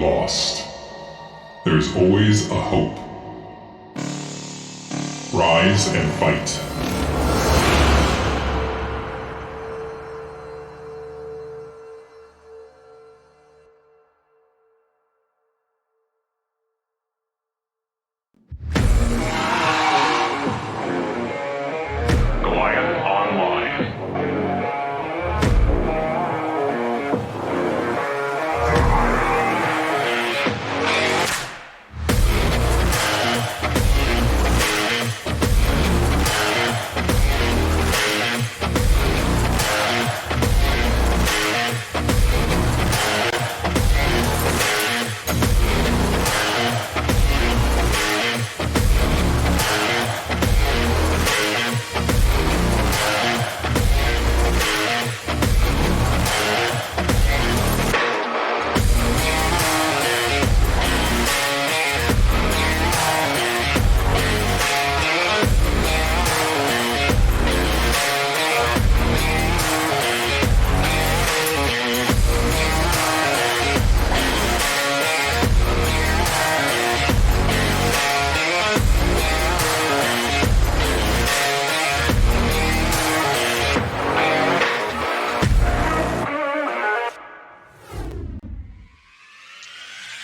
lost, there's always a hope. Rise and fight.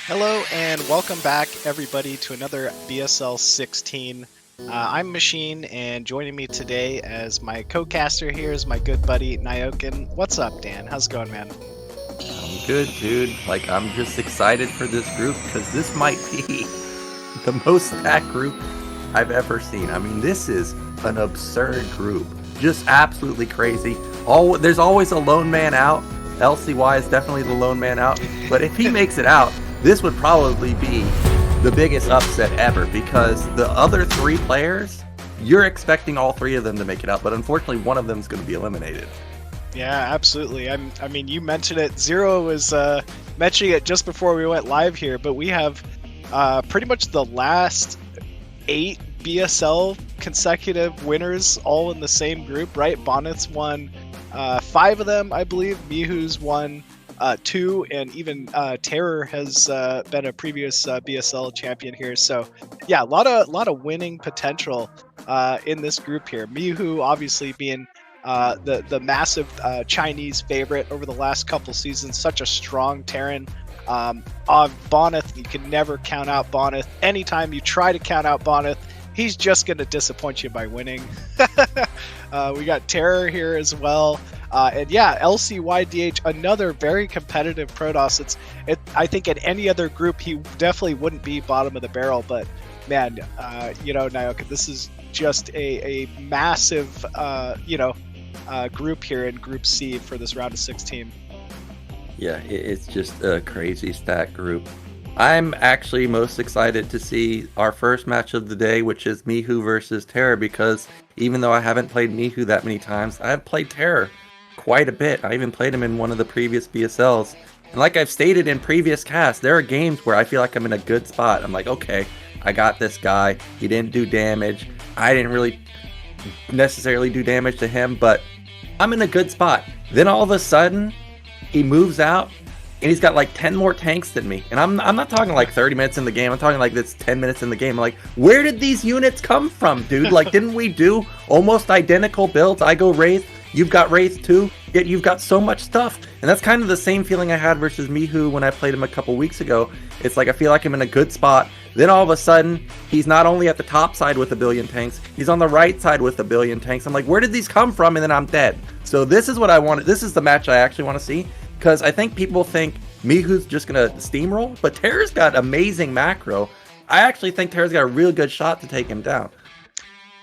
Hello and welcome back everybody to another BSL 16. I'm Machine, and joining me today as my co-caster here is my good buddy Nyoken. What's up, Dan? How's it going, man? I'm good, dude. I'm just excited for this group because this might be the most stacked group I've ever seen. I mean, this is an absurd group. Just absolutely crazy. There's always a lone man out. LcYdH is definitely the lone man out. But if he makes it out, this would probably be the biggest upset ever, because the other three players, you're expecting all three of them to make it out, but unfortunately one of them is going to be eliminated. Yeah, absolutely. I mean, you mentioned it. Zero was mentioning it just before we went live here, but we have pretty much the last 8 BSL consecutive winners all in the same group, right? Bonnet's won 5 of them, I believe. Mihu's won 2, and even TerrOr has been a previous BSL champion here. So yeah, a lot of winning potential in this group here. Mihu obviously being the massive Chinese favorite over the last couple seasons, such a strong Terran. Bonyth, you can never count out Bonyth. Anytime you try to count out Bonyth, he's just going to disappoint you by winning. We got TerrOr here as well. And yeah, LcYdH, another very competitive Protoss. I think in any other group, he definitely wouldn't be bottom of the barrel. But man, Nyoken, this is just a massive, group here in Group C for this round of 16. Yeah, it's just a crazy stacked group. I'm actually most excited to see our first match of the day, which is Mihu versus TerrOr, because even though I haven't played Mihu that many times, I have played TerrOr quite a bit. I even played him in one of the previous BSLs. And like I've stated in previous casts, there are games where I feel like I'm in a good spot. I'm like, okay, I got this guy. He didn't do damage. I didn't really necessarily do damage to him, but I'm in a good spot. Then all of a sudden, he moves out, and he's got like 10 more tanks than me. And I'm not talking like 30 minutes in the game. I'm talking like it's 10 minutes in the game. I'm like, where did these units come from, dude? Like, didn't we do almost identical builds? I go Wraith, you've got Wraith too, yet you've got so much stuff. And that's kind of the same feeling I had versus Mihu when I played him a couple weeks ago. It's like I feel like I'm in a good spot. Then all of a sudden, he's not only at the top side with 1 billion tanks, he's on the right side with 1 billion tanks. I'm like, where did these come from? And then I'm dead. So this is what I wanted. This is the match I actually want to see. Because I think people think Mihu's just going to steamroll, but TerrOr's got amazing macro. I actually think TerrOr's got a real good shot to take him down.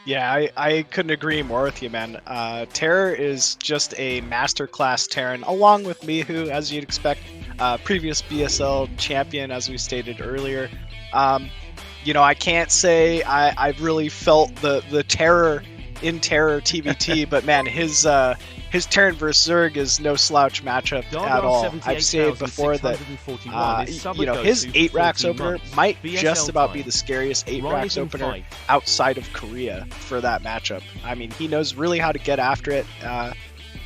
Yeah, I couldn't agree more with you, man. TerrOr is just a masterclass Terran, along with Mihu, as you'd expect. Previous BSL champion, as we stated earlier. I can't say I've really felt the terror in TerrOr TBT, but man, his Terran versus Zerg is no slouch matchup at all. I've said before that his 8 racks opener might just about be the scariest 8 racks opener outside of Korea for that matchup. I mean, he knows really how to get after it.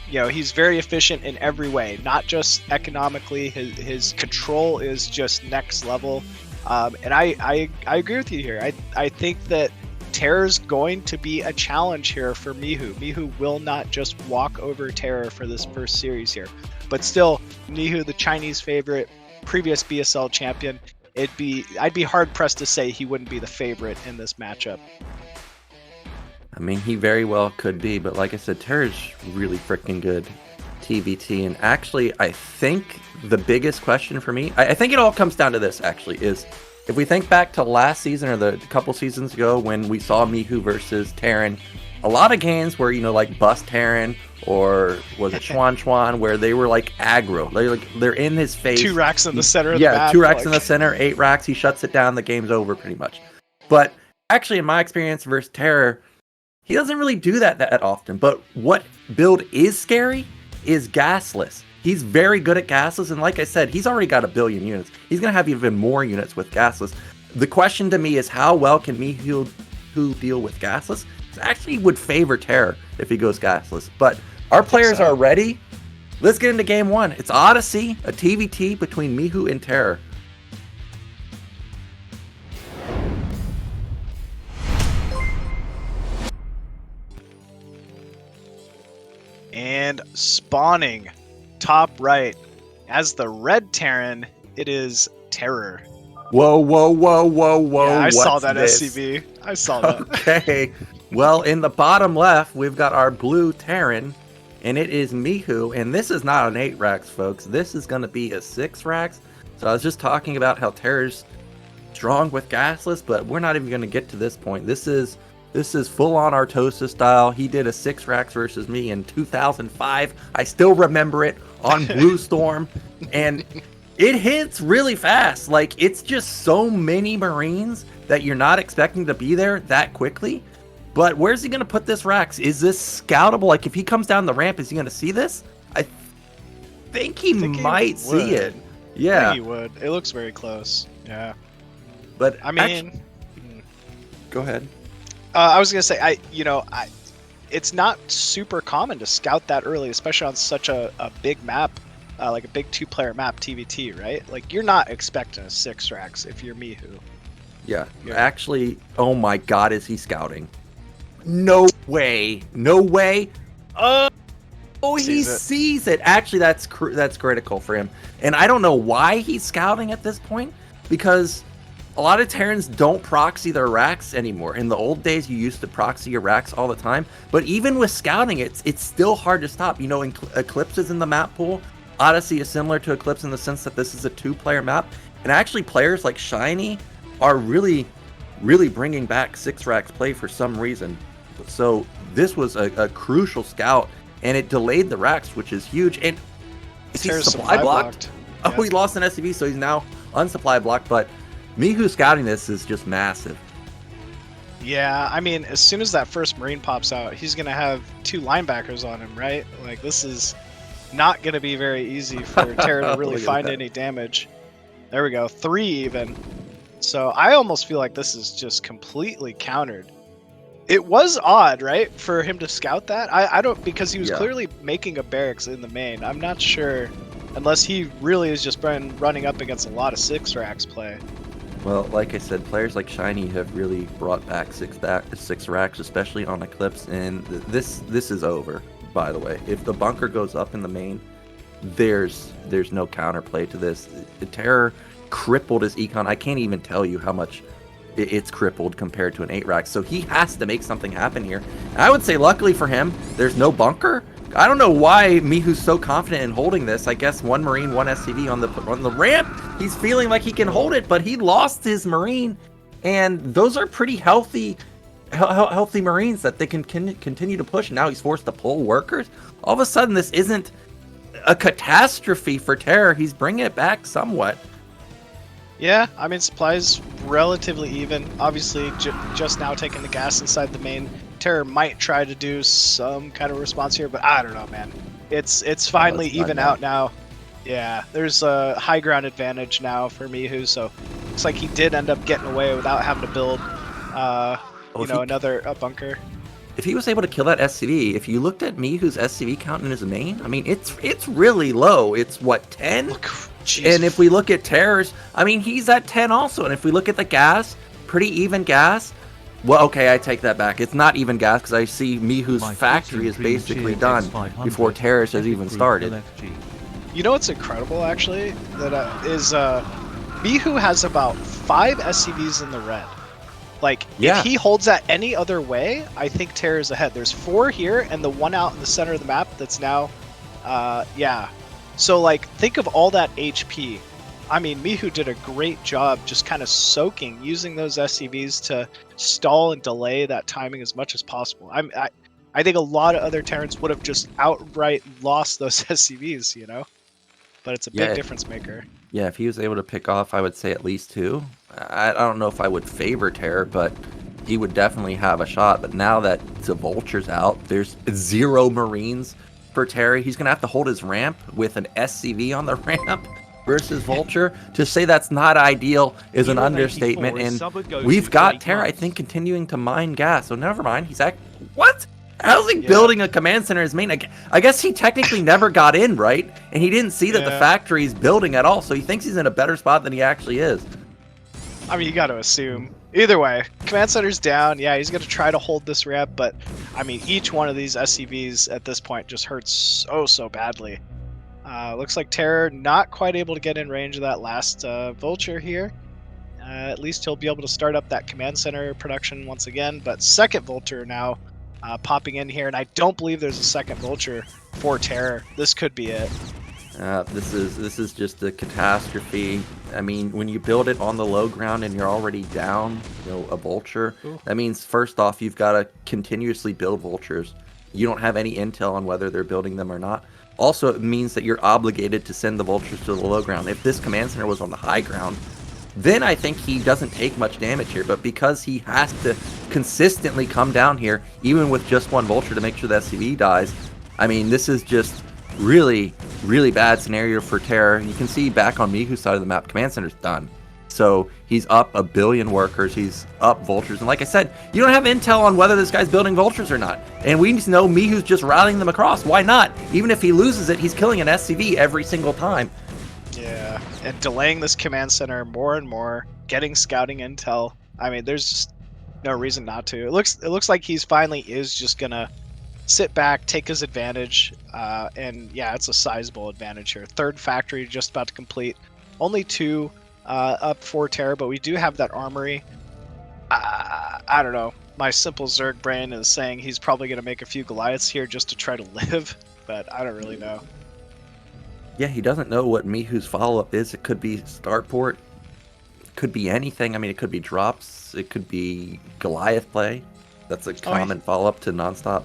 he's very efficient in every way, not just economically. His control is just next level. And I agree with you here. I think that TerrOr's going to be a challenge here for Mihu. Mihu will not just walk over TerrOr for this first series here. But still, Mihu, the Chinese favorite, previous BSL champion, I'd be hard pressed to say he wouldn't be the favorite in this matchup. I mean, he very well could be, but like I said, TerrOr's really freaking good TVT. And actually, I think the biggest question for me, I think it all comes down to this, actually, is if we think back to last season or the couple seasons ago when we saw Mihu versus Terran, a lot of games where, like Bust Terran or was it Chuan, where they were like aggro. They're in his face. 2 racks in the center of the map. 2 racks in the center, 8 racks. He shuts it down. The game's over pretty much. But actually, in my experience versus TerrOr, he doesn't really do that often. But what build is scary is gasless. He's very good at gasless, and like I said, he's already got 1 billion units. He's going to have even more units with gasless. The question to me is how well can Mihu deal with gasless? It actually would favor TerrOr if he goes gasless. But our players are ready. Let's get into game 1. It's Odyssey, a TVT between Mihu and TerrOr. And spawning top right as the red Terran, it is TerrOr. Whoa. Yeah, I saw that this? SCV. I saw that. Okay. Well, in the bottom left, we've got our blue Terran, and it is Mihu. And this is not an 8 racks, folks. This is going to be a 6 racks. So I was just talking about how TerrOr's strong with gasless, but we're not even going to get to this point. This is full-on Artosa style. He did a 6 racks versus me in 2005. I still remember it on Blue Storm. And it hits really fast. Like, it's just so many Marines that you're not expecting to be there that quickly. But where's he going to put this racks? Is this scoutable? Like, if he comes down the ramp, is he going to see this? I think he might see it. Yeah. I think he would. It looks very close. Yeah. But I mean... go ahead. I was gonna say, it's not super common to scout that early, especially on such a big map, like a big 2-player map, TVT, right? Like, you're not expecting a 6 racks if you're Mihu. Yeah, actually, oh my god, is he scouting? No way. Oh, he sees it. Actually, that's critical for him. And I don't know why he's scouting at this point, because a lot of Terrans don't proxy their racks anymore. In the old days, you used to proxy your racks all the time. But even with scouting, it's still hard to stop. Eclipse is in the map pool. Odyssey is similar to Eclipse in the sense that this is a 2-player map. And actually, players like Shiny are really, really bringing back 6 racks play for some reason. So this was a crucial scout, and it delayed the racks, which is huge. And is he supply blocked? Oh, he lost an SCV, so he's now unsupply blocked. But Mihu scouting this is just massive. Yeah, I mean, as soon as that first Marine pops out, he's going to have 2 linebackers on him, right? Like, this is not going to be very easy for TerrOr to really find any damage. There we go, 3 even. So I almost feel like this is just completely countered. It was odd, right, for him to scout that? I don't, because he was clearly making a barracks in the main. I'm not sure, unless he really has just been running up against a lot of 6 racks play. Well, like I said, players like Shiny have really brought back 6 racks, especially on Eclipse, and this is over, by the way. If the bunker goes up in the main, there's no counterplay to this. The TerrOr crippled his econ. I can't even tell you how much it's crippled compared to an 8 rack, so he has to make something happen here. And I would say, luckily for him, there's no bunker. I don't know why Mihu's so confident in holding this. I guess 1 Marine, 1 SCV on the ramp. He's feeling like he can hold it, but he lost his Marine, and those are pretty healthy Marines that they can continue to push. Now he's forced to pull workers. All of a sudden, this isn't a catastrophe for TerrOr. He's bringing it back somewhat. Yeah, I mean, supply's relatively even. Obviously, just now taking the gas inside the main. TerrOr might try to do some kind of response here, but I don't know, man. It's finally even out now. Yeah, there's a high ground advantage now for Mihu, so looks like he did end up getting away without having to build, another bunker. if he was able to kill that SCV, if you looked at Mihu's SCV count in his main, I mean, it's really low. It's what, 10? And if we look at TerrOr's, I mean, he's at 10 also. And if we look at the gas, pretty even gas. Well, okay, I take that back. It's not even gas because I see Mihu's factory is basically done before TerrOr's has even started. You know what's incredible, actually? That is Mihu has about 5 SCVs in the red. Like, if he holds that any other way, I think TerrOr's ahead. There's 4 here, and the one out in the center of the map that's now, yeah. So, like, think of all that HP. I mean, Mihu did a great job just kind of soaking, using those SCVs to stall and delay that timing as much as possible. I think a lot of other Terrans would have just outright lost those SCVs, you know? But it's a big difference maker. Yeah, if he was able to pick off, I would say at least 2. I don't know if I would favor TerrOr, but he would definitely have a shot. But now that the Vulture's out, there's 0 Marines for TerrOr. He's going to have to hold his ramp with an SCV on the ramp versus Vulture. To say that's not ideal is an understatement. And we've got TerrOr, I think, continuing to mine gas. So never mind. He's what? How's he building a command center in his main? I guess he technically never got in, right? And he didn't see that the factory's building at all, so he thinks he's in a better spot than he actually is. I mean, you got to assume. Either way, command center's down. Yeah, he's going to try to hold this ramp, but I mean, each one of these SCVs at this point just hurts so badly. Looks like TerrOr not quite able to get in range of that last Vulture here. At least he'll be able to start up that command center production once again, but second Vulture now popping in here, and I don't believe there's a second Vulture for TerrOr. This could be it. This is just a catastrophe. I mean, when you build it on the low ground and you're already down, you know, a Vulture, that means first off you've got to continuously build Vultures. You don't have any intel on whether they're building them or not. Also, it means that you're obligated to send the Vultures to the low ground. If this command center was on the high ground, then I think he doesn't take much damage here. But because he has to consistently come down here, even with just one Vulture to make sure the SCV dies, I mean, this is just really bad scenario for TerrOr. You can see back on Mihu's side of the map, command center's done. So he's up 1 billion workers, he's up Vultures. And like I said, you don't have intel on whether this guy's building Vultures or not. And we know Mihu's just rallying them across. Why not? Even if he loses it, he's killing an SCV every single time. Yeah, and delaying this command center more and more, getting scouting intel. I mean, there's just no reason not to. It looks like he's finally is just gonna sit back, take his advantage, and yeah, it's a sizable advantage here. Third factory just about to complete. Only 2 up for TerrOr, but we do have that armory. I don't know. My simple Zerg brain is saying he's probably going to make a few Goliaths here just to try to live, but I don't really know. Yeah, he doesn't know what Mihu's follow-up is. It could be Starport. It could be anything. I mean, it could be drops. It could be Goliath play. That's a common follow-up to non-stop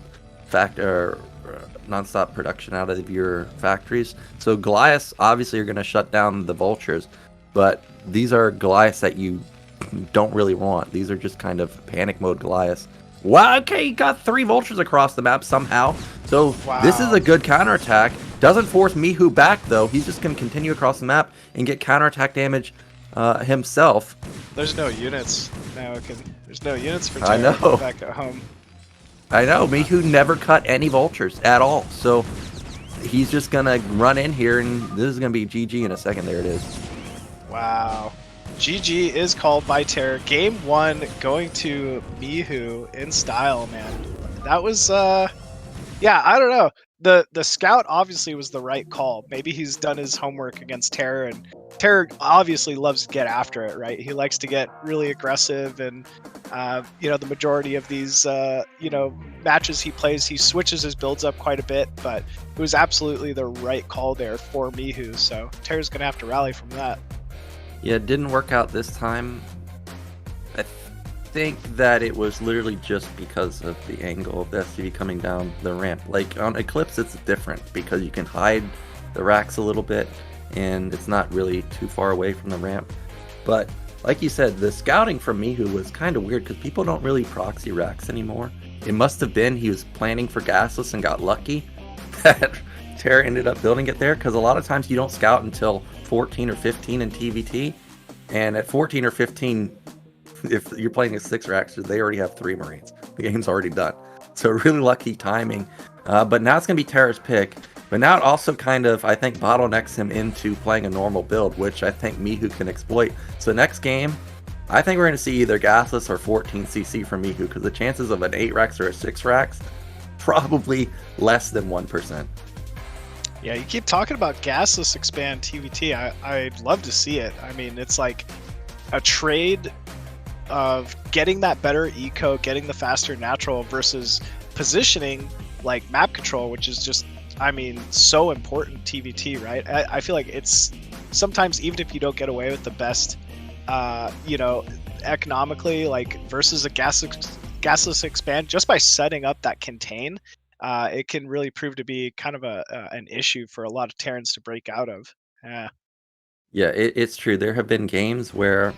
production out of your factories. So Goliaths obviously are going to shut down the Vultures, but these are Goliaths that you don't really want. These are just kind of panic mode Goliaths. Wow, okay, he got 3 Vultures across the map somehow. So this is a good counterattack. Doesn't force Mihu back though. He's just going to continue across the map and get counterattack damage himself. There's no units now. There's no units for I know. back at home. I know. Mihu never cut any Vultures at all. So he's just going to run in here, and this is going to be GG in a second. There it is. Wow. GG is called by TerrOr. Game 1 going to Mihu in style, man. That was, yeah, I don't know. The scout obviously was the right call. Maybe he's done his homework against TerrOr, and TerrOr obviously loves to get after it, right? He likes to get really aggressive, and you know, the majority of these you know, matches he plays, he switches his builds up quite a bit, but it was absolutely the right call there for Mihu, so TerrOr's gonna have to rally from that. Yeah, it didn't work out this time. I think that it was literally just because of the angle of the SCV coming down the ramp. Like on Eclipse, it's different because you can hide the racks a little bit and it's not really too far away from the ramp. But like you said, the scouting from Mihu was kind of weird because people don't really proxy racks anymore. It must have been he was planning for gasless and got lucky that TerrOr ended up building it there, because a lot of times you don't scout until 14 or 15 in TVT, and at 14 or 15, if you're playing a 6 racks, they already have 3 Marines. The game's already done. So really lucky timing. But now it's going to be TerrOr's pick. But now it also kind of, I think, bottlenecks him into playing a normal build, which I think Mihu can exploit. So next game, I think we're going to see either Gasless or 14cc from Mihu, because the chances of an 8 Rax or a 6 Rax, probably less than 1%. Yeah, you keep talking about gasless expand TVT. I'd love to see it. I mean, it's like a trade of getting that better eco, getting the faster natural versus positioning like map control, which is just, I mean, so important TVT, right? I feel like it's sometimes, even if you don't get away with the best, you know, economically, like versus a gasless expand, just by setting up that contain, it can really prove to be kind of an issue for a lot of Terrans to break out of. Yeah. Yeah, it's true. There have been games where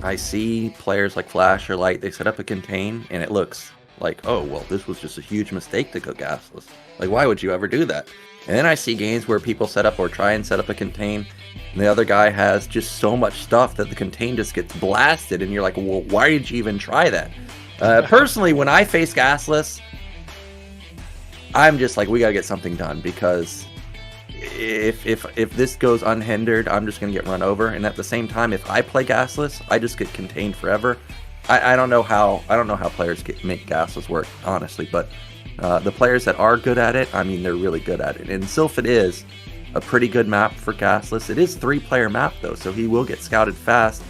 I see players like Flash or Light, they set up a contain, and it looks like, oh, well, this was just a huge mistake to go gasless. Like, why would you ever do that? And then I see games where people set up or try and set up a contain, and the other guy has just so much stuff that the contain just gets blasted, and you're like, well, why did you even try that? Personally, when I face gasless, I'm just like, we gotta get something done, because if this goes unhindered, I'm just gonna get run over. And at the same time, if I play gasless, I just get contained forever. I don't know how players make gasless work, honestly, but the players that are good at it, I mean, they're really good at it. And Sylphid is a pretty good map for gasless. It is 3-player map though, so he will get scouted fast,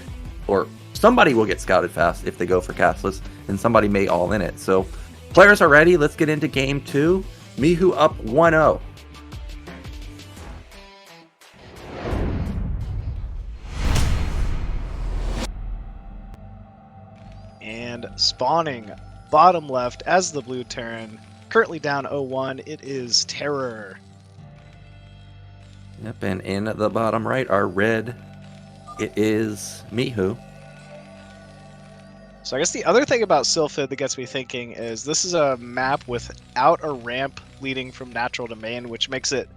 or somebody will get scouted fast if they go for gasless, and somebody may all in it. So players are ready. Let's get into game 2. Mihu up 1-0. And spawning bottom left as the blue Terran, currently down 0-1, it is TerrOr. Yep, and in the bottom right, our red, it is Mihu. So I guess the other thing about Sylphid that gets me thinking is this is a map without a ramp leading from natural to main, which makes it,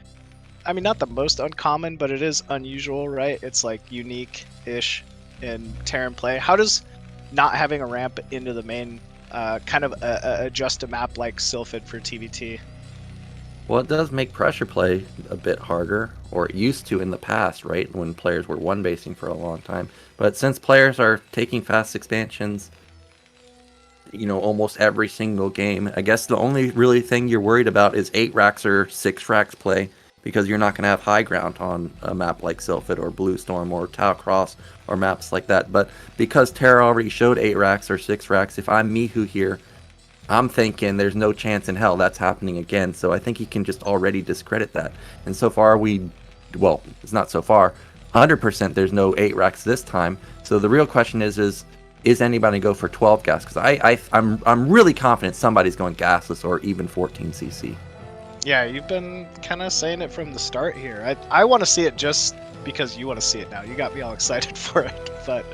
I mean, not the most uncommon, but it is unusual, right? It's like unique-ish in Terran play. How does not having a ramp into the main kind of adjust a map like Sylphid for TVT? Well, it does make pressure play a bit harder, or it used to in the past, right? When players were one-basing for a long time. But since players are taking fast expansions, you know, almost every single game, I guess the only really thing you're worried about is 8 Racks or 6 Racks play, because you're not going to have high ground on a map like Sylphid or Blue Storm or Tau Cross or maps like that. But because TerrOr already showed 8 Racks or 6 Racks, if I'm Mihu here, I'm thinking there's no chance in hell that's happening again. So I think he can just already discredit that. And so far well, it's not so far, 100% there's no 8 Racks this time. So the real question is anybody go for 12 gas? Because I'm really confident somebody's going gasless or even 14cc. Yeah, you've been kind of saying it from the start here. I want to see it just because you want to see it now. You got me all excited for it. But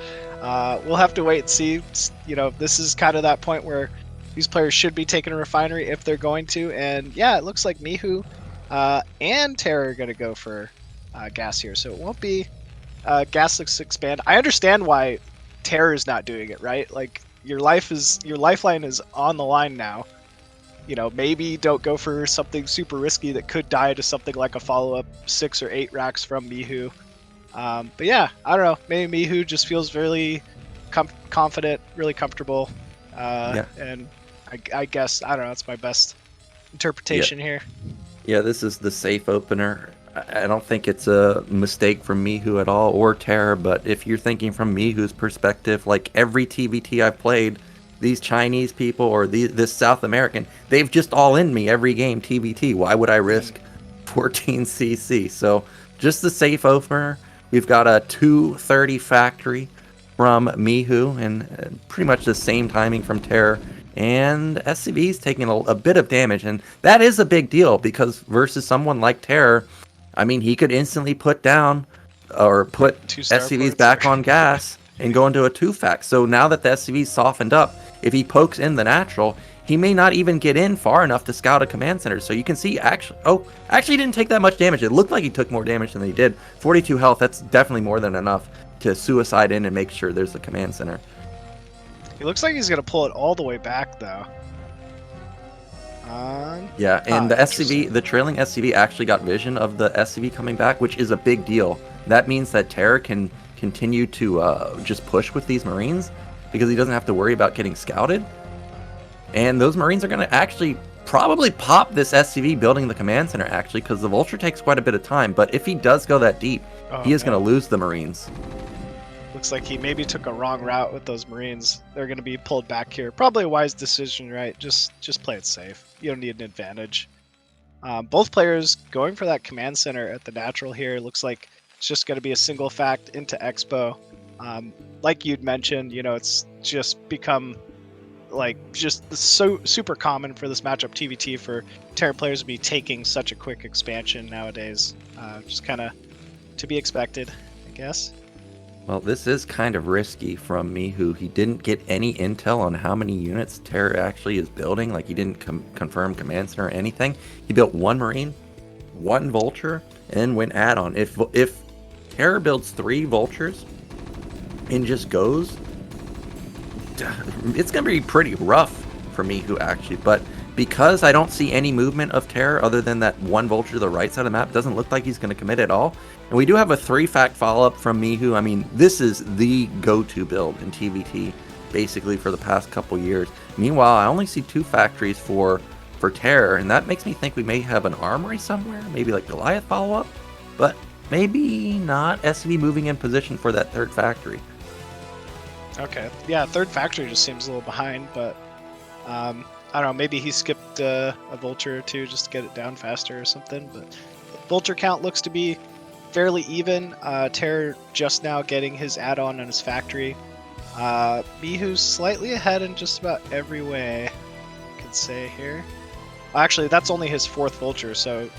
we'll have to wait and see. You know, this is kind of that point where these players should be taking a refinery if they're going to. And yeah, it looks like Mihu and TerrOr are going to go for gas here. So it won't be gasless expand. I understand why TerrOr is not doing it, right? Like your lifeline is on the line now. You know, maybe don't go for something super risky that could die to something like a follow-up 6 or 8 Racks from Mihu. But yeah, I don't know. Maybe Mihu just feels really confident, really comfortable. Yeah. And I guess, I don't know, that's my best interpretation here. Yeah, this is the safe opener. I don't think it's a mistake from Mihu at all, or TerrOr, but if you're thinking from Mihu's perspective, like every TVT I've played, these Chinese people or this South American, they've just all in me every game TVT. Why would I risk 14cc? So just the safe opener. We've got a 230 factory from Mihu and pretty much the same timing from TerrOr. And SCV's taking a bit of damage, and that is a big deal because versus someone like TerrOr, I mean, he could instantly put down or put SCVs back on gas and go into a 2-fac. So now that the SCV's softened up, if he pokes in the natural, he may not even get in far enough to scout a command center. So you can see, actually he didn't take that much damage. It looked like he took more damage than he did. 42 health, that's definitely more than enough to suicide in and make sure there's a command center. He looks like he's going to pull it all the way back, though. Yeah, and the interesting. SCV, the trailing SCV actually got vision of the SCV coming back, which is a big deal. That means that TerrOr can continue to just push with these Marines because he doesn't have to worry about getting scouted. And those Marines are going to actually probably pop this SCV building the command center, actually, because the Vulture takes quite a bit of time. But if he does go that deep, he is going to lose the Marines. Looks like he maybe took a wrong route with those Marines. They're going to be pulled back here. Probably a wise decision, right? Just play it safe. You don't need an advantage. Both players going for that command center at the natural here. Looks like it's just going to be a single fact into Expo. Like you'd mentioned, you know, it's just become like just so super common for this matchup TVT for TerrOr players to be taking such a quick expansion nowadays. Just kind of to be expected, I guess. Well, this is kind of risky from Mihu. He didn't get any intel on how many units TerrOr actually is building. Like, he didn't confirm command center or anything. He built one Marine, one Vulture, and went add-on. If TerrOr builds 3 Vultures and just goes, it's going to be pretty rough for Mihu, actually. But because I don't see any movement of TerrOr other than that one Vulture to the right side of the map, doesn't look like he's going to commit at all. And we do have a 3-fact follow-up from Mihu. I mean, this is the go-to build in TVT, basically, for the past couple years. Meanwhile, I only see 2 factories for TerrOr, and that makes me think we may have an armory somewhere, maybe like Goliath follow-up, but maybe not. SCV moving in position for that 3rd factory. Okay. Yeah, 3rd factory just seems a little behind, but I don't know, maybe he skipped a Vulture or 2 just to get it down faster or something, but Vulture count looks to be fairly even. TerrOr just now getting his add-on on his factory. Mihu's slightly ahead in just about every way, I could say here. Actually, that's only his 4th Vulture, so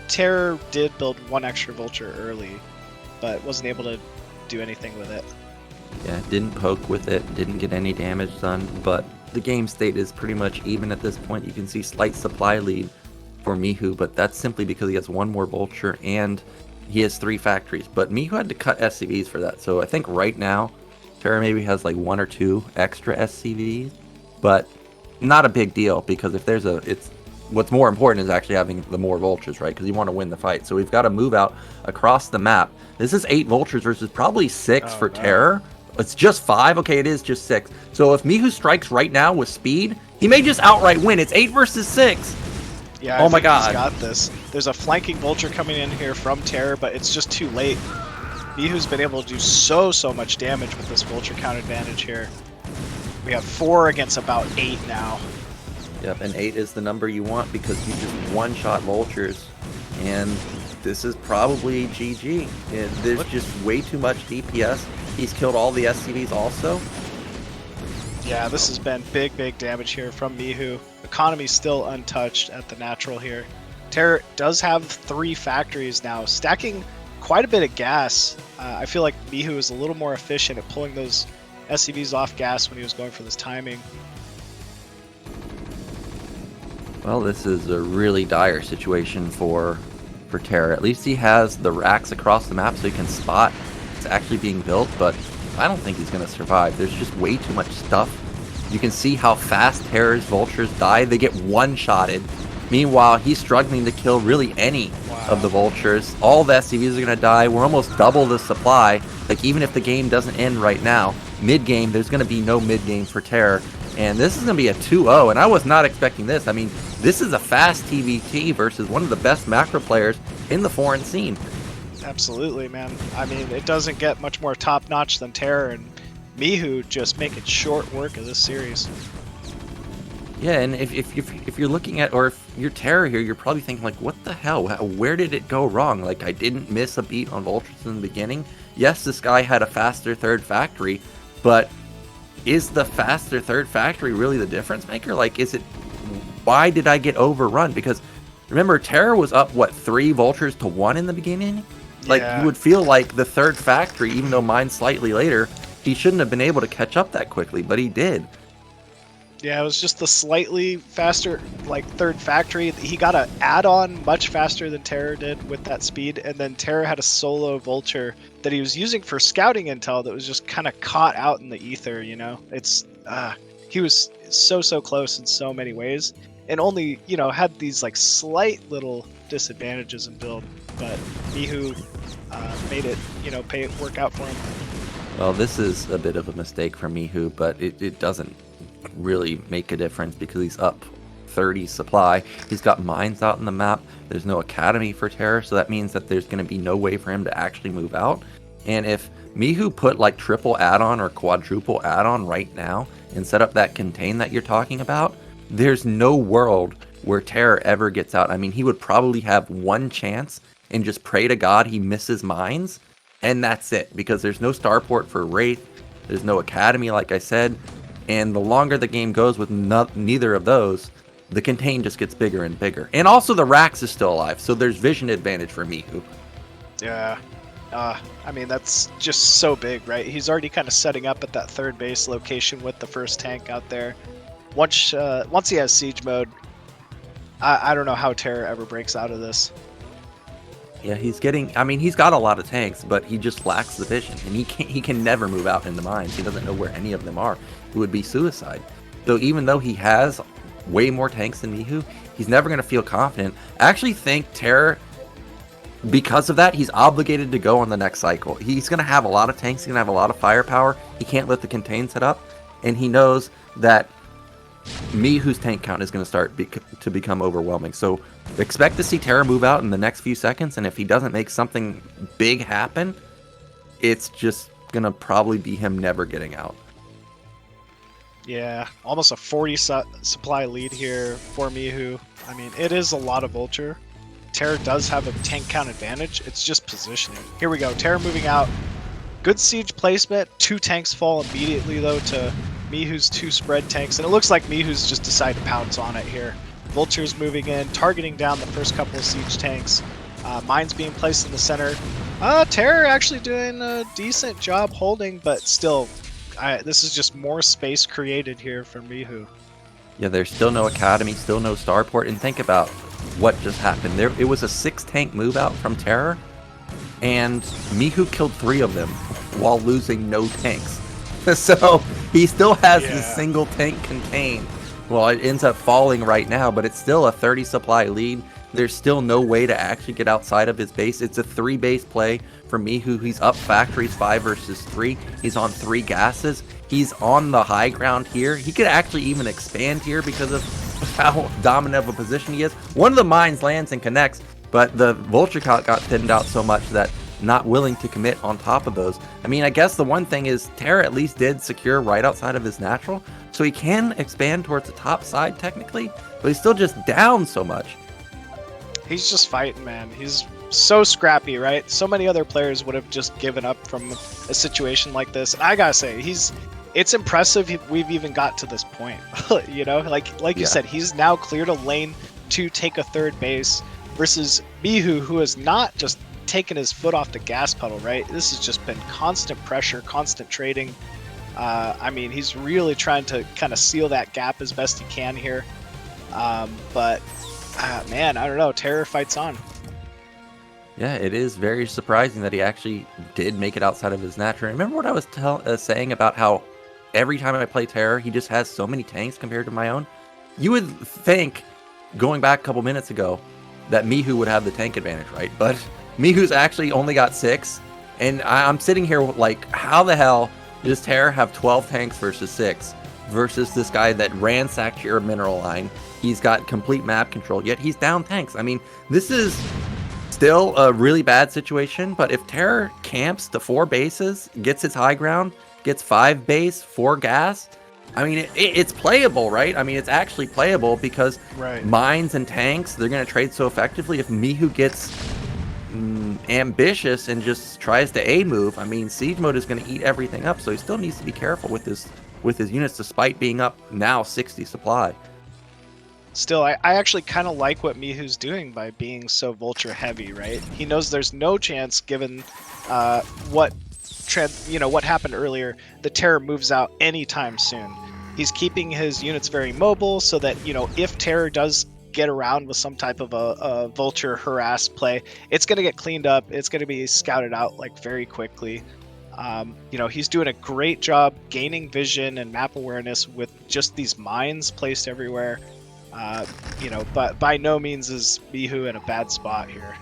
TerrOr did build 1 extra Vulture early, but wasn't able to do anything with it. Yeah, didn't poke with it, didn't get any damage done, but the game state is pretty much even at this point. You can see slight supply lead for Mihu, but that's simply because he has 1 more Vulture and he has 3 factories. But Mihu had to cut SCVs for that, so I think right now TerrOr maybe has like 1 or 2 extra SCVs, but not a big deal, because if there's what's more important is actually having the more Vultures, right? Because you want to win the fight. So we've got to move out across the map. This is 8 Vultures versus probably 6 for TerrOr. It's just 5. Okay, it is just 6. So if Mihu strikes right now with speed, he may just outright win. It's 8 versus 6. Yeah, oh my god. He's got this. There's a flanking Vulture coming in here from TerrOr, but it's just too late. Mihu's been able to do so much damage with this Vulture count advantage here. We have 4 against about 8 now. Yep, and 8 is the number you want because you just one-shot Vultures, and this is probably GG. There's just way too much DPS. He's killed all the SCVs also. Yeah, this has been big damage here from Mihu. Economy's still untouched at the natural here. TerrOr does have 3 factories now, stacking quite a bit of gas. I feel like Mihu is a little more efficient at pulling those SCVs off gas when he was going for this timing. Well, this is a really dire situation for TerrOr. At least he has the racks across the map so he can spot it's actually being built, but I don't think he's going to survive. There's just way too much stuff. You can see how fast TerrOr's Vultures die. They get one-shotted. Meanwhile, he's struggling to kill really any of the Vultures. All the SCVs are going to die. We're almost double the supply. Like, even if the game doesn't end right now, mid-game, there's going to be no mid-game for TerrOr. And this is going to be a 2-0, and I was not expecting this. I mean, this is a fast TVT versus one of the best macro players in the foreign scene. Absolutely, man. I mean, it doesn't get much more top-notch than TerrOr, and Mihu just making short work of this series. Yeah, and if you're looking at, or if you're TerrOr here, you're probably thinking, like, what the hell? Where did it go wrong? Like, I didn't miss a beat on Vultures in the beginning. Yes, this guy had a faster 3rd factory, but is the faster 3rd factory really the difference maker? Like, why did I get overrun? Because remember, TerrOr was up, what, 3 Vultures to 1 in the beginning? Like, Yeah. you would feel like the 3rd factory, even though mine's slightly later, he shouldn't have been able to catch up that quickly, but he did. Yeah, it was just the slightly faster, like, 3rd factory. He got an add-on much faster than TerrOr did with that speed, and then TerrOr had a solo Vulture that he was using for scouting intel that was just kind of caught out in the ether, you know? He was so close in so many ways, and only, you know, had these like slight little disadvantages in build, but Mihu made it, you know, work out for him. Well, this is a bit of a mistake for Mihu, but it doesn't really make a difference because he's up 30 supply. He's got mines out in the map. There's no academy for TerrOr, so that means that there's going to be no way for him to actually move out. And if Mihu put like triple add-on or quadruple add-on right now and set up that contain that you're talking about, there's no world where TerrOr ever gets out. I mean, he would probably have one chance and just pray to God he misses mines, and that's it, because there's no starport for Wraith, there's no academy, like I said, and the longer the game goes with neither of those, the contain just gets bigger and bigger. And also the Rax is still alive, so there's vision advantage for Mihu. Yeah. I mean, that's just so big, right? He's already kind of setting up at that third base location with the first tank out there. Once he has siege mode, I don't know how TerrOr ever breaks out of this. Yeah, he's got a lot of tanks, but he just lacks the vision, and he can never move out into mines. He doesn't know where any of them are. It would be suicide. So even though he has way more tanks than Mihu, he's never going to feel confident. I actually think TerrOr, because of that, he's obligated to go on the next cycle. He's going to have a lot of tanks. He's going to have a lot of firepower. He can't let the contain set up, and he knows that Mihu's tank count is going to start to become overwhelming. So expect to see TerrOr move out in the next few seconds, and if he doesn't make something big happen, it's just going to probably be him never getting out. Yeah, almost a 40 supply lead here for Mihu. I mean, it is a lot of Vulture. TerrOr does have a tank count advantage. It's just positioning. Here we go. TerrOr moving out. Good siege placement. 2 tanks fall immediately, though, to Mihu's 2 spread tanks. And it looks like Mihu's just decided to pounce on it here. Vulture's moving in, targeting down the first couple of siege tanks. Mines being placed in the center. TerrOr actually doing a decent job holding, but still, this is just more space created here for Mihu. Yeah, there's still no academy, still no starport, and think about what just happened. It was a 6-tank move out from TerrOr, and Mihu killed 3 of them while losing no tanks. So he still has this single tank contain. Well, it ends up falling right now, but it's still a 30 supply lead. There's still no way to actually get outside of his base. It's a 3-base play for Mihu. He's up factories 5 versus 3. He's on 3 gases. He's on the high ground here. He could actually even expand here because of how dominant of a position he is. One of the mines lands and connects, but the Vulture count got thinned out so much that not willing to commit on top of those. I mean, I guess the one thing is TerrOr at least did secure right outside of his natural, so he can expand towards the top side technically, but he's still just down so much. He's just fighting, man. He's so scrappy, right? So many other players would have just given up from a situation like this. And I gotta say, it's impressive we've even got to this point. You know, like you said, he's now cleared a lane to take a third base versus Mihu, who has not just taken his foot off the gas pedal, right? This has just been constant pressure, constant trading. I mean, he's really trying to kind of seal that gap as best he can here. But man, I don't know. TerrOr fights on. Yeah, it is very surprising that he actually did make it outside of his natural. Remember what I was saying about how every time I play TerrOr, he just has so many tanks compared to my own? You would think, going back a couple minutes ago, that Mihu would have the tank advantage, right? But Mihu's actually only got 6, and I'm sitting here like, how the hell does TerrOr have 12 tanks versus 6 versus this guy that ransacked your mineral line? He's got complete map control, yet he's down tanks. I mean, this is still a really bad situation, but if TerrOr camps the 4 bases, gets its high ground, gets 5 base, 4 gas, I mean, it's playable, right? I mean, it's actually playable because mines and tanks, they're going to trade so effectively. If Mihu gets ambitious and just tries to A move, I mean, siege mode is going to eat everything up, so he still needs to be careful with his units despite being up now 60 supply. Still, I actually kind of like what Mihu's doing by being so Vulture heavy, right? He knows there's no chance, given what happened earlier, the TerrOr moves out anytime soon. He's keeping his units very mobile so that, you know, if TerrOr does get around with some type of a Vulture harass play, it's going to get cleaned up. It's going to be scouted out like very quickly. You know, he's doing a great job gaining vision and map awareness with just these mines placed everywhere. But by no means is Mihu in a bad spot here.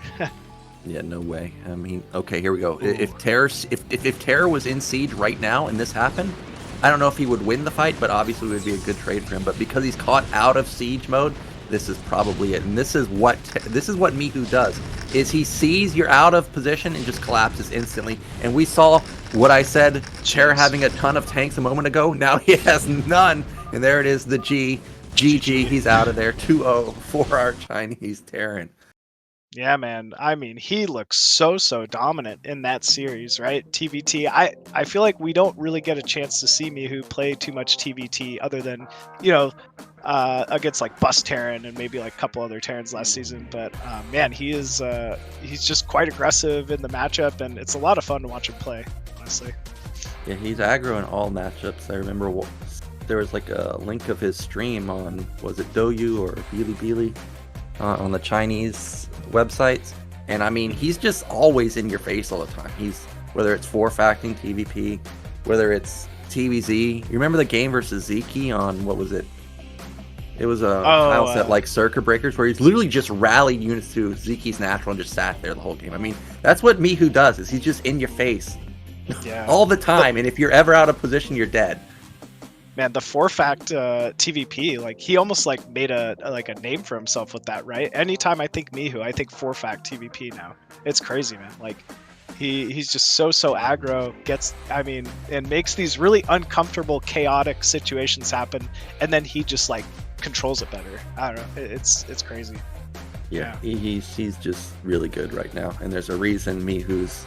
Yeah, no way. I mean, okay, here we go. If TerrOr was in Siege right now and this happened, I don't know if he would win the fight, but obviously it would be a good trade for him. But because he's caught out of Siege mode, this is probably it. And this is what Mihu does, is he sees you're out of position and just collapses instantly. And we saw what I said, TerrOr having a ton of tanks a moment ago. Now he has none. And there it is, the GG, he's out of there. 2-0 for our Chinese Terran. Yeah, man. I mean, he looks so dominant in that series, right? TVT. I feel like we don't really get a chance to see Mihu play too much TVT other than, against like Bus Terran and maybe like a couple other Terrans last season. But man, he's just quite aggressive in the matchup, and it's a lot of fun to watch him play, honestly. Yeah, he's aggro in all matchups. I remember there was like a link of his stream on, was it Douyu or Bilibili, on the Chinese websites, and I mean, he's just always in your face all the time. He's, whether it's 4-facting TVP, whether it's TVZ. You remember the game versus Ziki on, what was it? It was a tile set like Circuit Breakers, where he's literally just rallied units to Ziki's natural and just sat there the whole game. I mean, that's what Mihu does, is he's just in your face all the time, and if you're ever out of position, you're dead. Man, the 4-fact TVP, like he almost like made a name for himself with that, right? Anytime I think Mihu, I think 4-fact TVP now. It's crazy, man. Like he's just so aggro, and makes these really uncomfortable, chaotic situations happen, and then he just like controls it better. I don't know. It's crazy. Yeah. He's just really good right now, and there's a reason Mihu's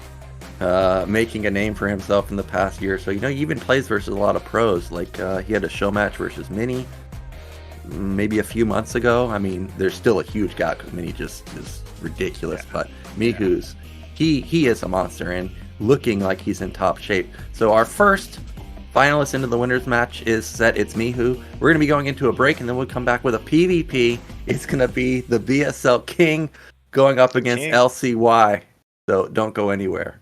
making a name for himself in the past year. So, he even plays versus a lot of pros. Like he had a show match versus Mini maybe a few months ago. I mean, there's still a huge gap because Mini just is ridiculous. But Mihu's, he is a monster and looking like he's in top shape. So our first finalist into the winners match is set. It's Mihu. We're going to be going into a break, and then we'll come back with a PvP. It's going to be the BSL King going up against LcY. So don't go anywhere.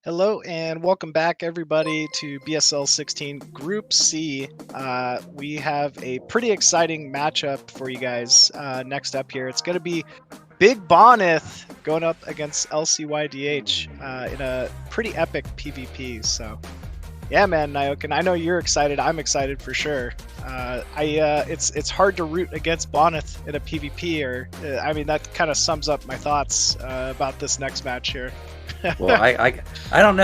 Hello and welcome back, everybody, to BSL16 Group C. We have a pretty exciting matchup for you guys next up here. It's going to be Big Bonyth going up against LcYdH in a pretty epic PvP. So, yeah, man, Nyoken, I know you're excited. I'm excited for sure. It's hard to root against Bonyth in a PvP, or I mean, that kind of sums up my thoughts about this next match here. Well, I don't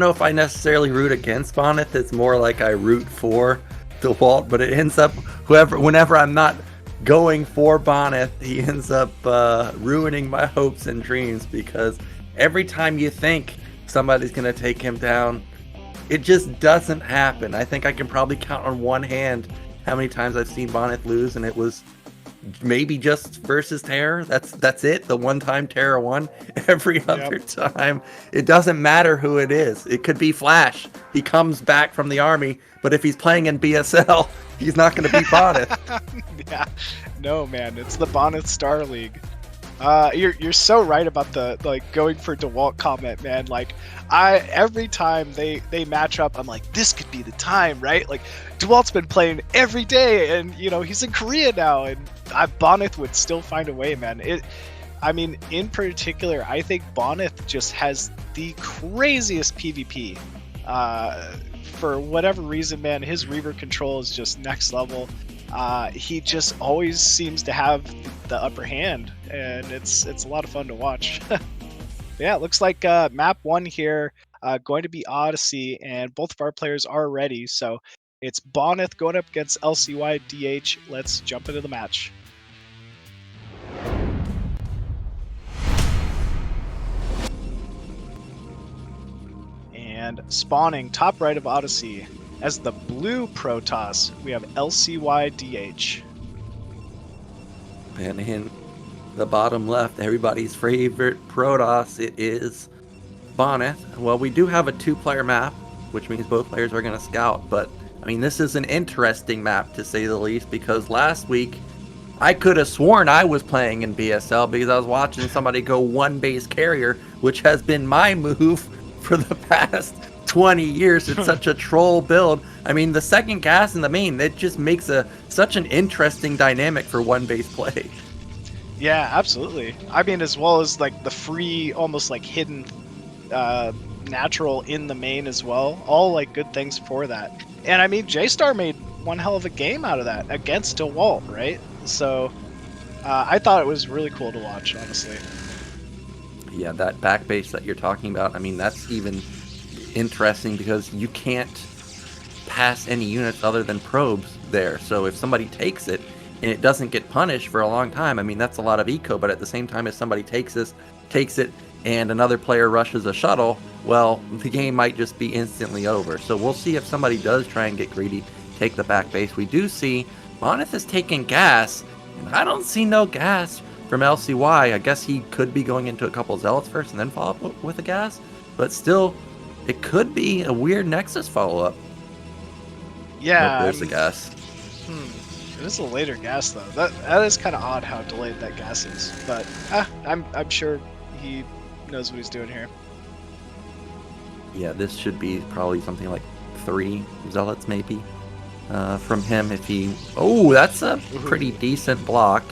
know if I necessarily root against Bonnet. It's more like I root for DeWalt, but it ends up whenever I'm not going for Bonnet, he ends up ruining my hopes and dreams, because every time you think somebody's gonna take him down, it just doesn't happen. I think I can probably count on one hand how many times I've seen Bonnet lose, and it was maybe just versus TerrOr. That's it. The one time TerrOr won. Every other time, it doesn't matter who it is. It could be Flash. He comes back from the army, but if he's playing in BSL, he's not going to beat Bonnet. Yeah, no, man, it's the Bonnet StarLeague. You're so right about the going for DeWalt comment, man. Like, every time they match up, I'm like, this could be the time, right? Like, DeWalt's been playing every day, and he's in Korea now, and Bonyth would still find a way, man. I mean, in particular, I think Bonyth just has the craziest PvP. For whatever reason, man, his Reaver control is just next level. He just always seems to have the upper hand, and it's a lot of fun to watch. Yeah, it looks like map 1 here going to be Odyssey, and both of our players are ready. So it's Bonyth going up against LcYdH. Let's jump into the match. And spawning top right of Odyssey, as the blue Protoss, we have LcYdH. And in the bottom left, everybody's favorite Protoss, it is Bonyth. Well, we do have a 2-player map, which means both players are going to scout, but I mean, this is an interesting map to say the least, because last week I could have sworn I was playing in BSL because I was watching somebody go 1 base carrier, which has been my move for the past 20 years. It's such a troll build. I mean, the second gas in the main, it just makes such an interesting dynamic for 1 base play. Yeah, absolutely. I mean, as well as like the free, almost like hidden natural in the main as well. All like good things for that. And I mean, J-Star made one hell of a game out of that against DeWalt, right? So I thought it was really cool to watch, honestly. Yeah, that back base that you're talking about, I mean, that's even interesting because you can't pass any units other than probes there. So if somebody takes it and it doesn't get punished for a long time, I mean, that's a lot of eco, but at the same time, if somebody takes it and another player rushes a shuttle, well, the game might just be instantly over. So we'll see if somebody does try and get greedy, take the back base. We do see Bonyth is taking gas, and I don't see no gas from LcY. I guess he could be going into a couple Zealots first and then follow up with a gas, but still, it could be a weird Nexus follow-up. Yeah, nope, there's the gas. It is a later gas though. That is kind of odd how delayed that gas is, but I'm sure he knows what he's doing here. Yeah, this should be probably something like 3 Zealots maybe from him if he... Oh, that's a pretty decent block.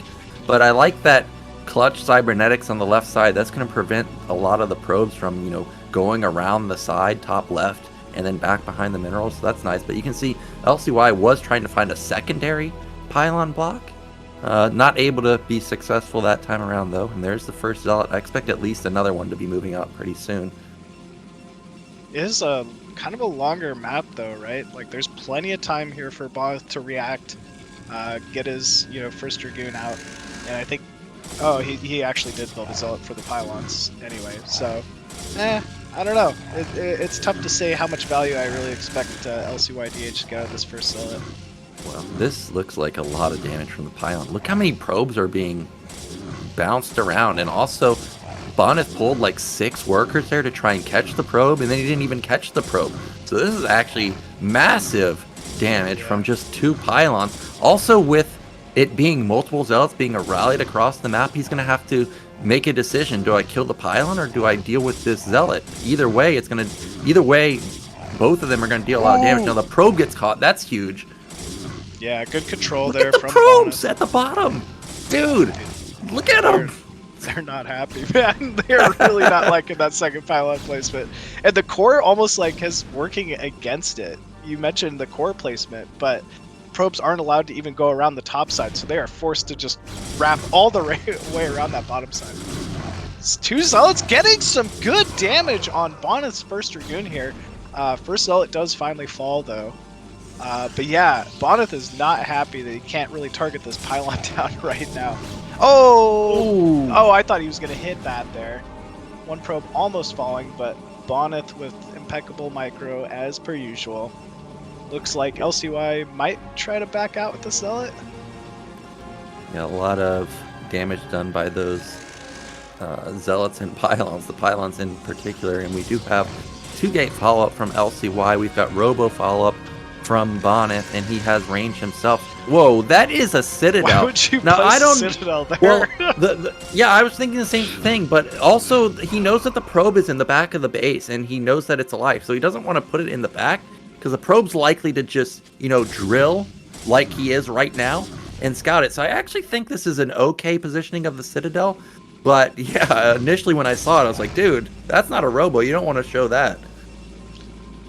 But I like that clutch cybernetics on the left side. That's going to prevent a lot of the probes from, going around the side, top left, and then back behind the minerals. So that's nice. But you can see LcY was trying to find a secondary pylon block. Not able to be successful that time around, though. And there's the first Zealot. I expect at least another one to be moving out pretty soon. It is a kind of a longer map, though, right? Like, there's plenty of time here for Bonyth to react, get his, first Dragoon out. And I think... Oh, he actually did build a Zealot for the pylons anyway, so... I don't know. It's tough to say how much value I really expect LcYdH to get out of this first Zealot. Well, this looks like a lot of damage from the pylon. Look how many probes are being bounced around, and also Bonnet pulled like 6 workers there to try and catch the probe, and then he didn't even catch the probe. So this is actually massive damage from just 2 pylons. Also, with it being multiple Zealots being rallied across the map, he's going to have to make a decision. Do I kill the pylon or do I deal with this zealot? Either way, both of them are going to deal a lot of damage. Now the probe gets caught. That's huge. Yeah, good control Look there at the from probes Bonnet. at the bottom. Dude, look at them. They're not happy, man. They're really not liking that second pylon placement. And the core almost like is working against it. You mentioned the core placement, but probes aren't allowed to even go around the top side, so they are forced to just wrap all the way around that bottom side. It's two zealots getting some good damage on Bonnet's first Dragoon here. First zealot does finally fall, though. But yeah, Bonyth is not happy that he can't really target this pylon down right now. Oh! Ooh. Oh, I thought he was going to hit that there. One probe almost falling, but Bonyth with impeccable micro as per usual. Looks like LcY might try to back out with the zealot. Yeah, a lot of damage done by those zealots and pylons, the pylons in particular, and we do have 2-gate follow-up from LcY. We've got Robo follow-up from Bonnet, and he has range himself. Whoa, that is a Citadel. Why would you now, place I don't, Citadel there? Well, yeah, I was thinking the same thing, but also he knows that the probe is in the back of the base, and he knows that it's alive, so he doesn't want to put it in the back, because the probe's likely to just, drill like he is right now and scout it. So I actually think this is an okay positioning of the Citadel, but yeah, initially when I saw it, I was like, dude, that's not a Robo. You don't want to show that.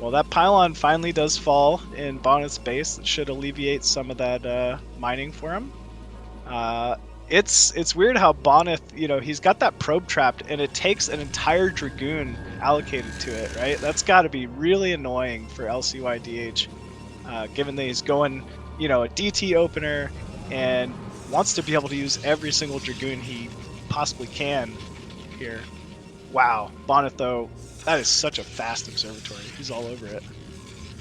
Well, that pylon finally does fall in Bonnet's base. It should alleviate some of that mining for him. It's weird how Bonnet, he's got that probe trapped, and it takes an entire Dragoon allocated to it, right? That's got to be really annoying for LcYdH, given that he's going, a DT opener and wants to be able to use every single Dragoon he possibly can here. Wow, Bonnet though. That is such a fast observatory. He's all over it.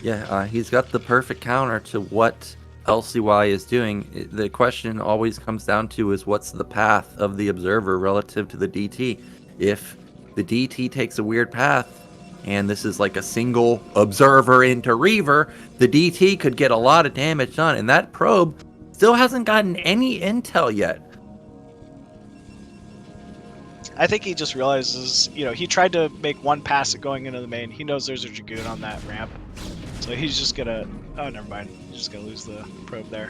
Yeah, he's got the perfect counter to what LcY is doing. The question always comes down to is what's the path of the observer relative to the DT? If the DT takes a weird path, and this is like a single observer into Reaver, the DT could get a lot of damage done, and that probe still hasn't gotten any intel yet. I think he just realizes, he tried to make one pass at going into the main. He knows there's a Dragoon on that ramp. So he's just gonna... Oh, never mind. He's just gonna lose the probe there.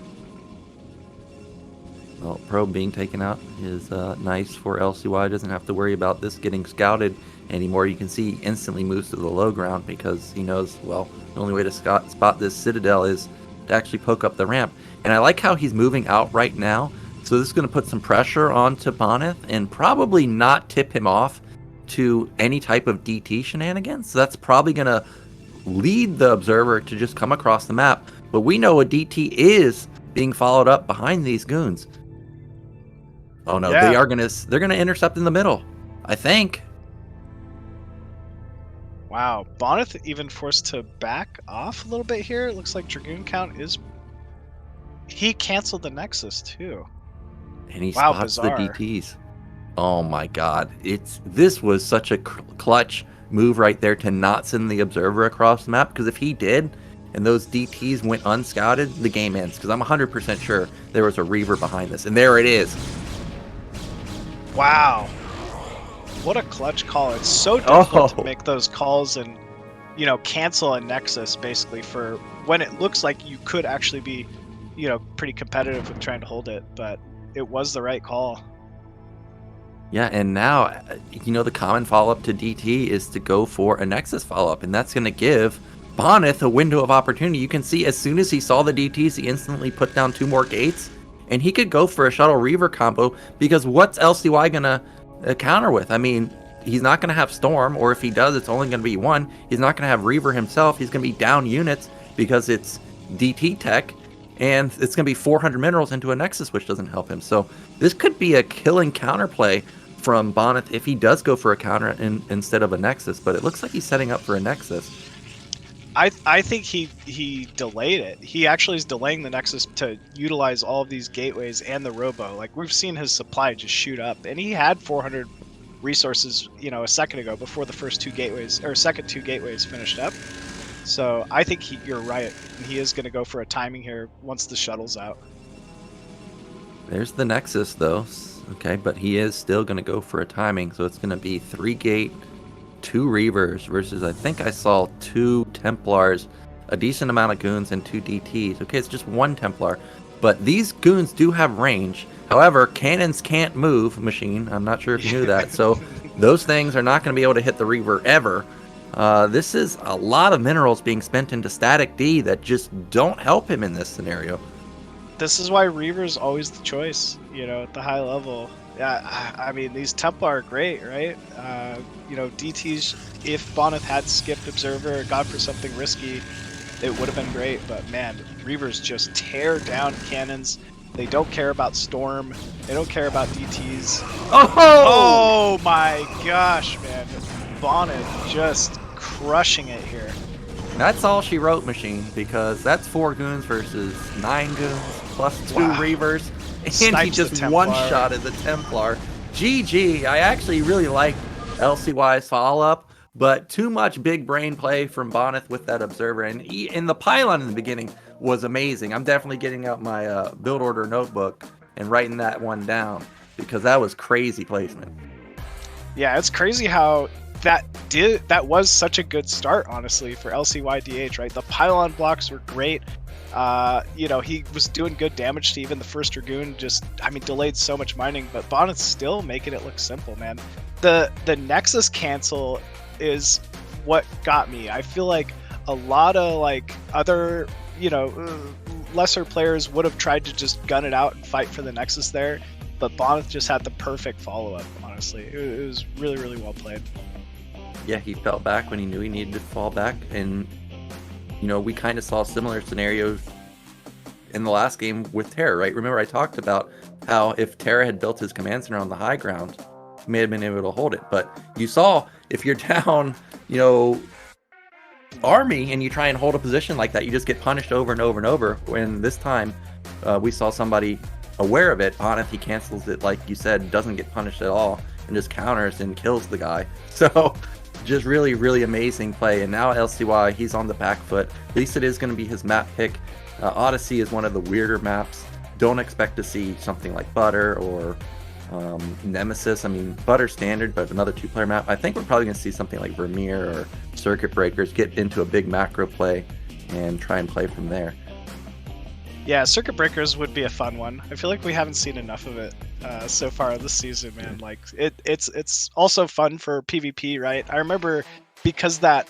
Well, probe being taken out is nice for LcY. Doesn't have to worry about this getting scouted anymore. You can see he instantly moves to the low ground because he knows, well, the only way to spot this Citadel is to actually poke up the ramp. And I like how he's moving out right now. So this is going to put some pressure onto Bonneth and probably not tip him off to any type of DT shenanigans. So that's probably going to lead the observer to just come across the map. But we know a DT is being followed up behind these goons. Oh no, yeah. they're gonna intercept in the middle, I think. Wow, Bonneth even forced to back off a little bit here. It looks like Dragoon count is... He canceled the Nexus too. And he wow, spots bizarre. the DTs. Oh my god. This was such a clutch move right there to not send the observer across the map, because if he did, and those DTs went unscouted, the game ends, because I'm 100% sure there was a Reaver behind this. And there it is. Wow. What a clutch call. It's so difficult to make those calls and, cancel a Nexus, basically, for when it looks like you could actually be, pretty competitive with trying to hold it, but it was the right call. Yeah, and now, the common follow-up to DT is to go for a Nexus follow-up, and that's going to give Bonneth a window of opportunity. You can see as soon as he saw the DTs, he instantly put down 2 more gates, and he could go for a Shuttle Reaver combo, because what's LcY going to counter with? I mean, he's not going to have Storm, or if he does, it's only going to be 1. He's not going to have Reaver himself. He's going to be down units because it's DT tech, and it's going to be 400 minerals into a Nexus, which doesn't help him. So this could be a killing counterplay from Bonneth if he does go for a counter instead of a Nexus, but it looks like he's setting up for a Nexus. I think he delayed it. He actually is delaying the Nexus to utilize all of these gateways and the Robo. Like, we've seen his supply just shoot up, and he had 400 resources, a second ago before the first 2 gateways, or second 2 gateways finished up. So I think you're right. He is going to go for a timing here once the shuttle's out. There's the Nexus, though. Okay, but he is still going to go for a timing, so it's going to be 3 Gate, 2 Reavers versus, I think I saw 2 Templars, a decent amount of Goons, and 2 DTs. Okay, it's just 1 Templar, but these Goons do have range. However, cannons can't move, Machine. I'm not sure if you knew that, so those things are not going to be able to hit the Reaver ever. This is a lot of minerals being spent into static D that just don't help him in this scenario. This is why Reaver's always the choice, you know, at the high level. Yeah, I mean, these Templar are great, right? You know, DTs, if Bonnet had skipped Observer or gone for something risky, it would have been great. But man, Reavers just tear down cannons. They don't care about Storm. They don't care about DTs. Oh my gosh, man. Bonnet just crushing it here. That's all she wrote, Machine, because that's 4 Goons versus 9 Goons plus 2 Reavers, and Snipes he just the one-shotted the Templar. GG. I actually really like LcY's follow-up, but too much big brain play from Bonyth with that Observer, and the pylon in the beginning was amazing. I'm definitely getting out my build order notebook and writing that one down, because that was crazy placement. Yeah, it's crazy how that was such a good start, honestly, for LcYdH, right? The pylon blocks were great. You know, he was doing good damage to even the first Dragoon, just, I mean, delayed so much mining, but Bonnet's still making it look simple, man. The Nexus cancel is what got me. I feel like a lot of, like, other, you know, lesser players would have tried to just gun it out and fight for the Nexus there, but Bonnet just had the perfect follow-up, honestly. It was really, really well played. Yeah, he fell back when he knew he needed to fall back, and you know, we kind of saw similar scenarios in the last game with TerrOr, right? Remember I talked about how if TerrOr had built his command center on the high ground, he may have been able to hold it, but you saw if you're down, you know, army and you try and hold a position like that, you just get punished over and over and over. When this time we saw somebody aware of it, Bonnet, he cancels it, like you said, doesn't get punished at all, and just counters and kills the guy. So just really, really amazing play. And now LcY, he's on the back foot. At least it is going to be his map pick. Odyssey is one of the weirder maps. Don't expect to see something like Butter or Nemesis. I mean, Butter standard, but another 2-player map. I think we're probably going to see something like Vermeer or Circuit Breakers, get into a big macro play and try and play from there. Yeah, Circuit Breakers would be a fun one. I feel like we haven't seen enough of it so far this season, man. Like it's also fun for PvP, right? I remember because that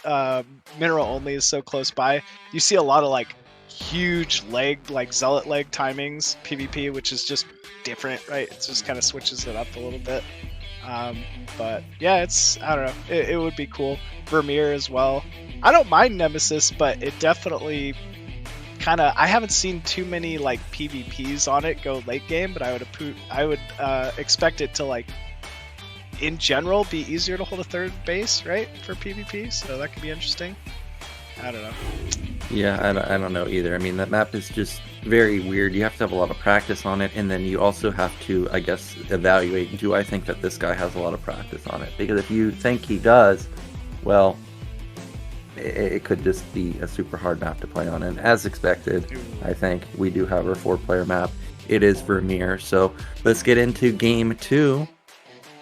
mineral only is so close by, you see a lot of like huge leg, like zealot leg timings PvP, which is just different, right? It just kind of switches it up a little bit. But yeah, I don't know. It would be cool. Vermeer as well. I don't mind Nemesis, but it definitely I haven't seen too many like PvPs on it go late game, but I would expect it to, like, in general, be easier to hold a third base, right, for PvP. So that could be interesting. I don't know. Yeah, I don't know either. I mean, that map is just very weird. You have to have a lot of practice on it, and then you also have to, I guess, evaluate, do I think that this guy has a lot of practice on it? Because if you think he does, well, it could just be a super hard map to play on. And as expected, I think we do have our 4-player map. It is Vermeer. So let's get into game 2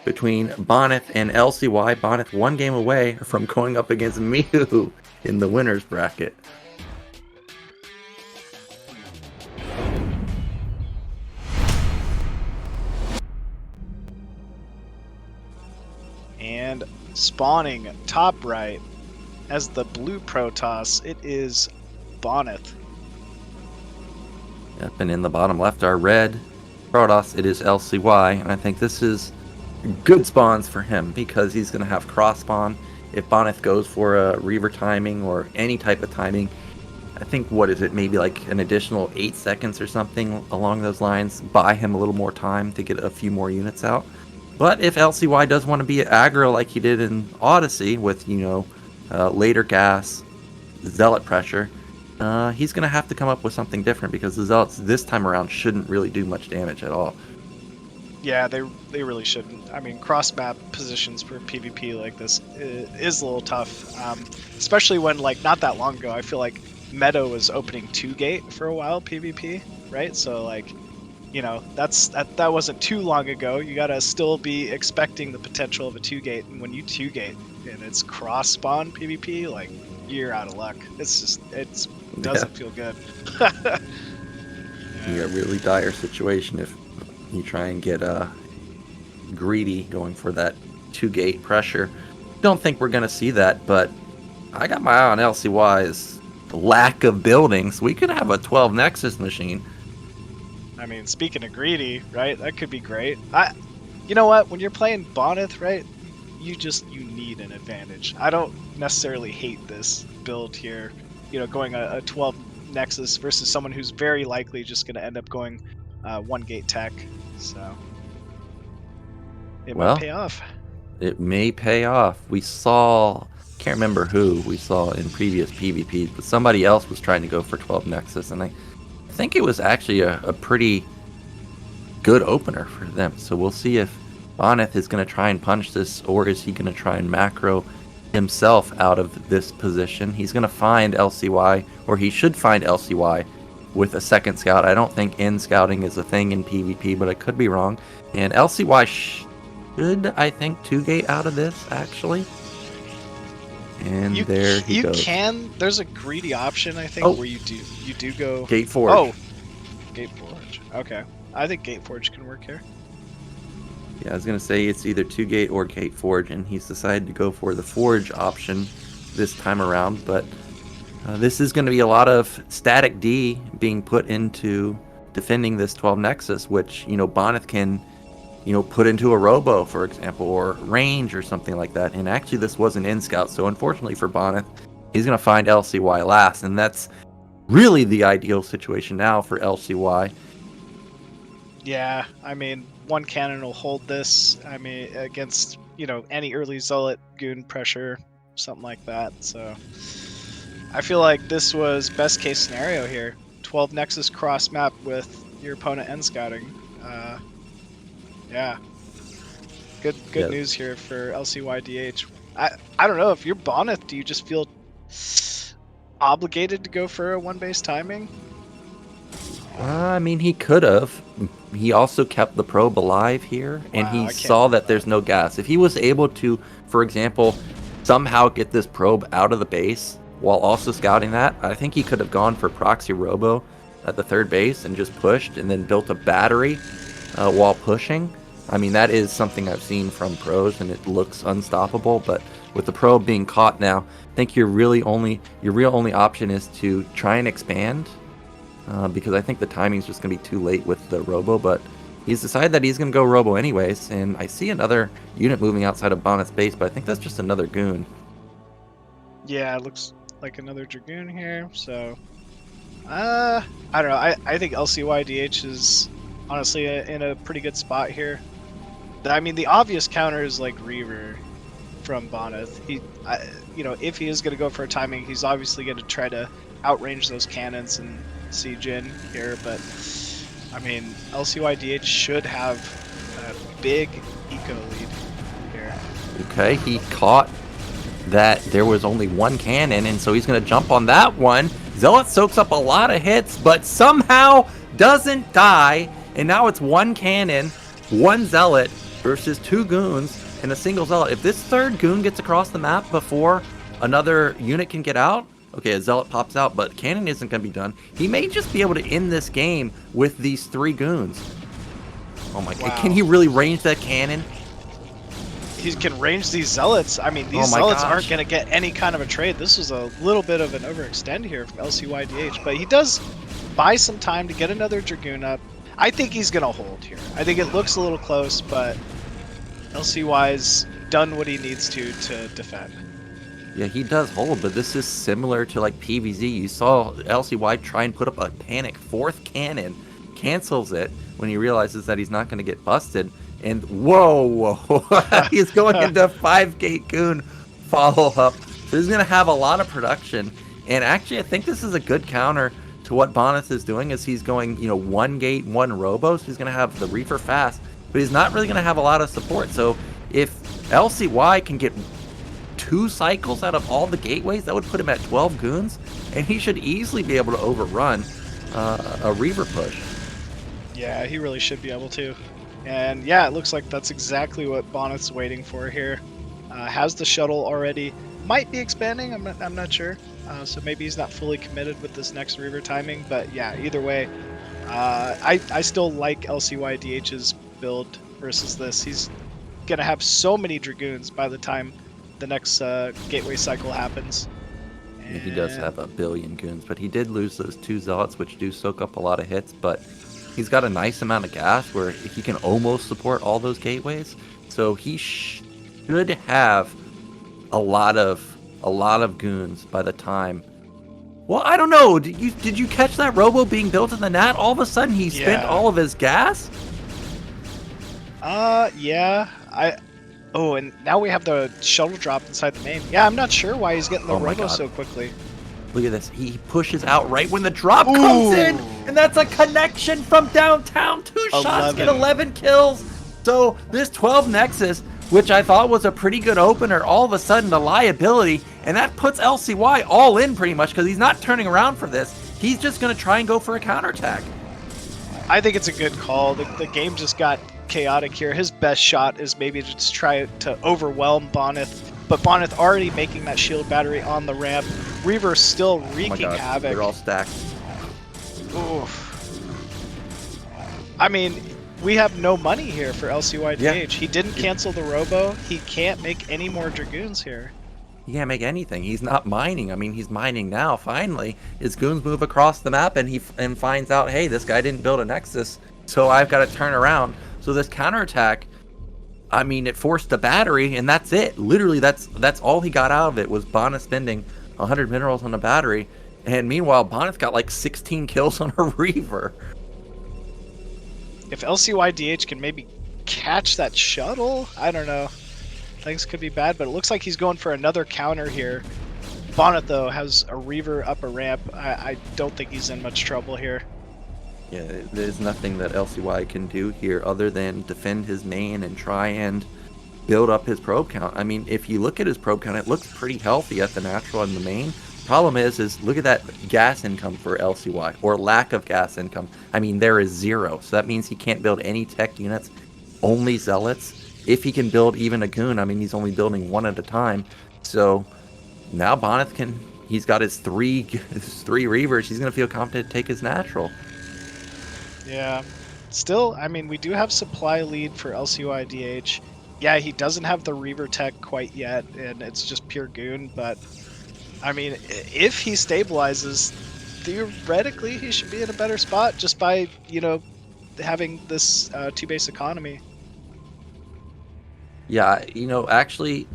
between Bonnet and LcY. Bonnet 1 game away from going up against Mihu in the winner's bracket. And spawning top right as the blue Protoss, it is Bonnet. Yep, and in the bottom left are red Protoss. It is LcY, and I think this is good spawns for him because he's going to have cross spawn. If Bonnet goes for a Reaver timing or any type of timing, I think, what is it, maybe like an additional 8 seconds or something along those lines, buy him a little more time to get a few more units out. But if LcY does want to be aggro like he did in Odyssey with, you know, later gas, zealot pressure, he's going to have to come up with something different because the zealots this time around shouldn't really do much damage at all. Yeah, they really shouldn't. I mean, cross-map positions for PvP like this is a little tough, especially when, like, not that long ago, I feel like Meta was opening 2 gate for a while PvP, right? So, like, you know, that wasn't too long ago. You gotta still be expecting the potential of a 2-gate, and when you 2-gate and it's cross spawn PvP, like, you're out of luck. It doesn't feel good. Yeah, really dire situation if you try and get greedy going for that 2-gate pressure. Don't think we're gonna see that, but I got my eye on LcY's lack of buildings. We could have a 12 Nexus machine. I mean, speaking of greedy, right? That could be great. You know what? When you're playing Bonyth, right? You need an advantage. I don't necessarily hate this build here. You know, going a 12 Nexus versus someone who's very likely just going to end up going 1-gate tech. So it might pay off. It may pay off. We saw, can't remember who we saw in previous PvPs, but somebody else was trying to go for 12 Nexus, and I think it was actually a pretty good opener for them. So we'll see if Bonnet is going to try and punch this, or is he going to try and macro himself out of this position. He's going to find LcY, or he should find LcY with a second scout. I don't think in scouting is a thing in PvP, but I could be wrong. And LcY should, I think, 2-gate out of this, actually. And there he goes. There's a greedy option, I think, where you do go Gate Forge. Oh, Gate Forge. Okay, I think Gate Forge can work here. Yeah, I was gonna say it's either 2-gate or Gate Forge, and he's decided to go for the Forge option this time around. But this is gonna be a lot of static D being put into defending this 12 Nexus, which, you know, Bonyth can, you know, put into a Robo, for example, or range or something like that. And actually this wasn't in scout, so unfortunately for Bonnet, he's going to find LcY last, and that's really the ideal situation now for LcY. Yeah, I mean, one cannon will hold this, I mean, against, you know, any early Zealot goon pressure, something like that. So I feel like this was best case scenario here. 12 Nexus cross map with your opponent end scouting. Yeah, good news here for LcYdH. I don't know, if you're Bonyth, do you just feel obligated to go for a 1-base timing? I mean, he could have. He also kept the probe alive here, and he saw that there's no gas. If he was able to, for example, somehow get this probe out of the base while also scouting that, I think he could have gone for proxy Robo at the 3rd base and just pushed and then built a battery while pushing. I mean, that is something I've seen from pros, and it looks unstoppable. But with the probe being caught now, I think your real only option is to try and expand, because I think the timing's just going to be too late with the Robo. But he's decided that he's going to go Robo anyways, and I see another unit moving outside of Bonnet's base, but I think that's just another goon. Yeah, it looks like another Dragoon here. So, I don't know. I think LcYdH is honestly in a pretty good spot here. I mean, the obvious counter is like Reaver from Bonyth. You know, if he is going to go for a timing, he's obviously going to try to outrange those cannons and siege in here. But I mean, LcYdH should have a big eco lead here. Okay, he caught that there was only one cannon, and so he's going to jump on that one. Zealot soaks up a lot of hits, but somehow doesn't die. And now it's one cannon, one Zealot versus 2 goons and a single Zealot. If this 3rd goon gets across the map before another unit can get out, okay, a Zealot pops out, but cannon isn't going to be done. He may just be able to end this game with these 3 goons. Oh my god, can he really range that cannon? He can range these Zealots. I mean, these Zealots aren't going to get any kind of a trade. This was a little bit of an overextend here from LcYdH, but he does buy some time to get another Dragoon up. I think he's going to hold here. I think it looks a little close, but LcY's done what he needs to defend. Yeah, he does hold, but this is similar to like PvZ. You saw LcY try and put up a panic 4th cannon, cancels it when he realizes that he's not going to get busted, and whoa, he's going into 5-gate goon follow-up. So he's going to have a lot of production, and actually I think this is a good counter to what Bonyth is doing, is he's going, you know, 1-gate, 1 Robo, so he's going to have the Reaper fast, but he's not really going to have a lot of support. So if LcY can get 2 cycles out of all the gateways, that would put him at 12 goons, and he should easily be able to overrun a Reaver push. Yeah, he really should be able to. And yeah, it looks like that's exactly what Bonnet's waiting for here. Has the shuttle already. Might be expanding, I'm not sure. So maybe he's not fully committed with this next Reaver timing. But yeah, either way, I still like LcYdH's build versus this. He's going to have so many Dragoons by the time the next Gateway cycle happens. Yeah, he does have a billion goons, but he did lose those 2 Zealots, which do soak up a lot of hits, but he's got a nice amount of gas where he can almost support all those gateways. So he should have a lot of goons by the time. Well, I don't know. Did you catch that robo being built in the Nat? All of a sudden he spent all of his gas? Yeah. Oh, and now we have the shuttle drop inside the main. Yeah, I'm not sure why he's getting the robo so quickly. Look at this. He pushes out right when the drop comes in, and that's a connection from downtown. 2 shots get 11 kills. So this 12 Nexus, which I thought was a pretty good opener, all of a sudden a liability, and that puts LCY all in pretty much because he's not turning around for this. He's just going to try and go for a counterattack. I think it's a good call. The game just got chaotic here. His best shot is maybe to just try to overwhelm Bonyth, but Bonyth already making that shield battery on the ramp. Reaver still wreaking havoc. They're all stacked. Oof. I mean, we have no money here for LcYdH. Yeah. He didn't cancel the robo. He can't make any more Dragoons here. He can't make anything. He's not mining. I mean, he's mining now. Finally, his goons move across the map, and he finds out, hey, this guy didn't build a Nexus, so I've got to turn around. So this counterattack, I mean, it forced the battery, and that's it. Literally, that's all he got out of it was Bonnet spending 100 minerals on a battery, and meanwhile, Bonnet's got like 16 kills on a Reaver. If LcYdH can maybe catch that shuttle, I don't know. Things could be bad, but it looks like he's going for another counter here. Bonnet, though, has a Reaver up a ramp. I don't think he's in much trouble here. Yeah, there's nothing that LCY can do here other than defend his main and try and build up his probe count. I mean, if you look at his probe count, it looks pretty healthy at the natural and the main. Problem is look at that gas income for LCY, or lack of gas income. I mean, there is 0, so that means he can't build any tech units, only zealots. If he can build even a goon, I mean, he's only building 1 at a time. So now Bonneth he's got his three Reavers. He's going to feel confident to take his natural. Yeah. Still, I mean, we do have supply lead for LcYdH. Yeah, he doesn't have the Reaver tech quite yet, and it's just pure goon, but I mean, if he stabilizes, theoretically he should be in a better spot just by, you know, having this 2-base economy. Yeah, you know, actually,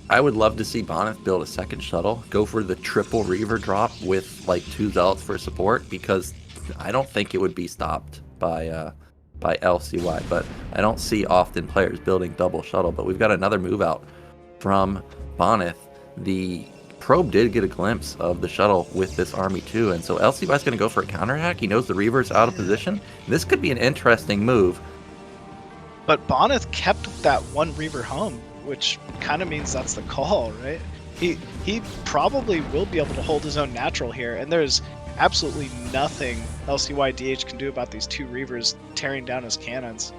I would love to see Bonneth build a second shuttle, go for the triple Reaver drop with like 2 Zealots for support, because I don't think it would be stopped by LCY, but I don't see often players building double shuttle. But we've got another move out from Bonneth. The probe did get a glimpse of the shuttle with this army too, and so LCY's going to go for a counterattack. He knows the Reaver's out of position. This could be an interesting move. But Bonneth kept that 1 Reaver home, which kind of means that's the call, right? He probably will be able to hold his own natural here, and there's absolutely nothing LcYdH can do about these 2 Reavers tearing down his cannons.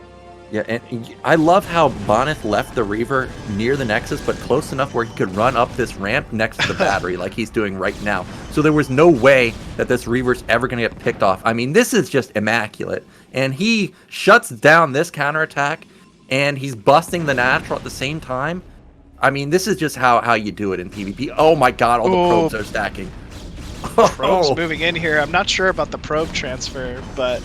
Yeah, and I love how Bonneth left the Reaver near the Nexus, but close enough where he could run up this ramp next to the battery like he's doing right now. So there was no way that this Reaver's ever going to get picked off. I mean, this is just immaculate. And he shuts down this counterattack, and he's busting the natural at the same time. I mean, this is just how you do it in PvP. Oh my god, all the probes are stacking. Probes moving in here. I'm not sure about the probe transfer, but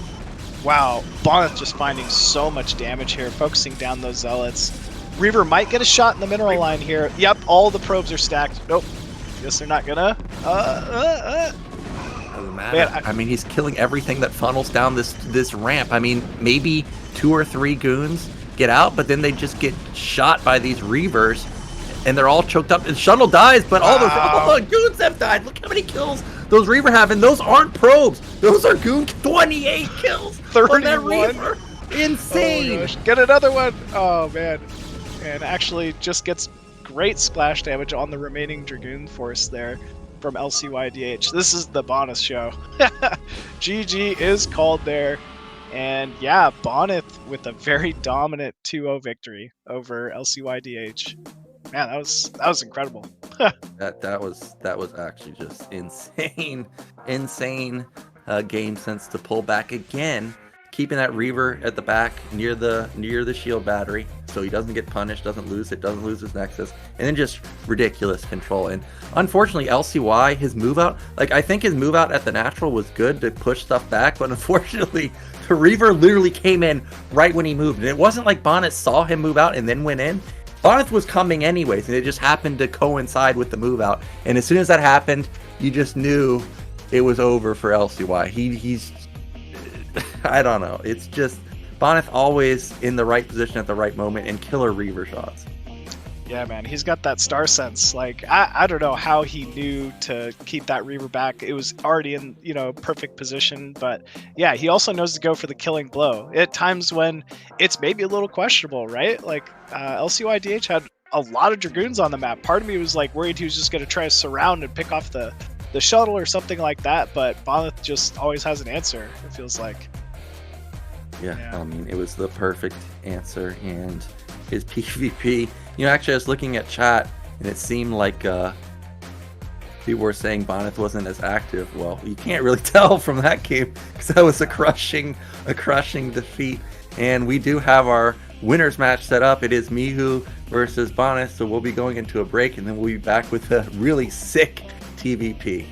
wow, Bonnet just finding so much damage here, focusing down those zealots. Reaver might get a shot in the mineral line here. Yep, all the probes are stacked. Nope, guess they're not gonna. Doesn't matter. Man, I mean, he's killing everything that funnels down this ramp. I mean, maybe 2 or 3 goons get out, but then they just get shot by these Reavers, and they're all choked up. The shuttle dies, but all the goons have died. Look how many kills those Reaver have, and those aren't probes. Those are goon. 28 kills. 31. On that Reaver. Insane. Oh, get another one. Oh man, and actually just gets great splash damage on the remaining Dragoon force there from LcYdH. This is the Bonus show. GG is called there. And yeah, Bonyth with a very dominant 2-0 victory over LcYdH. Man, that was incredible. That was actually just insane, insane game sense to pull back again, keeping that Reaver at the back near the shield battery, so he doesn't get punished, doesn't lose his Nexus, and then just ridiculous control. And unfortunately, LCY, his move out, like I think his move out at the natural was good to push stuff back, but unfortunately, the Reaver literally came in right when he moved, and it wasn't like Bonnet saw him move out and then went in. Bonyth was coming anyways, and it just happened to coincide with the move out. And as soon as that happened, you just knew it was over for LCY. He's I don't know. It's just Bonyth always in the right position at the right moment and killer Reaver shots. Yeah, man, he's got that star sense. Like, I don't know how he knew to keep that Reaver back. It was already in, perfect position. But yeah, he also knows to go for the killing blow at times when it's maybe a little questionable, right? Like, LcYdH had a lot of Dragoons on the map. Part of me was like worried he was just going to try to surround and pick off the shuttle or something like that. But Bonyth just always has an answer, it feels like. Yeah, I mean, it was the perfect answer. And his PvP, actually I was looking at chat and it seemed like people were saying Bonyth wasn't as active. Well, you can't really tell from that game because that was a crushing defeat. And we do have our winners match set up. It is Mihu versus Bonnet, so we'll be going into a break and then we'll be back with a really sick TVP.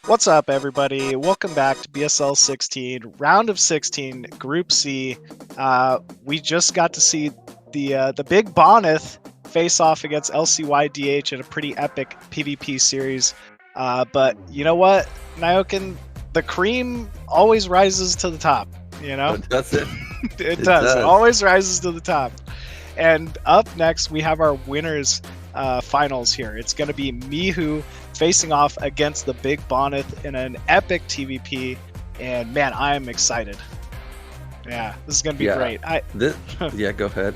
What's up, everybody? Welcome back to BSL 16, round of 16, Group C. We just got to see the big Bonyth face off against LcYdH in a pretty epic PvP series. But you know what, Nyoken, the cream always rises to the top. You know, That's it. it does. It always rises to the top. And up next, we have our winners finals here. It's going to be Mihu facing off against the big Bonnet in an epic TVP, and man, I'm excited. Yeah, this is going to be great. Yeah, go ahead.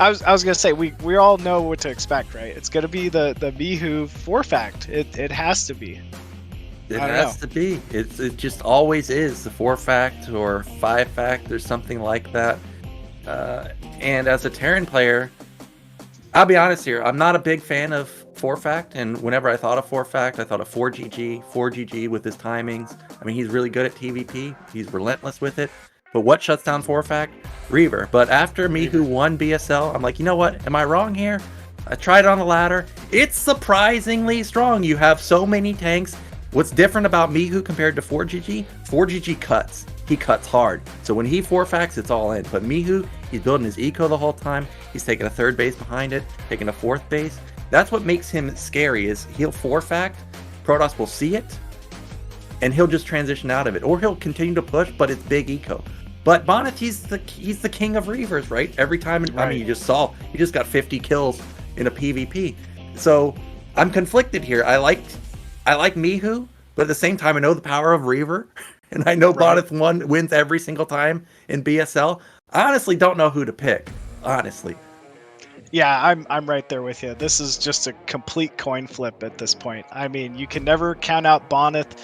I was going to say we all know what to expect, right? It's going to be the Mihu 4-fact. It has to be. It has to be. It just always is the 4-fact or 5-fact or something like that. And as a Terran player, I'll be honest here, I'm not a big fan of 4-fact, and whenever I thought of 4-fact, I thought of 4GG with his timings. I mean, he's really good at TVP. He's relentless with it. But what shuts down 4-fact? Reaver. But after Mihu won BSL, I'm like, you know what? Am I wrong here? I tried it on the ladder. It's surprisingly strong. You have so many tanks. What's different about Mihu compared to 4GG? 4GG cuts. He cuts hard. So when he 4-facts, it's all in. But Mihu, he's building his eco the whole time. He's taking a 3rd base behind it, taking a 4th base. That's what makes him scary, is he'll 4-fact, Protoss will see it, and he'll just transition out of it. Or he'll continue to push, but it's big eco. But Bonnet, he's the king of Reavers, right? Every time, I mean, you just saw, he just got 50 kills in a PvP. So I'm conflicted here. I like Mihu, but at the same time, I know the power of Reaver, and I know Bonnet wins every single time in BSL. I honestly don't know who to pick, honestly. Yeah, I'm right there with you. This is just a complete coin flip at this point. I mean, you can never count out Bonnet.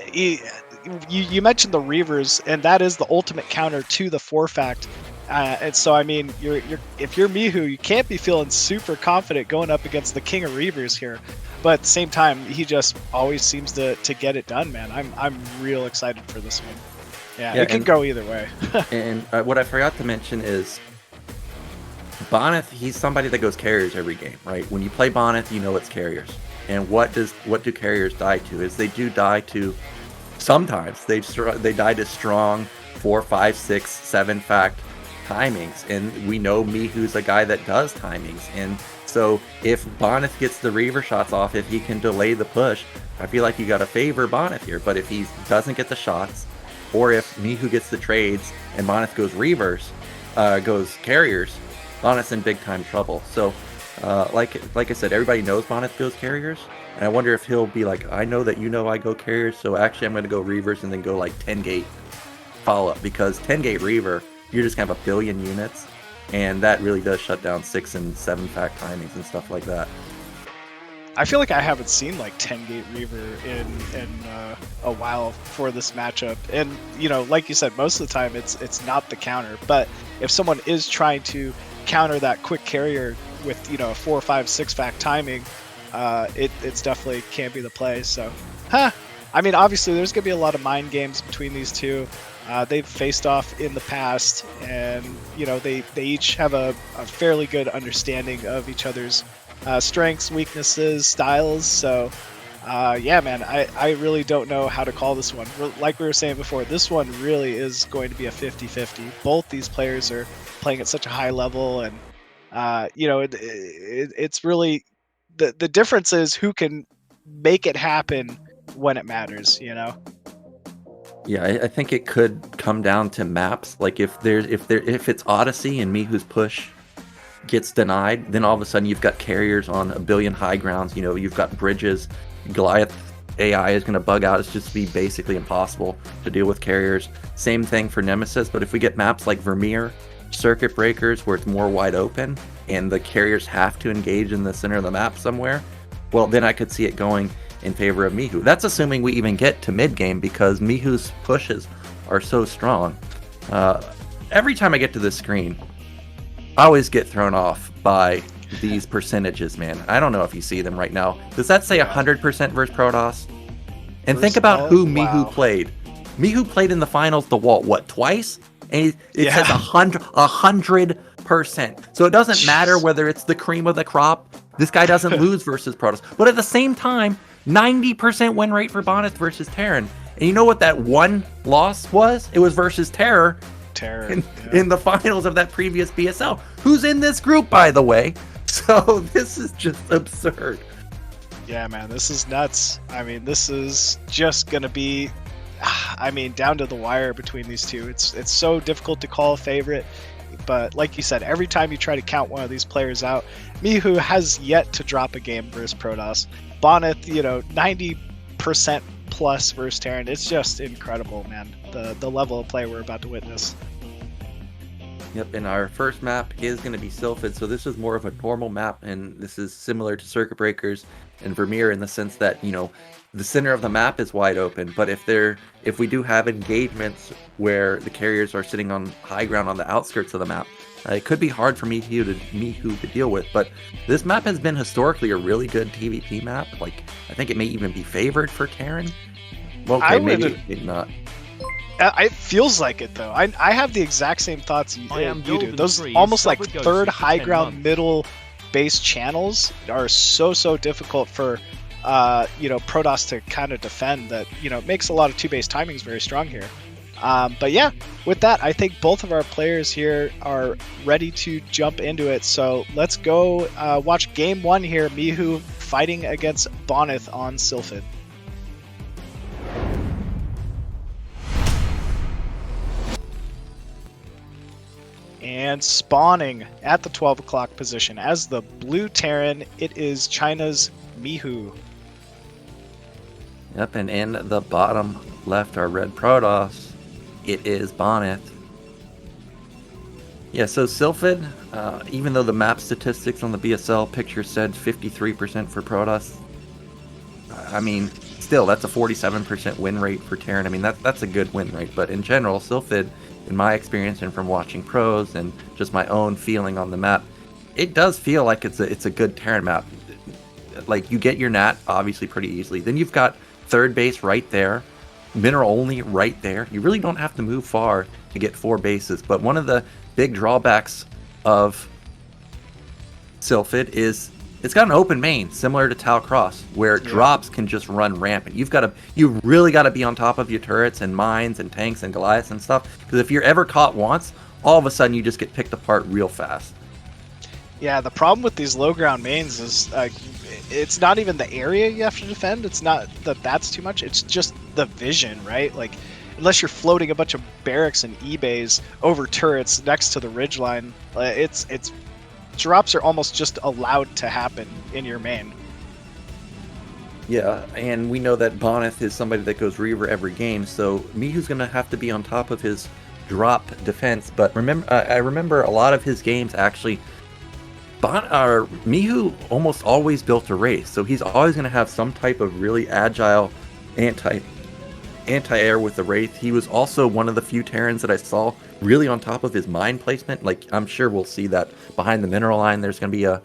You mentioned the Reavers, and that is the ultimate counter to the 4-fact. And so, I mean, if you're Mihu, you can't be feeling super confident going up against the king of Reavers here. But at the same time, he just always seems to get it done, man. I'm real excited for this one. Yeah, it can go either way. And what I forgot to mention is Bonnet, he's somebody that goes carriers every game, right? When you play Bonnet, you know it's carriers. And what do carriers die to? Is they do die to, sometimes they die to strong 4, 5, 6, 7-fact timings. And we know Mihu's a guy that does timings. And so if Bonnet gets the Reaver shots off, if he can delay the push, I feel like you got to favor Bonnet here. But if he doesn't get the shots, or if Mihu gets the trades and Bonnet goes Reavers, goes carriers, Bonnet's in big time trouble. So, like I said, everybody knows Bonnet goes carriers, and I wonder if he'll be like, I know that you know I go carriers, so actually I'm going to go Reavers and then go like 10-gate follow up, because 10-gate Reaver, you're just going to have a billion units, and that really does shut down 6 and 7-fact timings and stuff like that. I feel like I haven't seen like 10-gate Reaver in a while for this matchup, and you know, like you said, most of the time it's not the counter. But if someone is trying to counter that quick carrier with, you know, a 4, 5, 6-fact timing, it's definitely can be the play. So, I mean, obviously there's gonna be a lot of mind games between these two. They've faced off in the past, and you know, they each have a fairly good understanding of each other's strengths, weaknesses, styles. So yeah, man, I really don't know how to call this one. Like we were saying before, this one really is going to be a 50-50. Both these players are playing at such a high level, and you know, it's really the difference is who can make it happen when it matters, you know. Yeah, I think it could come down to maps. Like if it's Odyssey and Mihu's push gets denied, then all of a sudden you've got carriers on a billion high grounds. You know, you've got bridges. Goliath AI is going to bug out. It's just be basically impossible to deal with carriers. Same thing for Nemesis. But if we get maps like Vermeer, circuit breakers, where it's more wide open and the carriers have to engage in the center of the map somewhere, well, then I could see it going in favor of Mihu. That's assuming we even get to mid game, because Mihu's pushes are so strong. Every time I get to this screen, I always get thrown off by these percentages, man. I don't know if you see them right now. Does that say 100% versus Protoss? And think about who Mihu played. Mihu played in the finals the wall, what, twice? And it says 100%. So it doesn't matter whether it's the cream of the crop. This guy doesn't lose versus Protoss. But at the same time, 90% win rate for Bonyth versus Terran. And you know what that one loss was? It was versus TerrOr in the finals of that previous BSL, who's in this group, by the way. So this is just absurd. Yeah, man, this is nuts. I mean, this is just going to be, I mean, down to the wire between these two. It's so difficult to call a favorite. But like you said, every time you try to count one of these players out, Mihu has yet to drop a game versus Protoss. Bonnet, 90% plus versus Terran. It's just incredible, man. The level of play we're about to witness. Yep, and our first map is going to be Sylphid, so this is more of a normal map, and this is similar to Circuit Breakers and Vermeer in the sense that, the center of the map is wide open, but if we do have engagements where the carriers are sitting on high ground on the outskirts of the map, it could be hard for Mihu to deal with. But this map has been historically a really good PvP map. Like, I think it may even be favored for Terran. Well, okay, maybe not. It feels like it, though. I have the exact same thoughts you do. Those almost like third high ground middle base channels are so difficult for Protoss to kind of defend. That it makes a lot of 2-base timings very strong here. But yeah, with that, I think both of our players here are ready to jump into it. So let's go watch game 1 here. Mihu fighting against Bonyth on Sylphid. And spawning at the 12 o'clock position as the blue Terran, it is China's Mihu. Yep, and in the bottom left, our red Protoss, it is Bonnet. Yeah, so Sylphid, even though the map statistics on the BSL picture said 53% for Protoss, I mean, still, that's a 47% win rate for Terran. I mean, that's a good win rate, but in general, Sylphid, in my experience and from watching pros and just my own feeling on the map, it does feel like it's a good Terran map. Like, you get your nat obviously pretty easily. Then you've got third base right there, mineral only right there. You really don't have to move far to get 4 bases. But one of the big drawbacks of Sylphid is it's got an open main similar to Tal Cross, where drops can just run rampant. You really got to be on top of your turrets and mines and tanks and Goliaths and stuff, because if you're ever caught once, all of a sudden you just get picked apart real fast. Yeah, the problem with these low ground mains is it's not even the area you have to defend. It's not that that's too much. It's just the vision, right? Like, unless you're floating a bunch of barracks and e-bays over turrets next to the ridgeline, it's drops are almost just allowed to happen in your main. Yeah, and we know that Bonyth is somebody that goes Reaver every game, so Mihu's going to have to be on top of his drop defense. But I remember a lot of his games actually, Mihu almost always built a race, so he's always going to have some type of really agile anti-air with the Wraith. He was also one of the few Terrans that I saw really on top of his mine placement. Like, I'm sure we'll see that behind the mineral line there's going to be a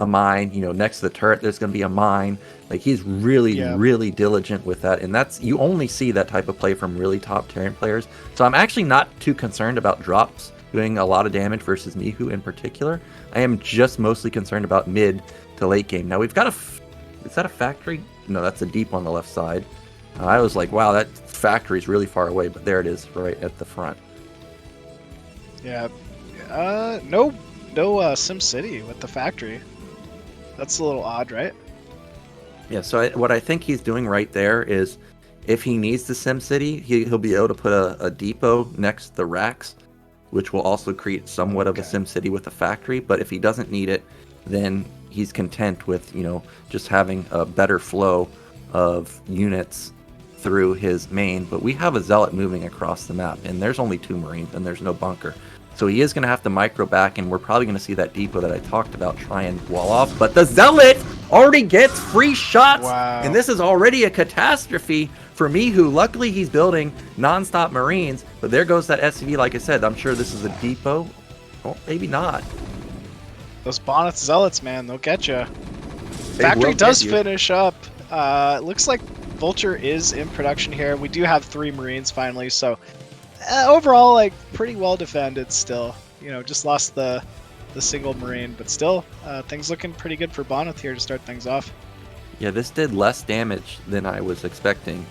mine, next to the turret there's going to be a mine. Like, he's really diligent with that, and you only see that type of play from really top Terran players. So I'm actually not too concerned about drops doing a lot of damage versus Mihu in particular. I am just mostly concerned about mid to late game. Now we've got is that a factory? No, that's a deep on the left side. I was like, wow, that factory is really far away, but there it is right at the front. Yeah, no Sim City with the factory. That's a little odd, right? Yeah, so what I think he's doing right there is, if he needs the Sim City, he'll be able to put a depot next to the racks, which will also create somewhat of a Sim City with a factory. But if he doesn't need it, then he's content with, just having a better flow of units through his main. But we have a Zealot moving across the map, and there's only 2 Marines, and there's no bunker. So he is going to have to micro back, and we're probably going to see that depot that I talked about try and wall off. But the Zealot already gets free shots, and this is already a catastrophe for Mihu. Luckily, he's building non-stop Marines, but there goes that SCV. Like I said, I'm sure this is a depot. Oh, maybe not. Those Bonnet Zealots, man, they'll get you. Factory does finish up. It looks like Vulture is in production here. We do have 3 Marines finally, so overall, like, pretty well defended still. Just lost the single Marine, but still, things looking pretty good for Bonnet here to start things off. Yeah, this did less damage than I was expecting.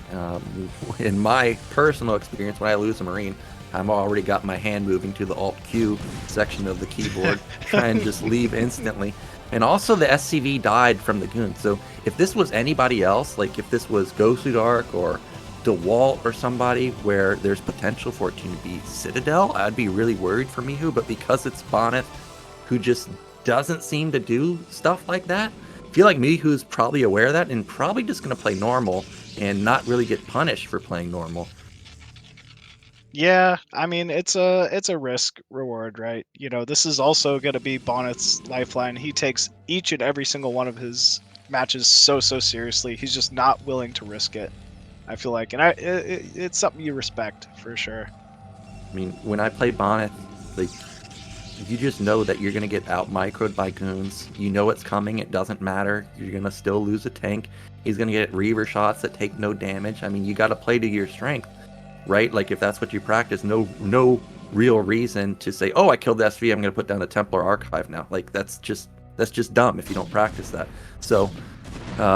In my personal experience, when I lose a Marine, I've already got my hand moving to the Alt-Q section of the keyboard, try and just leave instantly. And also the SCV died from the goon. So if this was anybody else, like if this was Ghostlydark or DeWalt or somebody where there's potential for it to be Citadel, I'd be really worried for Mihu. But because it's Bonnet, who just doesn't seem to do stuff like that, I feel like Mihu's probably aware of that and probably just going to play normal and not really get punished for playing normal. Yeah, I mean it's a risk reward, right? You know, this is also going to be Bonnet's lifeline. He takes each and every single one of his matches so seriously. He's just not willing to risk it, I feel like, and it's something you respect for sure. I mean, when I play Bonnet, like, you just know that you're going to get out microed by goons. You know it's coming. It doesn't matter. You're going to still lose a tank. He's going to get Reaver shots that take no damage. I mean, you got to play to your strength, right? Like, if that's what you practice, no real reason to say, oh, I killed the SV, I'm going to put down a Templar Archive now. Like, that's just dumb if you don't practice that. So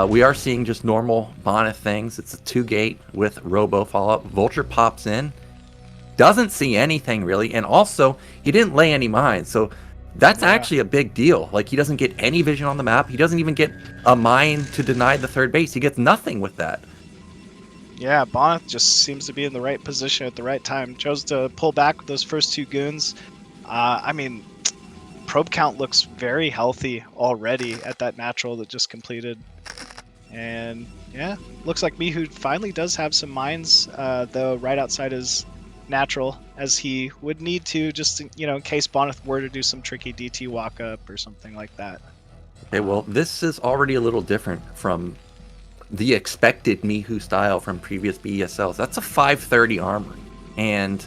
we are seeing just normal Bonnet things. It's a 2-gate with Robo follow-up. Vulture pops in. Doesn't see anything really, and also he didn't lay any mines, so that's actually a big deal. Like, he doesn't get any vision on the map. He doesn't even get a mine to deny the third base. He gets nothing with that. Yeah, Bonnet just seems to be in the right position at the right time. Chose to pull back with those first two goons. I mean, probe count looks very healthy already at that natural that just completed. And yeah, looks like Mihu finally does have some mines, though, right outside his natural, as he would need to, just in case Bonnet were to do some tricky DT walk up or something like that. Okay, well, this is already a little different from the expected Mihu style from previous BSLs. That's a 530 armory, and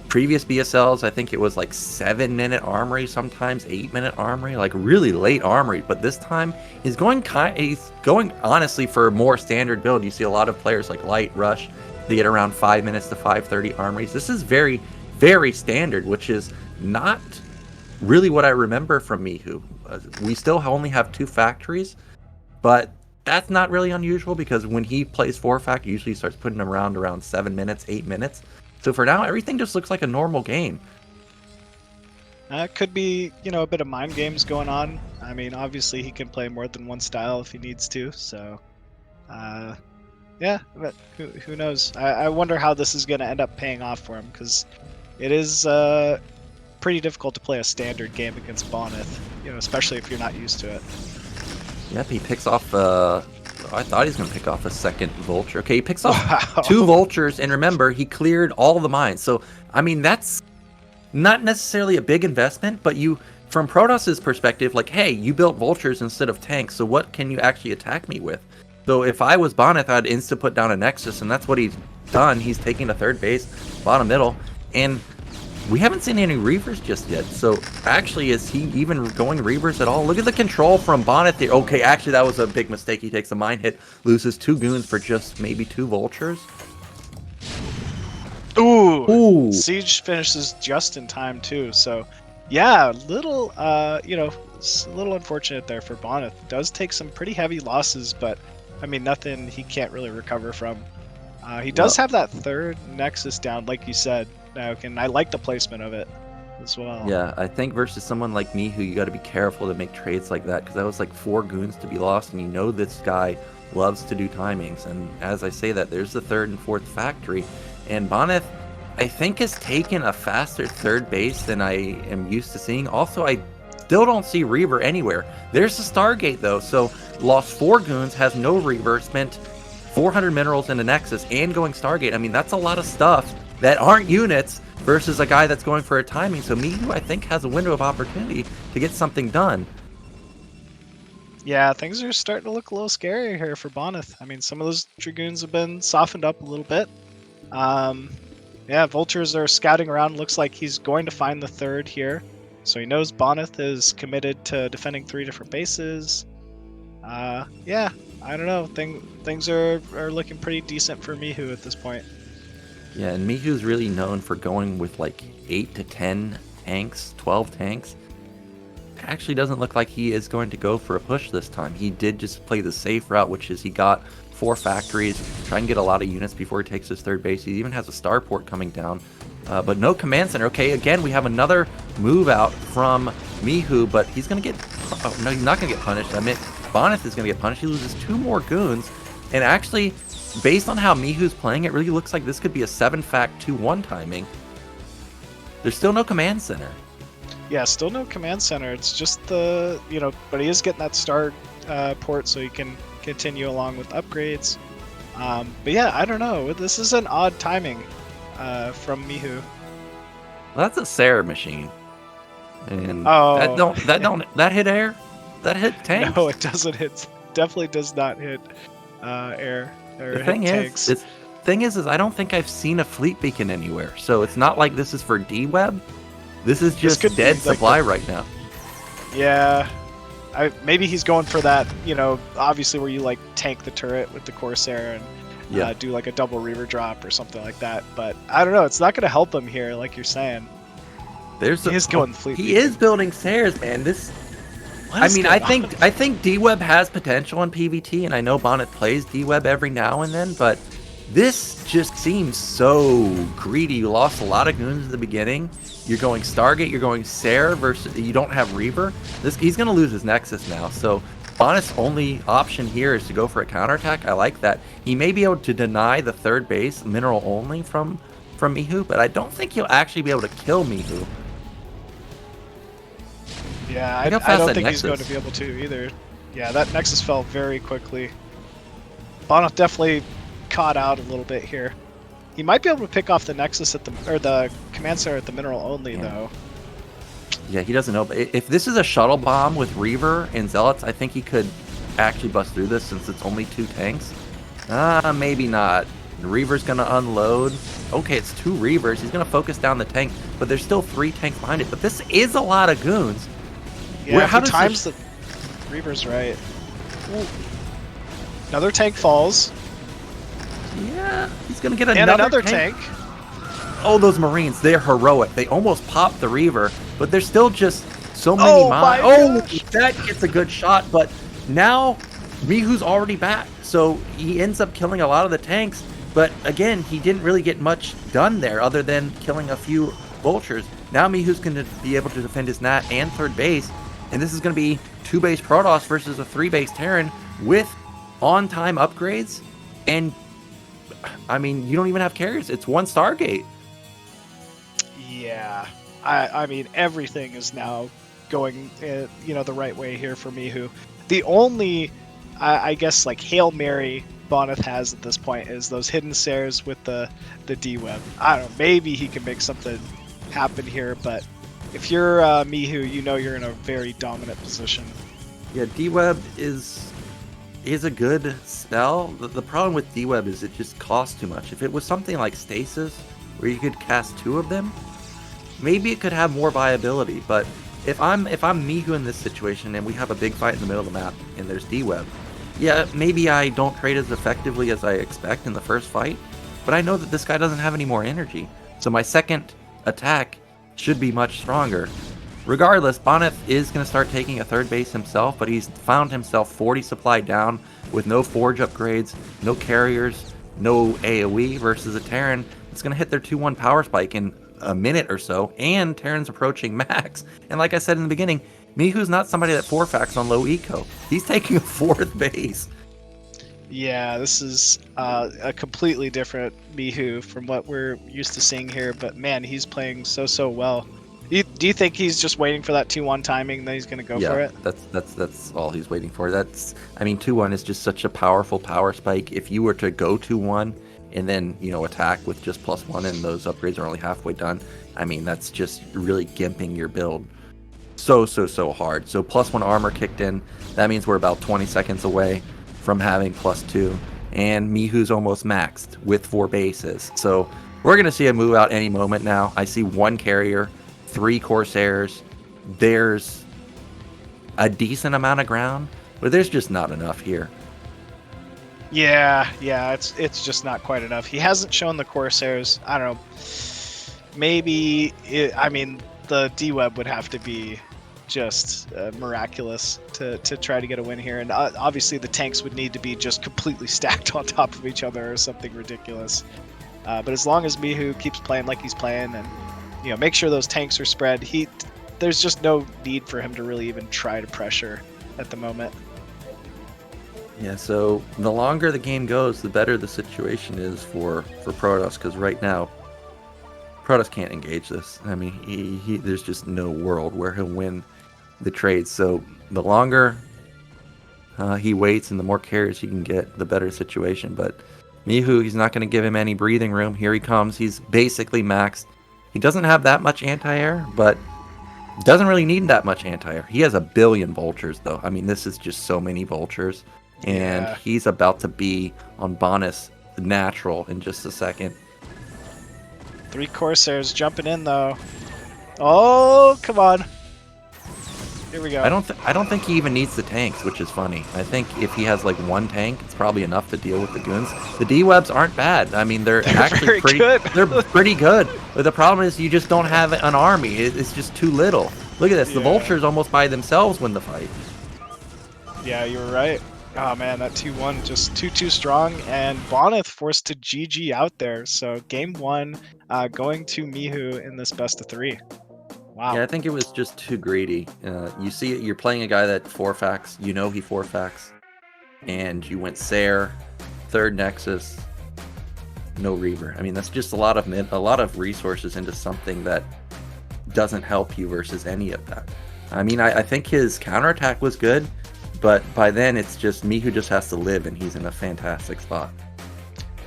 previous BSLs, I think it was like 7-minute armory, sometimes 8-minute armory, like really late armory. But this time he's going honestly for a more standard build. You see a lot of players like Light Rush, they get around 5 minutes to 530 armories. This is very, very standard, which is not really what I remember from Mihu. We still only have 2 factories, but that's not really unusual because when he plays 4 fact, he usually starts putting them around 7 minutes, 8 minutes. So for now, everything just looks like a normal game. Could be, a bit of mind games going on. I mean, obviously he can play more than one style if he needs to, so yeah, but who knows? I wonder how this is going to end up paying off for him, because it is pretty difficult to play a standard game against Bonnet, especially if you're not used to it. Yep, he picks off, I thought he was going to pick off a second Vulture. Okay, he picks off 2 Vultures, and remember, he cleared all the mines. So, I mean, that's not necessarily a big investment, but from Protos's perspective, like, hey, you built Vultures instead of tanks, so what can you actually attack me with? So if I was Bonnet, I'd insta put down a Nexus, and that's what he's done. He's taking a third base, bottom middle, and we haven't seen any Reavers just yet. So actually, is he even going Reavers at all? Look at the control from Bonnet there. Okay, actually, that was a big mistake. He takes a mine hit, loses 2 goons for just maybe 2 Vultures. Ooh. Siege finishes just in time too. So yeah, little it's a little unfortunate there for Bonnet. Does take some pretty heavy losses, but I mean, nothing he can't really recover from. He does have that third Nexus down, like you said, Nyoken. I like the placement of it as well. Yeah, I think versus someone like me, who you got to be careful to make trades like that, because that was like 4 goons to be lost, and this guy loves to do timings. And as I say that, there's the 3rd and 4th factory, and Bonnet, I think, has taken a faster third base than I am used to seeing. Also, I still don't see Reaver anywhere. There's the Stargate though, so lost 4 goons, has no Reaver, spent 400 minerals in a Nexus, and going Stargate. I mean, that's a lot of stuff that aren't units versus a guy that's going for a timing. So Mihu, I think, has a window of opportunity to get something done. Yeah, things are starting to look a little scary here for Bonnet. I mean, some of those Dragoons have been softened up a little bit. Yeah, Vultures are scouting around. Looks like he's going to find the 3rd here. So he knows Bonyth is committed to defending 3 different bases. Yeah, I don't know. Things are looking pretty decent for Mihu at this point. Yeah, and Mihu's really known for going with like 8 to 10 tanks, 12 tanks. actually doesn't look like he is going to go for a push this time. He did just play the safe route, which is he got 4 factories, try and get a lot of units before he takes his third base. He even has a starport coming down, but no command center. Okay, again, we have another move out from Mihu, but he's going to get... Oh, no, he's not going to get punished. I meant Bonyth is going to get punished. He loses 2 more goons, and actually, based on how Mihu's playing, it really looks like this could be a 7-fact 2-1 timing. There's still no command center. Yeah, still no command center. It's just the, but he is getting that star port so he can continue along with upgrades. But yeah, I don't know. This is an odd timing from Mihu. Well, that's a Sarah machine. And Oh. that hit air? That hit tanks? No, it doesn't hit. Definitely does not hit air. Or The thing hit is, tanks. I don't think I've seen a fleet beacon anywhere. So it's not like this is for D-Web. This is just could be dead like supply right now. Yeah. Maybe he's going for that, obviously where you like tank the turret with the Corsair and do like a double Reaver drop or something like that. But I don't know. It's not going to help him here, like you're saying. He is going fleet. He is building Sairs, man. I think D-Web has potential in PvT, and I know Bonnet plays D-Web every now and then, but this just seems so greedy. You lost a lot of goons at the beginning. You're going Stargate, you're going Sair versus you don't have Reaver. He's going to lose his Nexus now. So Bonnet's only option here is to go for a counterattack. I like that. He may be able to deny the third base mineral only from Mihu, but I don't think he'll actually be able to kill Mihu. Yeah, I don't think he's going to be able to either. Yeah, that Nexus fell very quickly. Bonnet definitely caught out a little bit here. He might be able to pick off the Nexus or the command center at the mineral only though. Yeah, he doesn't know. But if this is a shuttle bomb with Reaver and Zealots, I think he could actually bust through this since it's only 2 tanks. Maybe not. The Reaver's gonna unload. Okay, it's 2 Reavers. He's gonna focus down the tank, but there's still 3 tanks behind it. But this is a lot of goons. Yeah, how times the Reaver's right. Ooh. Another tank falls. Yeah, he's gonna get And another tank. tank. Oh, those Marines, they're heroic. They almost popped the Reaver, but there's still just so many mines. Oh, that gets a good shot, but now Mihu's already back, so he ends up killing a lot of the tanks, but again, he didn't really get much done there other than killing a few vultures. Now Mihu's going to be able to defend his Nat and third base, and this is going to be 2-base Protoss versus a 3-base Terran with on-time upgrades, and I mean, you don't even have carriers. It's 1 Stargate. Yeah, I mean, everything is now going, the right way here for Mihu. The only, I guess, like Hail Mary Bonneth has at this point is those hidden Sairs with the D-Web. I don't know, maybe he can make something happen here, but if you're Mihu, you're in a very dominant position. Yeah, D-Web is a good spell. The problem with D-Web is it just costs too much. If it was something like Stasis, where you could cast 2 of them, maybe it could have more viability. But if I'm Mihu in this situation and we have a big fight in the middle of the map and there's D-Web, yeah, maybe I don't trade as effectively as I expect in the first fight, but I know that this guy doesn't have any more energy. So my second attack should be much stronger. Regardless, Bonneth is going to start taking a third base himself, but he's found himself 40 supply down with no forge upgrades, no carriers, no AoE versus a Terran. It's going to hit their 2-1 power spike in a minute or so, and Terran's approaching max. And like I said in the beginning, Mihu's not somebody that 4-facts on low eco. He's taking a 4th base. Yeah, this is a completely different Mihu from what we're used to seeing here, but man, he's playing so well. Do you think he's just waiting for that 2-1 timing, then he's going to go for it? That's all he's waiting for. 2-1 is just such a powerful power spike. If you were to go 2-1 and then, attack with just +1 and those upgrades are only halfway done, I mean, that's just really gimping your build so hard. So +1 armor kicked in. That means we're about 20 seconds away from having +2. And Mihu's almost maxed with 4 bases. So we're going to see a move out any moment now. I see 1 carrier, 3 Corsairs. There's a decent amount of ground, but there's just not enough here. Yeah, it's just not quite enough. He hasn't shown the Corsairs. I don't know. Maybe, the D-Web would have to be just miraculous to try to get a win here. And obviously the tanks would need to be just completely stacked on top of each other or something ridiculous. But as long as Mihu keeps playing like he's playing and, you know, make sure those tanks are spread, there's just no need for him to really even try to pressure at the moment. Yeah, so the longer the game goes, the better the situation is for Protoss, because right now, Protoss can't engage this. I mean, there's just no world where he'll win the trade. So the longer he waits and the more carries he can get, the better situation. But Mihu, he's not going to give him any breathing room. Here he comes. He's basically maxed. He doesn't have that much anti-air, but doesn't really need that much anti-air. He has 1 billion vultures, though. I mean, this is just so many vultures. And he's about to be on Bonyth natural in just a second. 3 Corsairs jumping in, though. Oh, come on. Here we go. I don't think he even needs the tanks, which is funny. I think if he has like 1 tank, it's probably enough to deal with the goons. The D-webs aren't bad. I mean, they're actually pretty good. They're pretty good. But the problem is you just don't have an army. It's just too little. Look at this. The vultures almost by themselves win the fight. Yeah, you were right. Oh man, that 2-1 just too strong, and Bonyth forced to GG out there. So game 1 going to Mihu in this best of 3. Wow. Yeah, I think it was just too greedy. You see, you're playing a guy that 4-facts. You know he 4-facts, and you went Sair, 3rd Nexus, no Reaver. I mean, that's just a lot of resources into something that doesn't help you versus any of that. I mean, I think his counterattack was good. But by then, it's just Mihu just has to live, and he's in a fantastic spot.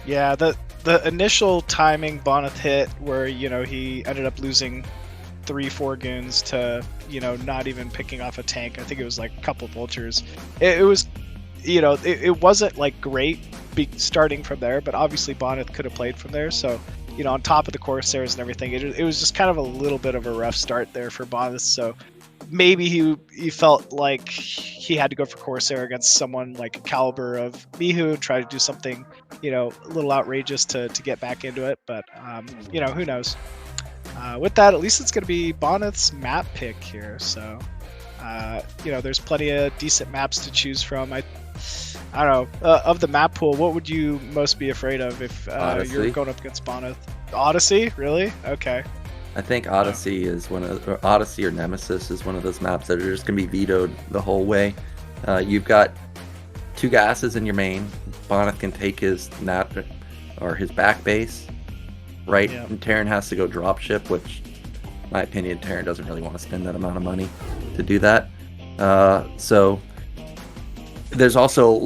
Yeah, the initial timing Bonnet hit, where, you know, he ended up losing 3-4 goons to, you know, not even picking off a tank. I think it was like a couple vultures. It was, you know, it wasn't like great starting from there, but obviously Bonnet could have played from there. So, you know, on top of the Corsairs and everything, it was just kind of a little bit of a rough start there for Bonnet. So maybe he felt like he had to go for Corsair against someone like a caliber of Mihu and try to do something, you know, a little outrageous to get back into it. But, you know, who knows? With that, at least it's going to be Bonnet's map pick here. So, you know, there's plenty of decent maps to choose from. I don't know. Of the map pool, what would you most be afraid of if you're going up against Bonnet? Odyssey? Really? Okay. I think Odyssey is Odyssey or Nemesis is one of those maps that are just gonna be vetoed the whole way. You've got 2 gases in your main. Bonnet can take his his back base, right? Yeah. And Terran has to go dropship, which, in my opinion, Terran doesn't really want to spend that amount of money to do that. So there's also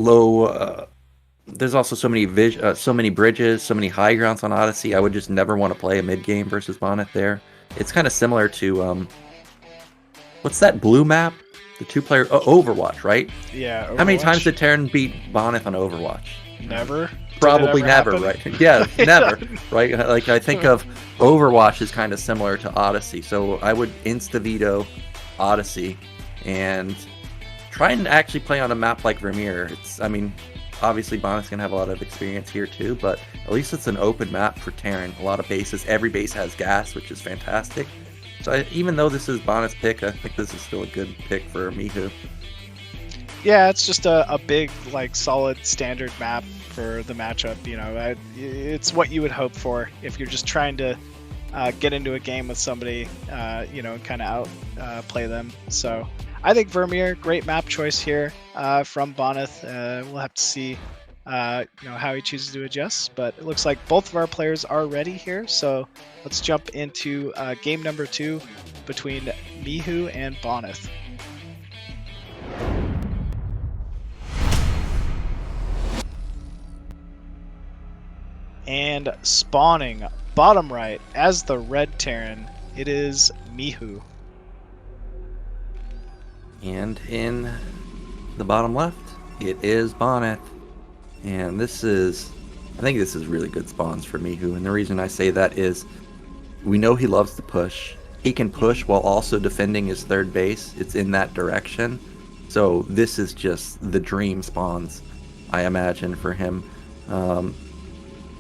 so many bridges, so many high grounds on Odyssey. I would just never want to play a mid game versus Bonnet there. It's kind of similar to what's that blue map? The 2-player Overwatch, right? Yeah. Overwatch. How many times did Terran beat Bonnet on Overwatch? Never. Probably never, right? Yeah, never, right? Like, I think of Overwatch is kind of similar to Odyssey, so I would insta-veto Odyssey and try and actually play on a map like Vermeer. Obviously Bonnet's gonna have a lot of experience here too, but at least it's an open map for Terran. A lot of bases. Every base has gas, which is fantastic. So even though this is Bonnet's pick, I think this is still a good pick for Mihu. Yeah, it's just a big, like, solid standard map for the matchup. You know, it's what you would hope for if you're just trying to get into a game with somebody, you know, and kind of play them. So I think Vermeer, great map choice here from Bonnet. We'll have to see, you know, how he chooses to adjust. But it looks like both of our players are ready here. So let's jump into game number 2 between Mihu and Bonnet. And spawning bottom right as the red Terran, it is Mihu. And in the bottom left, it is Bonnet. And I think this is really good spawns for Mihu. And the reason I say that is we know he loves to push. He can push while also defending his 3rd base. It's in that direction. So this is just the dream spawns, I imagine, for him.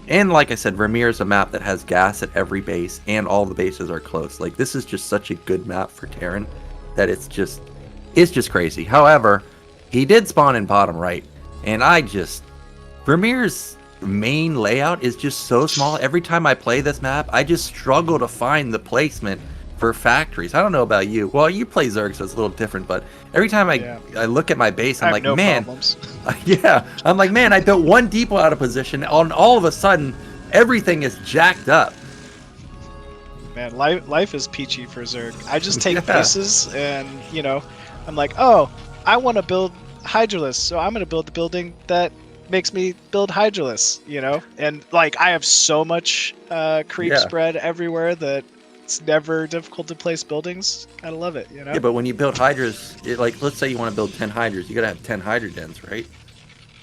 And like I said, Vermeer is a map that has gas at every base, and all the bases are close. Like, this is just such a good map for Terran. that it's just crazy. However, he did spawn in bottom right, and Vermeer's main layout is just so small. Every time I play this map, I just struggle to find the placement for factories. I don't know about you. Well, you play Zerg, so it's a little different, but every time I look at my base, I'm like, no man, problems. yeah, I'm like, man, I built one depot out of position, and all of a sudden, everything is jacked up. Man, life is peachy for Zerg. I just take bases, and you know, I'm like, oh, I want to build Hydralisk, so I'm gonna build the building that makes me build Hydralisk, you know? And like, I have so much creep spread everywhere that it's never difficult to place buildings. Gotta love it, you know? Yeah, but when you build Hydras, like, let's say you want to build 10 Hydras, you gotta have 10 Hydra dens, right?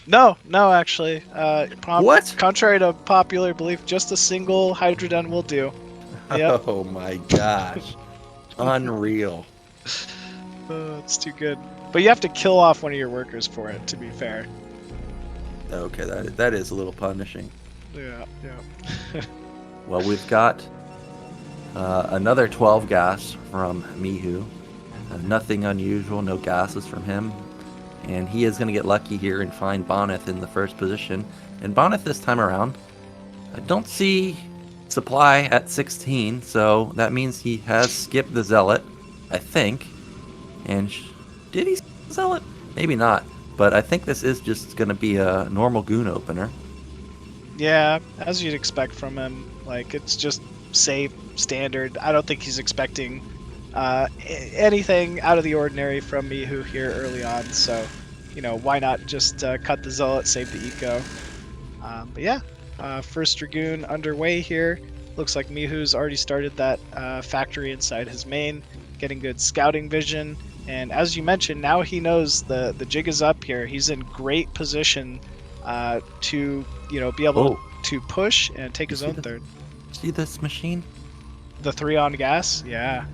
No, actually. What? Contrary to popular belief, just a single Hydra den will do. Yep. Oh my gosh. Unreal. It's too good. But you have to kill off one of your workers for it, to be fair. Okay, that is a little punishing. Yeah. Well, we've got another 12 gas from Mihu. Nothing unusual, no gases from him. And he is going to get lucky here and find Bonyth in the first position. And Bonyth this time around, I don't see supply at 16, so that means he has skipped the Zealot, I think. And did he skip the Zealot? Maybe not. But I think this is just going to be a normal goon opener. Yeah, as you'd expect from him. Like, it's just safe, standard. I don't think he's expecting anything out of the ordinary from Mihu here early on. So, you know, why not just cut the Zealot, save the eco. But yeah, first Dragoon underway here. Looks like Mihu's already started that factory inside his main, getting good scouting vision. And as you mentioned, now he knows the jig is up here. He's in great position to, you know, be able to push and take his own third. See this machine? The 3 on gas? Yeah.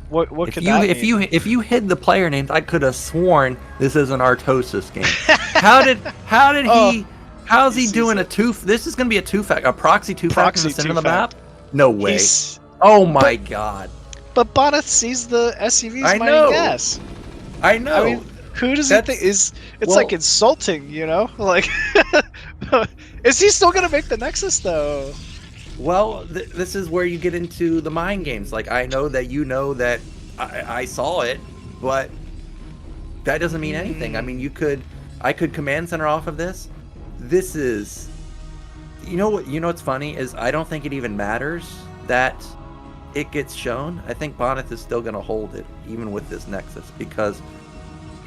What could that mean? If you hid the player names, I could have sworn this is an Artosis game. How's he doing a two? This is gonna be a proxy two fact in the center of the map? No way. Oh my god. But Bonnet sees the SCV's mining gas. I know. I mean, who does he think is? It's like insulting, you know? Like, is he still gonna make the Nexus though? Well, this is where you get into the mind games. Like, I know that you know that I saw it, but that doesn't mean anything. I mean, I could command center off of this. This is, you know what's funny is I don't think it even matters that it gets shown. I think Bonyth is still going to hold it even with this Nexus because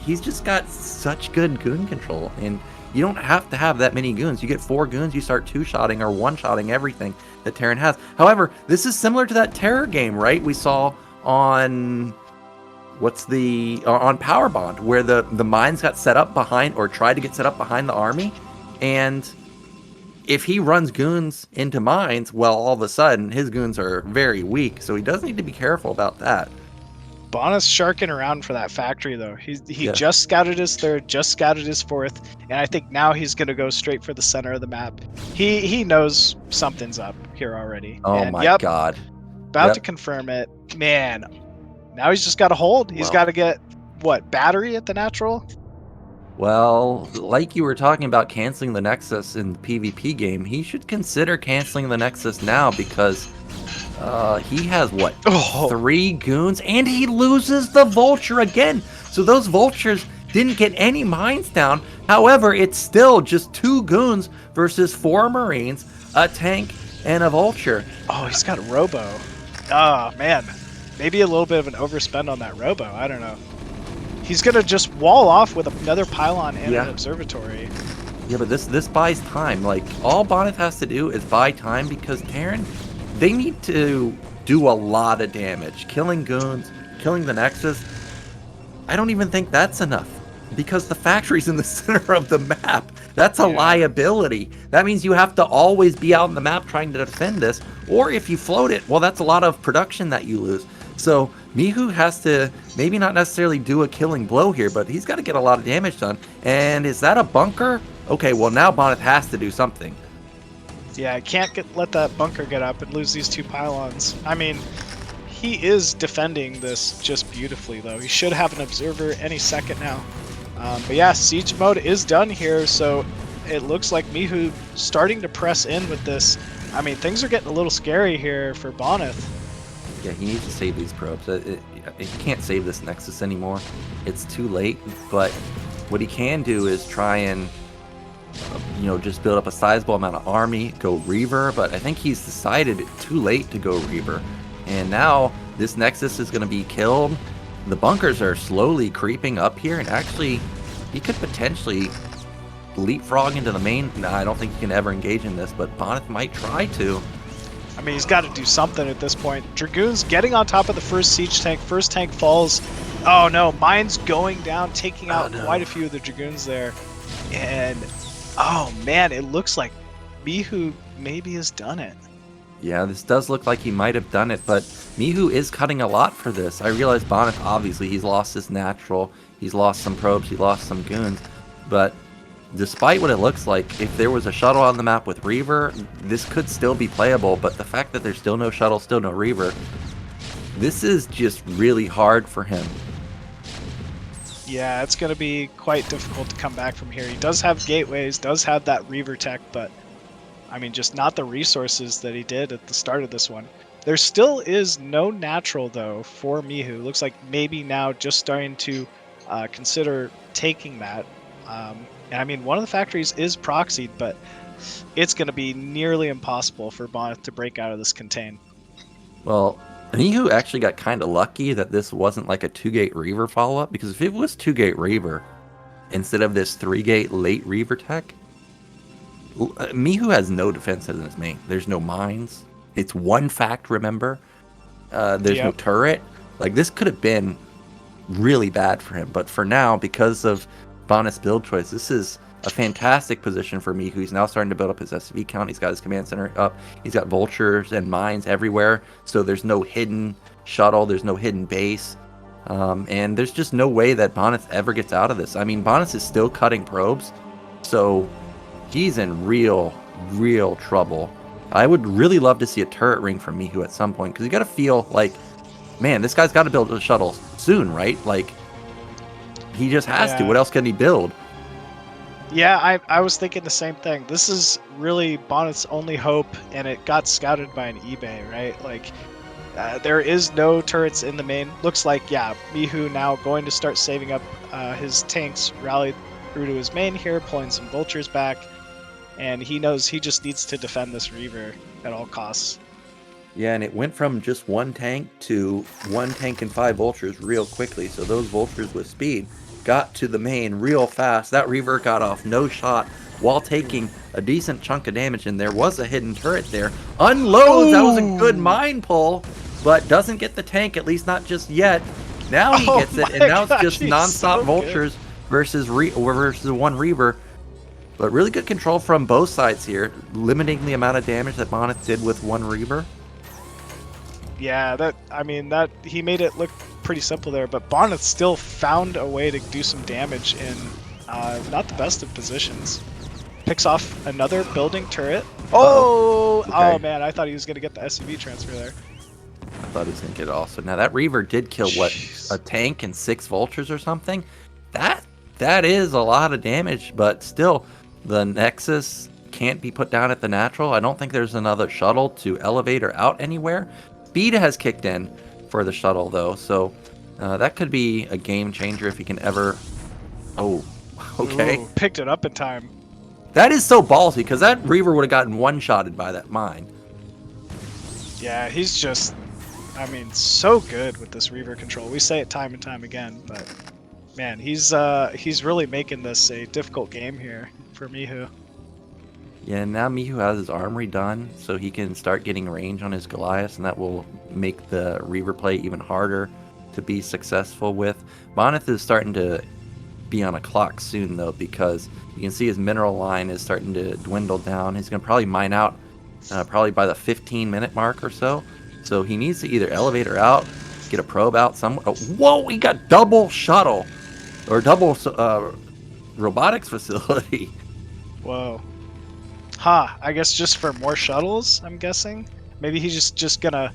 he's just got such good goon control, and you don't have to have that many goons. You get 4 goons, you start 2-shotting or 1-shotting everything that Terran has. However, this is similar to that TerrOr game, right? We saw on on Power Bond, where the mines got set up behind, or tried to get set up behind the army, and if he runs goons into mines, well, all of a sudden his goons are very weak, so he does need to be careful about that. Bonnet's sharking around for that factory, though. He just scouted his 3rd, just scouted his 4th, and I think now he's going to go straight for the center of the map. He knows something's up here already. Oh my god. About to confirm it. Man, now he's just got to hold. He's got to get, battery at the natural? Well, like you were talking about canceling the Nexus in the PvP game, he should consider canceling the Nexus now because he has 3 goons, and he loses the Vulture again. So those Vultures didn't get any mines down. However, it's still just 2 goons versus 4 Marines, a tank, and a Vulture. Oh, he's got a Robo. Oh, man. Maybe a little bit of an overspend on that Robo. I don't know. He's going to just wall off with another pylon and an observatory. Yeah, but this buys time. Like, all Bonyth has to do is buy time because Terran, they need to do a lot of damage. Killing goons, killing the Nexus, I don't even think that's enough. Because the factory's in the center of the map. That's a liability. That means you have to always be out on the map trying to defend this. Or if you float it, well, that's a lot of production that you lose. So Mihu has to maybe not necessarily do a killing blow here, but he's got to get a lot of damage done. And is that a bunker? Okay, well, now Bonnet has to do something. Yeah, I can't let that bunker get up and lose these 2 pylons. I mean, he is defending this just beautifully, though. He should have an observer any second now. But yeah, siege mode is done here, so it looks like Mihu starting to press in with this. I mean, things are getting a little scary here for Bonyth. Yeah, he needs to save these probes. He can't save this Nexus anymore. It's too late, but what he can do is try and, just build up a sizable amount of army, go Reaver, but I think he's decided it's too late to go Reaver. And now this Nexus is going to be killed. The bunkers are slowly creeping up here, and actually, he could potentially leapfrog into the main. No, I don't think he can ever engage in this, but Bonnet might try to. I mean, he's got to do something at this point. Dragoons getting on top of the first siege tank. First tank falls. Oh no, mine's going down, taking out quite a few of the Dragoons there. And, oh man, it looks like Mihu maybe has done it. Yeah, this does look like he might have done it, but Mihu is cutting a lot for this. I realize Bonnet, obviously, he's lost his natural, he's lost some probes, he lost some goons, but despite what it looks like, if there was a shuttle on the map with Reaver, this could still be playable, but the fact that there's still no shuttle, still no Reaver, this is just really hard for him. Yeah, it's going to be quite difficult to come back from here. He does have gateways, does have that Reaver tech, but I mean, just not the resources that he did at the start of this one. There still is no natural, though, for Mihu. Looks like maybe now just starting to consider taking that. And I mean, one of the factories is proxied, but it's going to be nearly impossible for Bonnet to break out of this contain. Well, Mihu actually got kind of lucky that this wasn't like a 2-gate Reaver follow-up, because if it was 2-gate Reaver instead of this 3-gate late Reaver tech, Mihu has no defenses in his main. There's no mines. It's one fact, remember? There's no turret. Like, this could have been really bad for him, but for now, because of Bonnet's build choice, this is a fantastic position for Mihu. He's now starting to build up his SCV count. He's got his command center up. He's got vultures and mines everywhere, so there's no hidden shuttle. There's no hidden base. And there's just no way that Bonnet ever gets out of this. I mean, Bonnet is still cutting probes, so he's in real trouble. I would really love to see a turret ring from Mihu at some point, because you got to feel like, man, this guy's got to build a shuttle soon, right? Like, he just has to. What else can he build? Yeah, I was thinking the same thing. This is really Bonnet's only hope, and it got scouted by an eBay, right? Like, there is no turrets in the main. Looks like, yeah, Mihu now going to start saving up his tanks, rallied through to his main here, pulling some vultures back, and he knows he just needs to defend this Reaver at all costs. Yeah, and it went from just one tank to 1 tank and 5 vultures real quickly, so those vultures with speed got to the main real fast. That Reaver got off no shot while taking a decent chunk of damage, and there was a hidden turret there. Unloads! That was a good mine pull, but doesn't get the tank, at least not just yet. Now he gets it, and now it's just non-stop vultures versus one Reaver. But really good control from both sides here, limiting the amount of damage that Bonnet did with 1 Reaver. Yeah, he made it look pretty simple there, but Bonnet still found a way to do some damage in not the best of positions. Picks off another building turret. Oh man, I thought he was going to get the SCV transfer there. I thought he was going to get it also. Now that Reaver did kill, what, a tank and 6 vultures or something? That is a lot of damage, but still, the Nexus can't be put down at the natural. I don't think there's another shuttle to elevate or out anywhere. Speed has kicked in for the shuttle, though, so that could be a game changer if he can ever... Oh, okay. Ooh, picked it up in time. That is so ballsy, because that Reaver would have gotten one-shotted by that mine. Yeah, he's just, I mean, so good with this Reaver control. We say it time and time again, but man, he's really making this a difficult game here for Mihu. Yeah, now Mihu has his armory done, so he can start getting range on his Goliath, and that will make the Reaver play even harder to be successful with. Bonnet is starting to be on a clock soon, though, because you can see his mineral line is starting to dwindle down. He's going to probably mine out probably by the 15-minute mark or so. So he needs to either elevate or out, get a probe out somewhere. Oh, whoa, he got double shuttle, or double robotics facility. Whoa. I guess just for more shuttles, I'm guessing. Maybe he's just gonna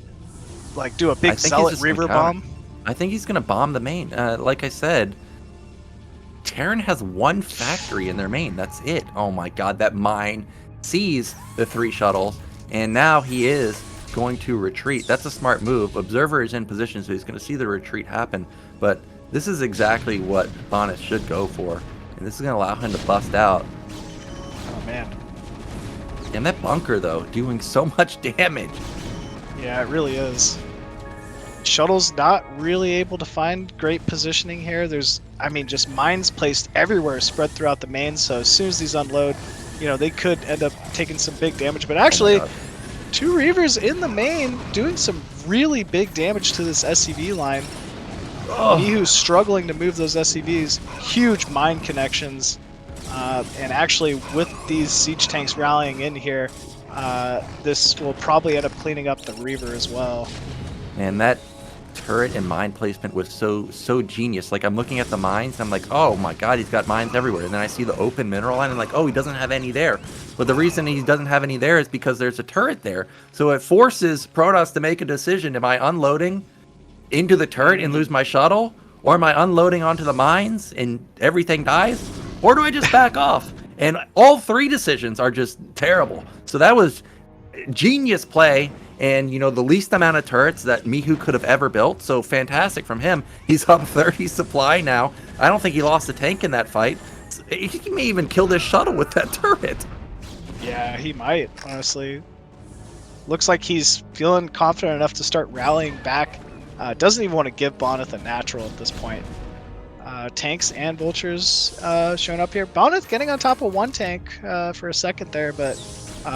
like do a I big think he's zealot just gonna reaver counter. bomb? I think he's going to bomb the main. Like I said, Terran has one factory in their main. That's it. Oh my god, that mine sees the 3 shuttles, and now he is going to retreat. That's a smart move. Observer is in position, so he's going to see the retreat happen. But this is exactly what Bonnet should go for, and this is going to allow him to bust out. Oh man. And that bunker, though, doing so much damage. Yeah, it really is. Shuttle's not really able to find great positioning here. There's, I mean, just mines placed everywhere, spread throughout the main. So as soon as these unload, you know, they could end up taking some big damage. But actually, 2 Reavers in the main doing some really big damage to this SCV line. Mihu struggling to move those SCVs. Huge mine connections. And actually, with these siege tanks rallying in here, this will probably end up cleaning up the Reaver as well. And that turret and mine placement was so genius. Like, I'm looking at the mines, and I'm like, oh my god, he's got mines everywhere. And then I see the open mineral line, and I'm like, oh, he doesn't have any there. But the reason he doesn't have any there is because there's a turret there. So it forces Protoss to make a decision. Am I unloading into the turret and lose my shuttle? Or am I unloading onto the mines and everything dies? Or do I just back off? And all 3 decisions are just terrible. So that was genius play. And, you know, the least amount of turrets that Mihu could have ever built. So fantastic from him. He's up 30 supply now. I don't think he lost a tank in that fight. He may even kill this shuttle with that turret. Yeah, he might, honestly. Looks like he's feeling confident enough to start rallying back. Doesn't even want to give Bonyth a natural at this point. Tanks and vultures showing up here. Bonyth getting on top of 1 tank for a second there, but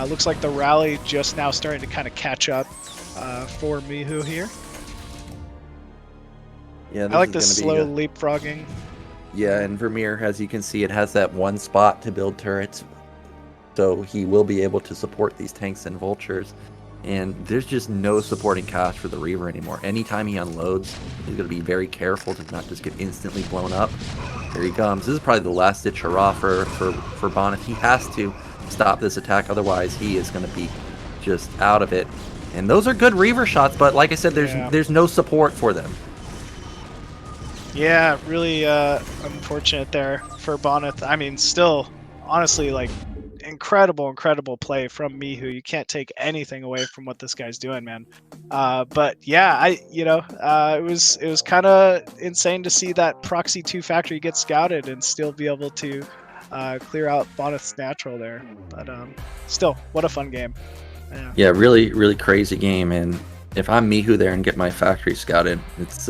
looks like the rally just now starting to kind of catch up for Mihu here. Yeah, I like the slow leapfrogging. Yeah, and Vermeer, as you can see, it has that 1 spot to build turrets. So he will be able to support these tanks and vultures. And there's just no supporting cast for the Reaver anymore. Anytime he unloads, he's going to be very careful to not just get instantly blown up. There he comes. This is probably the last ditch hurrah for Bonnet. He has to stop this attack, otherwise he is going to be just out of it. And those are good Reaver shots, but like I said, there's no support for them. Yeah, really unfortunate there for Bonnet. I mean, still, honestly, like, incredible play from Mihu. You can't take anything away from what this guy's doing, man. But yeah, it was kind of insane to see that Proxy 2 factory get scouted and still be able to clear out Bonnet's natural there. But still, what a fun game. Yeah, really crazy game. And if I'm Mihu there and get my factory scouted, it's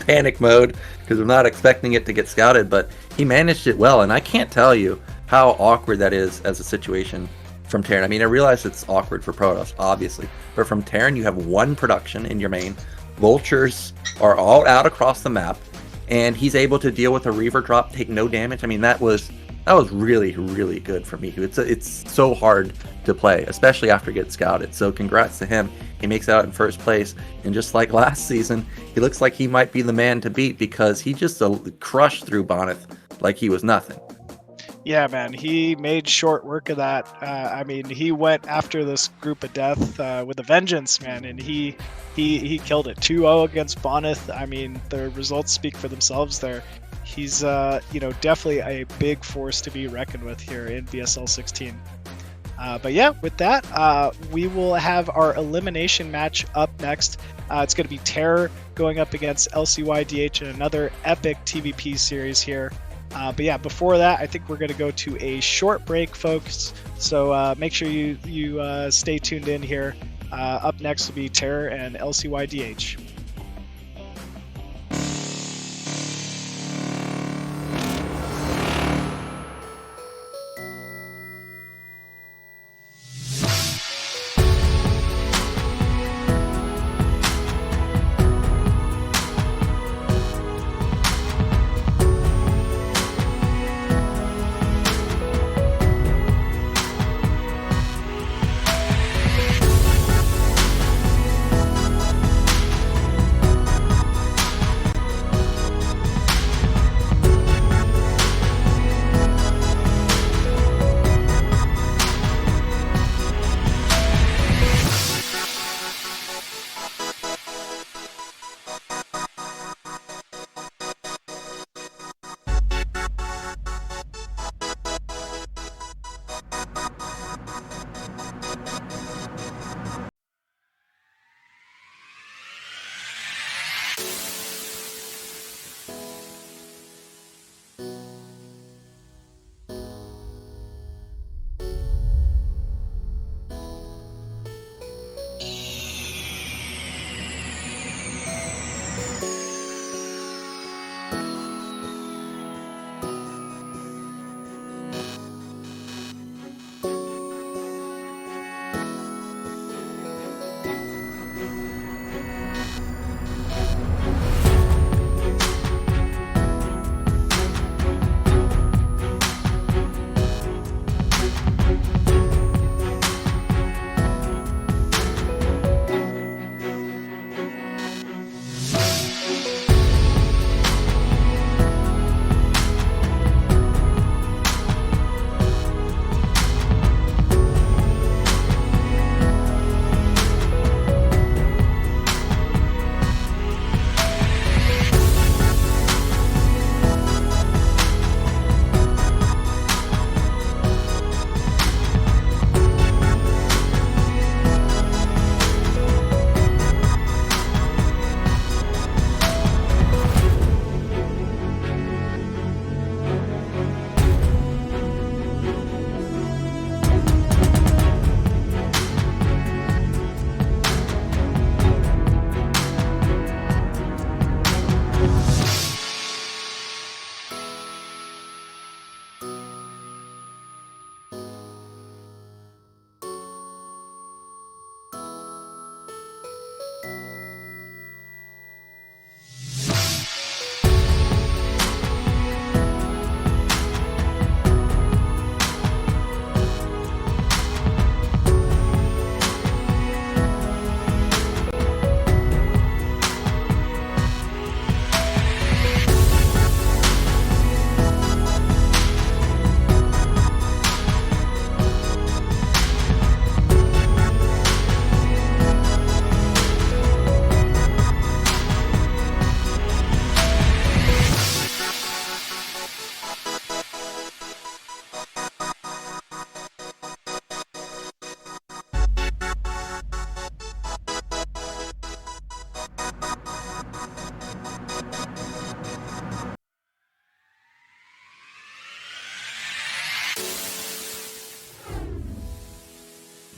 panic mode because I'm not expecting it to get scouted, but he managed it well. And I can't tell you how awkward that is as a situation from Terran. I mean, I realize it's awkward for Protoss, obviously, but from Terran, you have 1 production in your main. Vultures are all out across the map, and he's able to deal with a Reaver drop, take no damage. I mean, that was really good for Mihu. It's so hard to play, especially after it gets scouted. So congrats to him. He makes it out in first place, and just like last season, he looks like he might be the man to beat because he just crushed through Bonnet like he was nothing. Yeah, man, he made short work of that. I mean, he went after this group of death with a vengeance, man, and he killed it. 2-0 against Bonyth. I mean, the results speak for themselves there. He's, definitely a big force to be reckoned with here in BSL 16. But yeah, with that, we will have our elimination match up next. It's going to be TerrOr going up against LcYdH in another epic TVP series here. But yeah, before that, I think we're going to go to a short break, folks. So make sure you stay tuned in here. Up next will be TerrOr and LcYdH.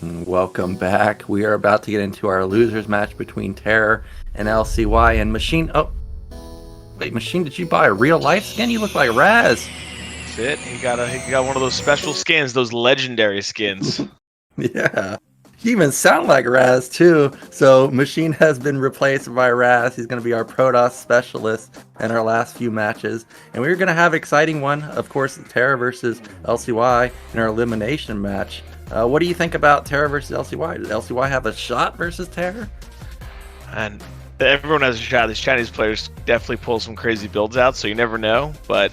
Welcome back. We are about to get into our losers match between TerrOr and LcY and Machine. Oh, wait, Machine, did you buy a real life skin? You look like Razz. That's it. He got one of those special skins, those legendary skins. Yeah. You even sound like Razz too. So Machine has been replaced by Razz. He's going to be our Protoss specialist in our last few matches. And we're going to have an exciting one. Of course, TerrOr versus LcY in our elimination match. What do you think about TerrOr versus LcY? Does LcY have a shot versus TerrOr? And everyone has a shot. These Chinese players definitely pull some crazy builds out, so you never know. But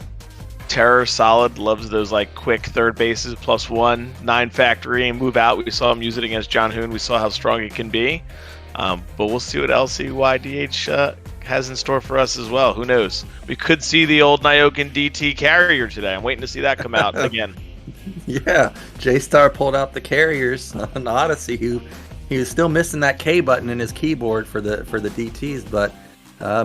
TerrOr solid, loves those like quick third bases +1, 9 factory and move out. We saw him use it against John Hoon. We saw how strong it can be. But we'll see what LcYdH has in store for us as well. Who knows? We could see the old Nyoken DT carrier today. I'm waiting to see that come out again. Yeah, J-Star pulled out the carriers on Odyssey. He was still missing that K button in his keyboard for the DTs, but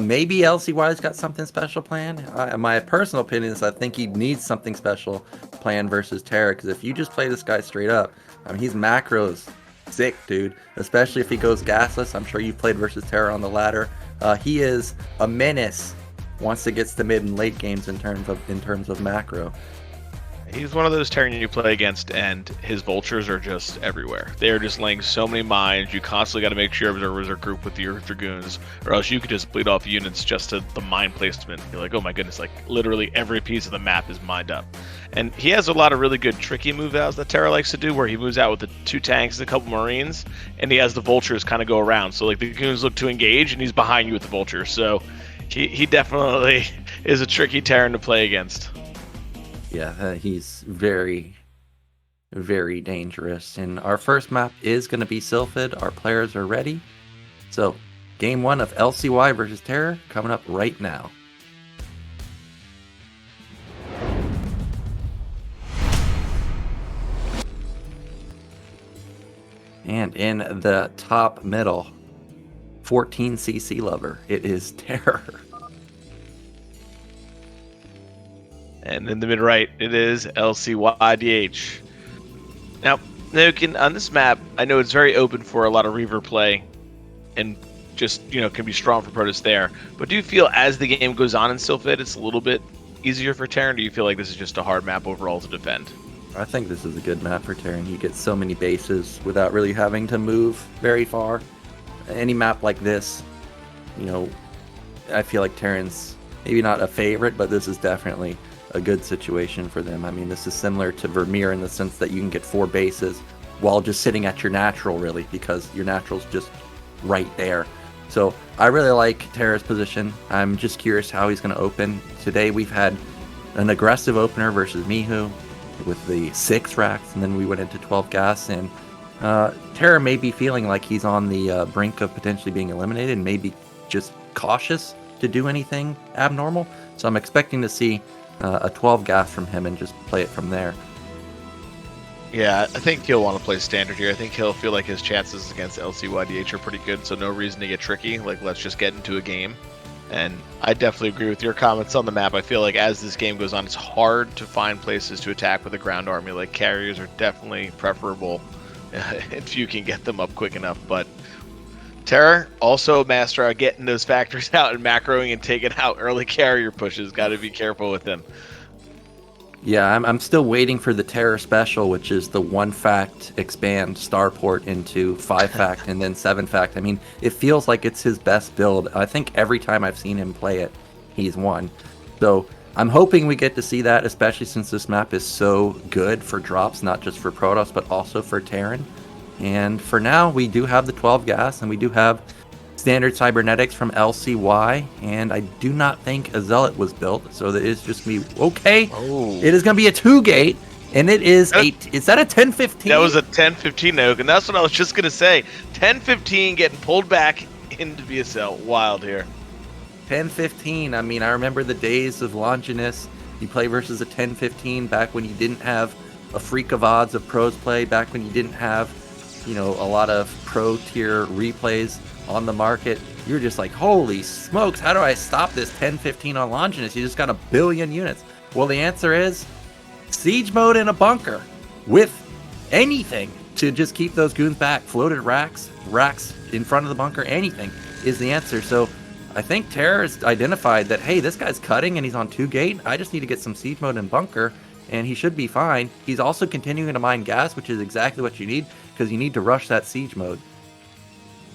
maybe LcY's got something special planned. My personal opinion is I think he needs something special planned versus TerrOr, because if you just play this guy straight up, I mean, he's macros sick, dude. Especially if he goes gasless. I'm sure you've played versus TerrOr on the ladder. He is a menace once it gets to mid and late games in terms of macro. He's one of those Terran you play against, and his vultures are just everywhere. They're just laying so many mines. You constantly got to make sure observers are grouped with your dragoons, or else you could just bleed off units just to the mine placement. You're like, oh my goodness, like literally every piece of the map is mined up. And he has a lot of really good tricky move outs that TerrOr likes to do, where he moves out with the 2 tanks and a couple marines, and he has the vultures kind of go around. So like the goons look to engage, and he's behind you with the vultures. So he definitely is a tricky Terran to play against. Yeah, he's very, very dangerous. And our first map is going to be Sylphid. Our players are ready. So, game 1 of LcY versus TerrOr coming up right now. And in the top middle, 14cc lover, it is TerrOr. And in the mid-right, it is LcYdH. Now, Nyoken, on this map, I know it's very open for a lot of Reaver play, and just, can be strong for Protoss there. But do you feel as the game goes on in Sylphid, it's a little bit easier for Terran? Or do you feel like this is just a hard map overall to defend? I think this is a good map for Terran. You get so many bases without really having to move very far. Any map like this, I feel like Terran's maybe not a favorite, but this is definitely a good situation for them. I mean, this is similar to Vermeer in the sense that you can get 4 bases while just sitting at your natural, really, because your natural's just right there. So I really like TerrOr's position. I'm just curious how he's going to open. Today we've had an aggressive opener versus Mihu with the 6 racks, and then we went into 12 gas, and TerrOr may be feeling like he's on the brink of potentially being eliminated and maybe just cautious to do anything abnormal. So I'm expecting to see a 12 gas from him and just play it from there. Yeah, I think he'll want to play standard here. I think he'll feel like his chances against LcYdH are pretty good, so no reason to get tricky. Like, let's just get into a game. And I definitely agree with your comments on the map. I feel like as this game goes on, it's hard to find places to attack with a ground army. Like, carriers are definitely preferable if you can get them up quick enough. But TerrOr, also a master at getting those factories out and macroing and taking out early carrier pushes. Got to be careful with them. Yeah, I'm still waiting for the TerrOr special, which is the 1 fact expand starport into 5 fact and then 7 fact. I mean, it feels like it's his best build. I think every time I've seen him play it, he's won. So I'm hoping we get to see that, especially since this map is so good for drops, not just for Protoss, but also for Terran. And for now, we do have the 12 gas, and we do have standard cybernetics from LcY, and I do not think a Zealot was built, so that is just me. Okay, Oh. It is going to be a 2-gate, and it is is that a 10-15? That was a 10-15 Nyoken, and that's what I was just going to say. 10-15 getting pulled back into BSL. Wild here. 10-15. I mean, I remember the days of LcYdH. You play versus a 10-15 back when you didn't have a freak of odds of pros play, back when you didn't have, a lot of pro tier replays on the market. You're just like, holy smokes, how do I stop this 10-15 on LcYdH? You just got 1 billion units. Well, the answer is siege mode in a bunker with anything. to just keep those goons back. Floated racks in front of the bunker, anything is the answer. So I think TerrOr has identified that, hey, this guy's cutting and he's on 2 gate. I just need to get some siege mode and bunker, and he should be fine. He's also continuing to mine gas, which is exactly what you need, because you need to rush that siege mode.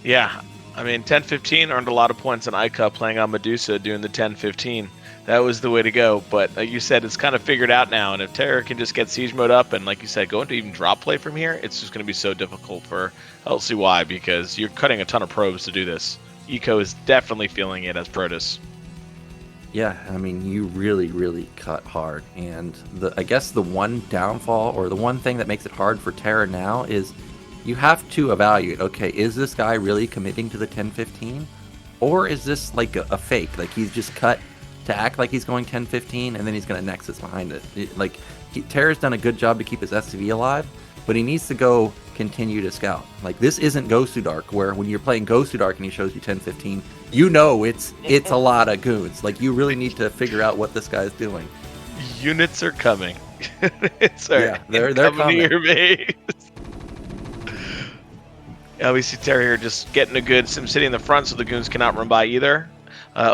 Yeah, I mean, 10-15 earned a lot of points on ICA playing on Medusa doing the 10-15. That was the way to go, but like you said, it's kind of figured out now, and if TerrOr can just get siege mode up and, like you said, go into even drop play from here, it's just going to be so difficult for LcY because you're cutting a ton of probes to do this. Eco is definitely feeling it as Protoss. Yeah, I mean, you really cut hard, and I guess the one downfall, or the one thing that makes it hard for TerrOr now, is you have to evaluate, okay, is this guy really committing to the 10-15, or is this like a fake? Like, he's just cut to act like he's going 10-15, and then he's going to Nexus behind it. TerrOr's done a good job to keep his SCV alive, but he needs to go continue to scout. Like, this isn't Ghost to Dark, where when you're playing Ghost to Dark and he shows you 10-15, you know it's a lot of goons. Like, you really need to figure out what this guy's doing. Units are coming. They're coming to your base. Yeah, we see TerrOr here just getting a good SimCity in the front, so the goons cannot run by either. I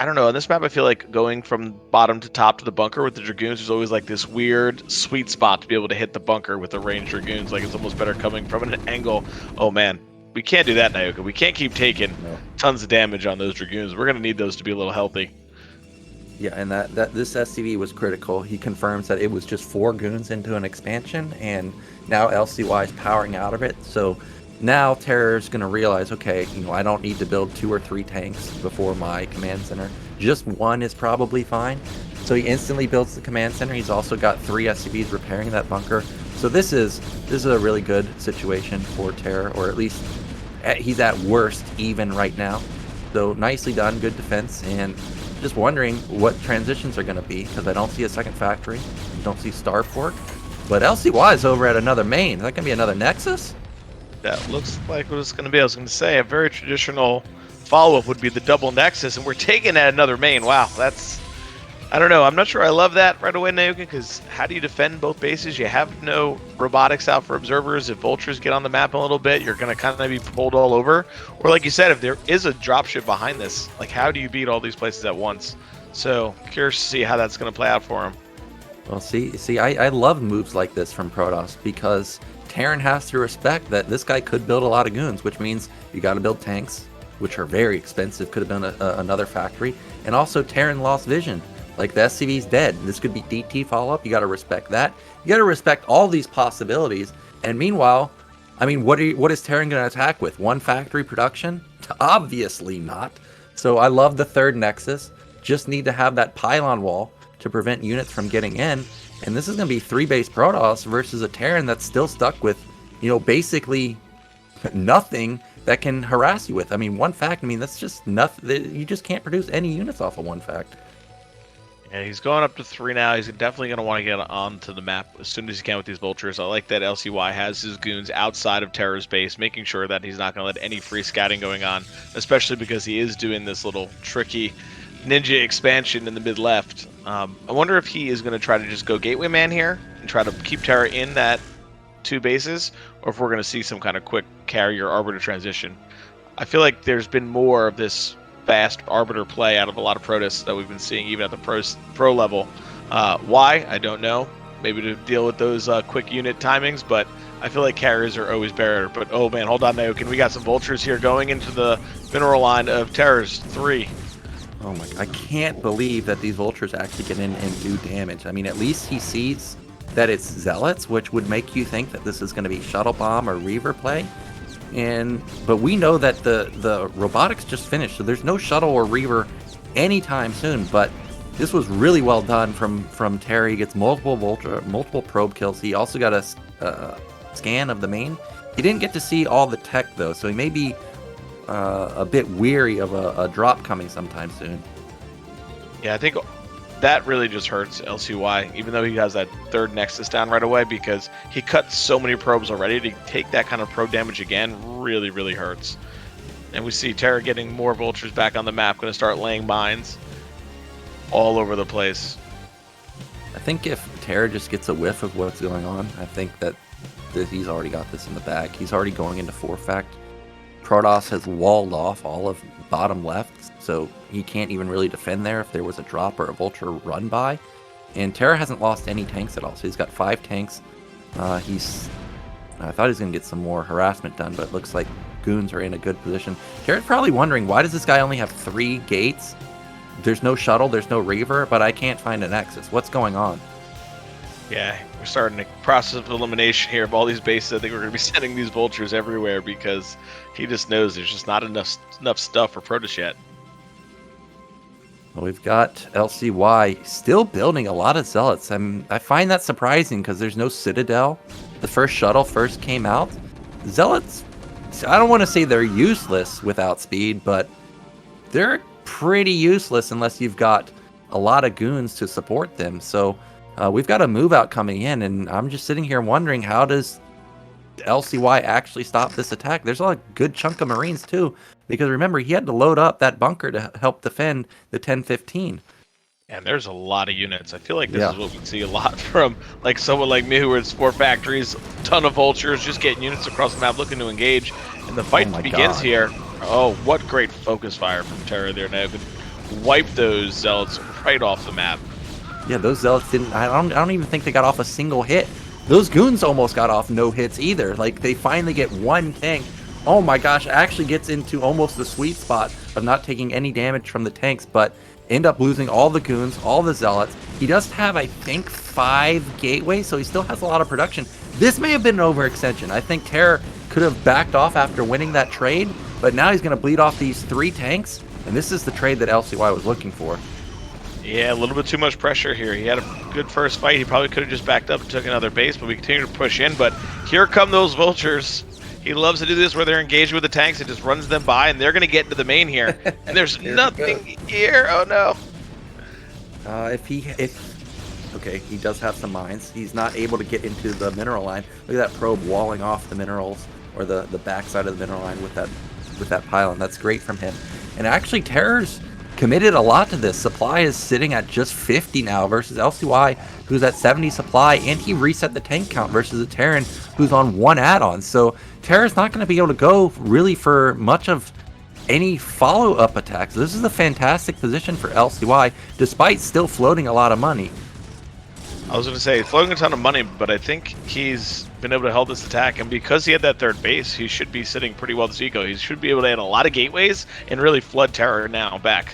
don't know, on this map I feel like going from bottom to top to the bunker with the Dragoons is always like this weird sweet spot to be able to hit the bunker with the ranged Dragoons. Like, it's almost better coming from an angle. Oh man, we can't do that, Nyoken. We can't keep taking tons of damage on those Dragoons. We're going to need those to be a little healthy. Yeah, and that this SCV was critical. He confirms that it was just 4 goons into an expansion, and now LcY is powering out of it. So now TerrOr's going to realize, okay, I don't need to build 2 or 3 tanks before my command center. Just 1 is probably fine. So he instantly builds the command center. He's also got 3 SCVs repairing that bunker. So this is a really good situation for TerrOr, or at least he's at worst even right now. So nicely done, good defense, and just wondering what transitions are going to be, because I don't see a second factory, don't see Starport, but LcY is over at another main. Is that going to be another Nexus? That looks like what it's going to be. I was going to say a very traditional follow-up would be the double Nexus, and we're taking at another main. Wow, that's... I don't know. I'm not sure I love that right away, Nyoken, because how do you defend both bases? You have no robotics out for observers. If vultures get on the map a little bit, you're going to kind of be pulled all over. Or like you said, if there is a dropship behind this, like, how do you beat all these places at once? So curious to see how that's going to play out for him. Well, see, I love moves like this from Protoss, because Terran has to respect that this guy could build a lot of goons, which means you got to build tanks, which are very expensive. Could have been another factory. And also Terran lost vision. Like, the SCV's dead. This could be DT follow-up. You got to respect that. You got to respect all these possibilities. And meanwhile, I mean, what is Terran going to attack with? 1 factory production? Obviously not. So I love the 3rd Nexus. Just need to have that pylon wall to prevent units from getting in. And this is going to be 3 base Protoss versus a Terran that's still stuck with, basically nothing that can harass you with. I mean, 1 fact, that's just nothing. You just can't produce any units off of 1 fact. Yeah, he's going up to 3 now. He's definitely going to want to get onto the map as soon as he can with these vultures. I like that LcY has his goons outside of TerrOr's base, making sure that he's not going to let any free scouting going on, especially because he is doing this little tricky ninja expansion in the mid left. I wonder if he is going to try to just go gateway man here and try to keep TerrOr in that 2 bases, or if we're going to see some kind of quick carrier arbiter transition. I feel like there's been more of this fast arbiter play out of a lot of Protoss that we've been seeing even at the pro level. Why? I don't know. Maybe to deal with those quick unit timings, but I feel like carriers are always better. But oh man, hold on, Nyoken. We got some vultures here going into the mineral line of TerrOr's 3. Oh my, I can't believe that these vultures actually get in and do damage. I mean, at least he sees that it's zealots, which would make you think that this is going to be shuttle bomb or reaver play. But we know that the robotics just finished, so there's no shuttle or reaver anytime soon. But this was really well done from TerrOr. He gets multiple probe kills. He also got a scan of the main. He didn't get to see all the tech though, so he may be a bit weary of a drop coming sometime soon. Yeah, I think that really just hurts LcY, even though he has that 3rd Nexus down right away, because he cut so many probes already. To take that kind of probe damage again really hurts. And we see TerrOr getting more vultures back on the map, going to start laying mines all over the place. I think if TerrOr just gets a whiff of what's going on, I think that he's already got this in the bag. He's already going into Forfact. Protoss has walled off all of bottom left, so he can't even really defend there if there was a drop or a vulture run by. And TerrOr hasn't lost any tanks at all, so he's got 5 tanks. I thought he was going to get some more harassment done, but it looks like goons are in a good position. TerrOr's probably wondering, why does this guy only have 3 gates? There's no shuttle, there's no Reaver, but I can't find a Nexus. What's going on? Yeah, we're starting a process of elimination here of all these bases. I think we're going to be sending these vultures everywhere because he just knows there's just not enough stuff for Protoss yet. Well, we've got LcY still building a lot of Zealots. I find that surprising because there's no Citadel. The first shuttle first came out. Zealots, I don't want to say they're useless without speed, but they're pretty useless unless you've got a lot of goons to support them. So we've got a move out coming in, and I'm just sitting here wondering, how does LcY actually stop this attack? There's a good chunk of Marines too, because remember, he had to load up that bunker to help defend the 1015. And there's a lot of units. I feel like this is what we see a lot from like someone like me, where it's 4 factories, ton of vultures, just getting units across the map looking to engage. And the fight begins here. Oh, what great focus fire from TerrOr there. Now could wipe those Zealots right off the map. Yeah, those Zealots didn't. I don't even think they got off a single hit. Those goons almost got off no hits either. Like, they finally get 1 tank. Oh my gosh, actually gets into almost the sweet spot of not taking any damage from the tanks, but end up losing all the goons, all the Zealots. He does have, I think, 5 gateways, so he still has a lot of production. This may have been an overextension. I think TerrOr could have backed off after winning that trade, but now he's going to bleed off these 3 tanks, and this is the trade that LcY was looking for. Yeah, a little bit too much pressure here. He had a good first fight. He probably could have just backed up and took another base, but we continue to push in. But here come those vultures. He loves to do this where they're engaged with the tanks. It just runs them by, and they're going to get into the main here. And there's nothing here. Oh, no. Okay, he does have some mines. He's not able to get into the mineral line. Look at that probe walling off the minerals, or the backside of the mineral line with that pylon. That's great from him. And actually, TerrOr's committed a lot to this. Supply is sitting at just 50 now versus LcY, who's at 70 supply, and he reset the tank count versus a Terran who's on 1 add-on. So TerrOr's not going to be able to go really for much of any follow-up attacks. This is a fantastic position for LcY, despite still floating a lot of money. I was going to say, floating a ton of money, but I think he's been able to hold this attack, and because he had that 3rd base, he should be sitting pretty well this eco. He should be able to add a lot of gateways and really flood TerrOr now back.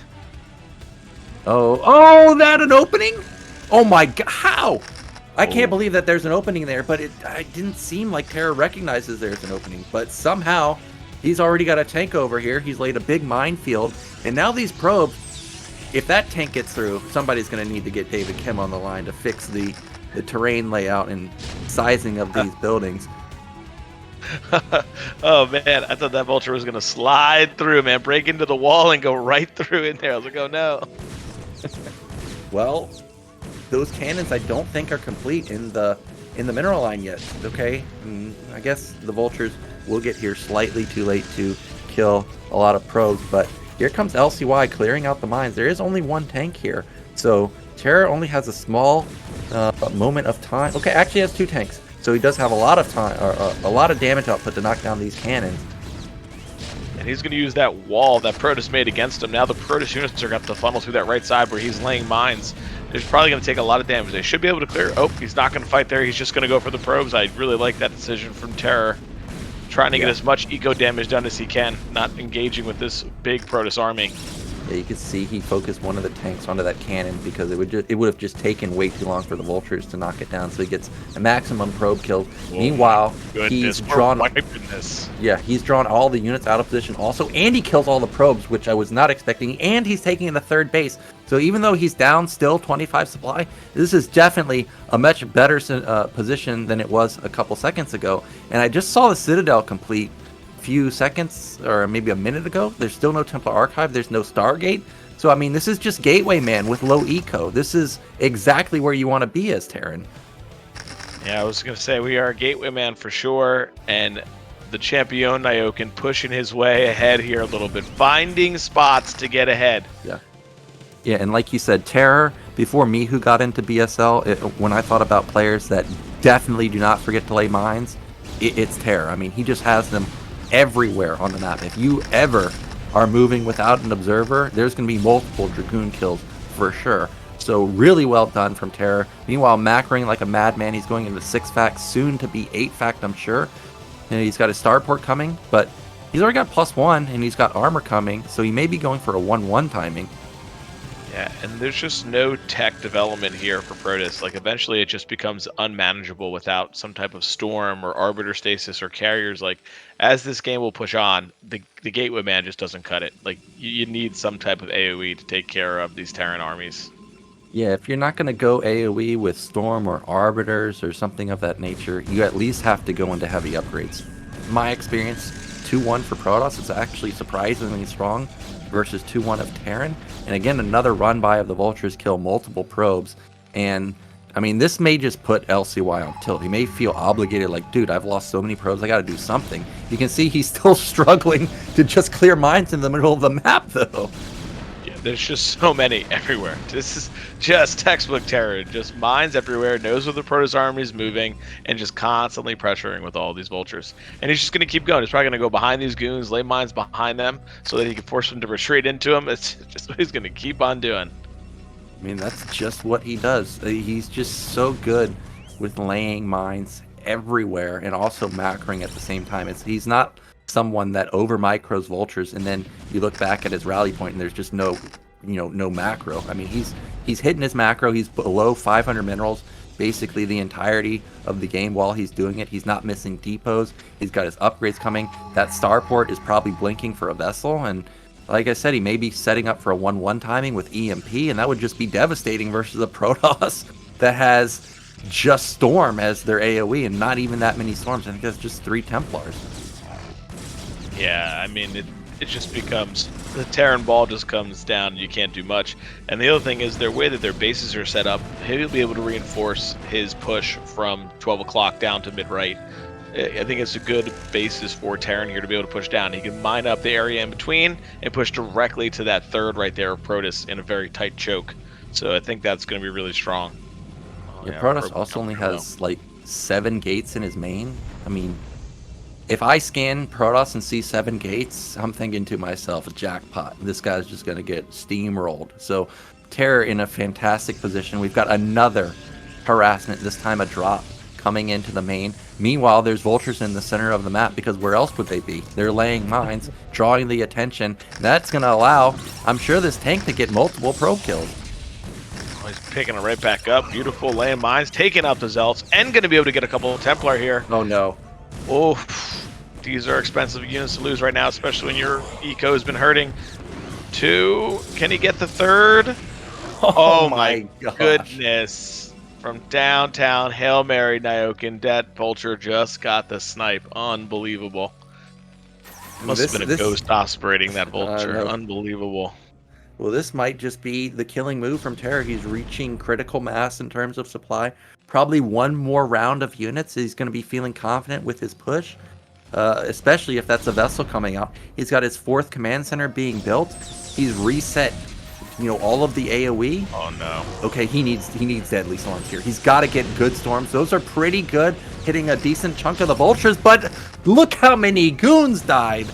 Oh, that an opening? Oh my god, how? I can't believe that there's an opening there, but it didn't seem like TerrOr recognizes there's an opening, but somehow he's already got a tank over here. He's laid a big minefield, and now these probes, if that tank gets through, somebody's going to need to get David Kim on the line to fix the terrain layout and sizing of these buildings. Oh man, I thought that vulture was going to slide through, man, break into the wall and go right through in there. I was like, oh no. Well, those cannons I don't think are complete in the mineral line yet. Okay, I guess the vultures will get here slightly too late to kill a lot of probes, but here comes LcY clearing out the mines. There is only 1 tank here, so TerrOr only has a small moment of time. Okay, actually has 2 tanks, so he does have a lot of time, or a lot of damage output to knock down these cannons. And he's going to use that wall that Protoss made against him. Now the Protoss units are going to have to funnel through that right side where he's laying mines. There's probably going to take a lot of damage. They should be able to clear. Oh, he's not going to fight there. He's just going to go for the probes. I really like that decision from TerrOr. Trying to get as much eco damage done as he can, not engaging with this big Protoss army. Yeah, you can see he focused one of the tanks onto that cannon because it would have just taken way too long for the vultures to knock it down, so he gets a maximum probe kill. Oh, meanwhile, he's drawn this. Yeah, he's drawn all the units out of position also, and he kills all the probes, which I was not expecting, and he's taking in the 3rd base. So even though he's down still 25 supply, this is definitely a much better position than it was a couple seconds ago. And I just saw the Citadel complete few seconds or maybe a minute ago. There's still no Templar Archive. There's no Stargate. So I mean, this is just Gateway Man with low eco. This is exactly where you want to be as Terran. Yeah, I was gonna say we are a Gateway Man for sure, and the champion Nyoken pushing his way ahead here a little bit, finding spots to get ahead. Yeah, and like you said, TerrOr, before Mihu got into BSL, when I thought about players that definitely do not forget to lay mines, it's Terror. I mean, he just has them everywhere on the map. If you ever are moving without an observer, there's going to be multiple Dragoon kills for sure. So really well done from Terror. Meanwhile, macroing like a madman. He's going into 6-fact, soon to be 8-fact, I'm sure. And he's got his starport coming, but he's already got +1, and he's got armor coming, so he may be going for a 1-1 timing. Yeah, and there's just no tech development here for Protoss. Like, eventually it just becomes unmanageable without some type of storm or arbiter stasis or carriers. Like, as this game will push on, the gateway man just doesn't cut it. Like, you need some type of AoE to take care of these Terran armies. Yeah, if you're not going to go AoE with Storm or Arbiters or something of that nature, you at least have to go into heavy upgrades. My experience, 2-1 for Protoss is actually surprisingly strong versus 2-1 of Terran. And again, another run by of the Vultures kill multiple probes. And, I mean, this may just put LcY on tilt. He may feel obligated, like, dude, I've lost so many probes, I got to do something. You can see he's still struggling to just clear mines in the middle of the map, though. There's just so many everywhere. This is just textbook Terror. Just mines everywhere, knows where the Protoss army is moving, and just constantly pressuring with all these Vultures. And he's just going to keep going. He's probably going to go behind these goons, lay mines behind them, so that he can force them to retreat into them. It's just what he's going to keep on doing. I mean, that's just what he does. He's just so good with laying mines everywhere and also macroing at the same time. He's not someone that over micros Vultures and then you look back at his rally point and there's just no macro. I mean, he's hitting his macro. He's below 500 minerals basically the entirety of the game while he's doing it. He's not missing depots. He's got his upgrades coming. That starport is probably blinking for a vessel, and like I said, he may be setting up for a 1-1 timing with EMP, and that would just be devastating versus a Protoss that has just Storm as their AoE and not even that many Storms. I think that's just 3 Templars. Yeah, I mean, it just becomes, the Terran ball just comes down and you can't do much. And the other thing is their way that their bases are set up, he'll be able to reinforce his push from 12 o'clock down to mid-right. I think it's a good basis for Terran here to be able to push down. He can mine up the area in between and push directly to that third right there of Protoss in a very tight choke. So I think that's going to be really strong. Protoss also only has like 7 gates in his main. I mean, if I scan Protoss and see 7 gates, I'm thinking to myself, jackpot. This guy's just going to get steamrolled. So Terror in a fantastic position. We've got another harassment, this time a drop, coming into the main. Meanwhile, there's Vultures in the center of the map because where else would they be? They're laying mines, drawing the attention. That's going to allow, I'm sure, this tank to get multiple probe kills. Oh, he's picking it right back up. Beautiful, laying mines, taking out the Zealots, and going to be able to get a couple of Templar here. Oh, no. Oh, these are expensive units to lose right now, especially when your eco has been hurting. 2, can he get the 3rd? Oh my goodness. From downtown, Hail Mary, Nyoken. That Vulture just got the snipe. Unbelievable. Must have been a ghost operating that Vulture. Unbelievable. Well, this might just be the killing move from Terror. He's reaching critical mass in terms of supply. Probably one more round of units. He's going to be feeling confident with his push, especially if that's a vessel coming out. He's got his 4th command center being built. He's reset, all of the AoE. Oh no. Okay, he needs deadly storms here. He's got to get good storms. Those are pretty good, hitting a decent chunk of the Vultures. But look how many goons died.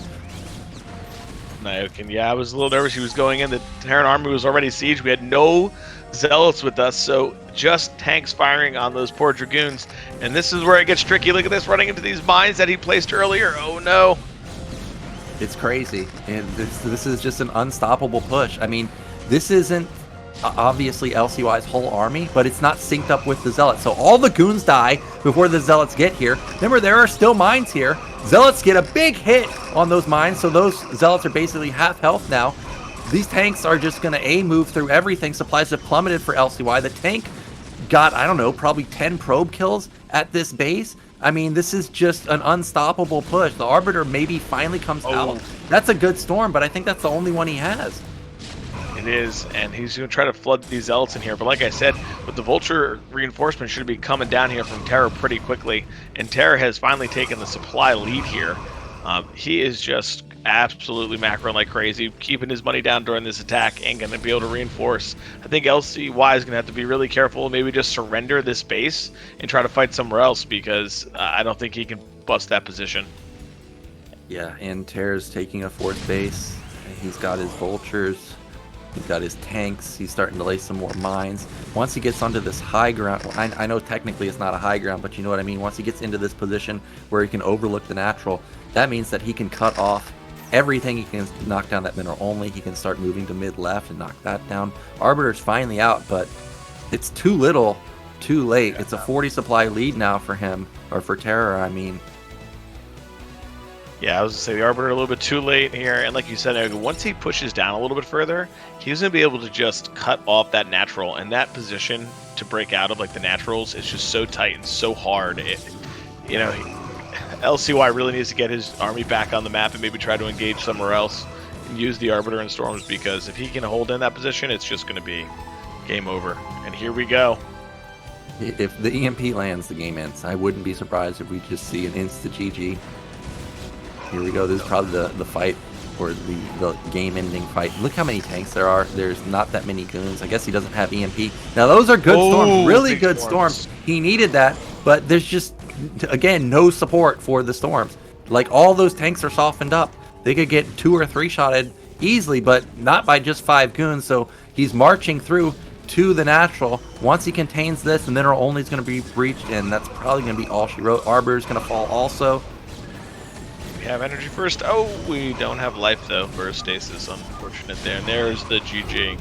Nyoken, yeah, I was a little nervous. He was going in. The Terran army was already sieged. We had no Zealots with us, so just tanks firing on those poor Dragoons. And this is where it gets tricky. Look at this, running into these mines that he placed earlier. Oh no. It's crazy. And this is just an unstoppable push. I mean, this isn't obviously LcY's whole army, but it's not synced up with the Zealots. So all the goons die before the Zealots get here. Remember, there are still mines here. Zealots get a big hit on those mines, so those Zealots are basically half health now. These tanks are just going to move through everything. Supplies have plummeted for LcY. The tank got, I don't know, probably 10 probe kills at this base. I mean, this is just an unstoppable push. The Arbiter maybe finally comes out. That's a good storm, but I think that's the only one he has. It is, and he's going to try to flood these Zealots in here. But like I said, with the Vulture reinforcement should be coming down here from Terror pretty quickly. And Terror has finally taken the supply lead here. He is just absolutely macroing like crazy, keeping his money down during this attack and going to be able to reinforce. I think LcY is going to have to be really careful, maybe just surrender this base and try to fight somewhere else, because I don't think he can bust that position. Yeah, and TerrOr's taking a fourth base. He's got his vultures. He's got his tanks. He's starting to lay some more mines. Once he gets onto this high ground, I know technically it's not a high ground, but you know what I mean. Once he gets into this position where he can overlook the natural, that means that he can cut off everything. He can knock down that mineral only. He can start moving to mid left and knock that down. Arbiter's finally out, but it's too little, too late. It's a 40 supply lead now for him, or for TerrOr, I mean. Yeah, I was going to say the Arbiter a little bit too late here, and like you said, once he pushes down a little bit further, he's going to be able to just cut off that natural, and that position to break out of like the naturals is just so tight and so hard. LCY really needs to get his army back on the map and maybe try to engage somewhere else and use the Arbiter and Storms, because if he can hold in that position, it's just going to be game over. And here we go. If the EMP lands, the game ends. I wouldn't be surprised if we just see an insta GG. Here we go. This is probably the fight, or the game-ending fight. Look how many tanks there are. There's not that many goons. I guess he doesn't have EMP. Now, those are good storms. Really good storms. He needed that, but there's just, again, no support for the storms. Like, all those tanks are softened up. They could get 2 or 3 shotted easily, but not by just 5 goons. So he's marching through to the natural. Once he contains this, the mineral only is going to be breached, and that's probably going to be all she wrote. Arbiter's going to fall also. We have energy first. Oh, we don't have life though for stasis. Unfortunate there. And there's the GG.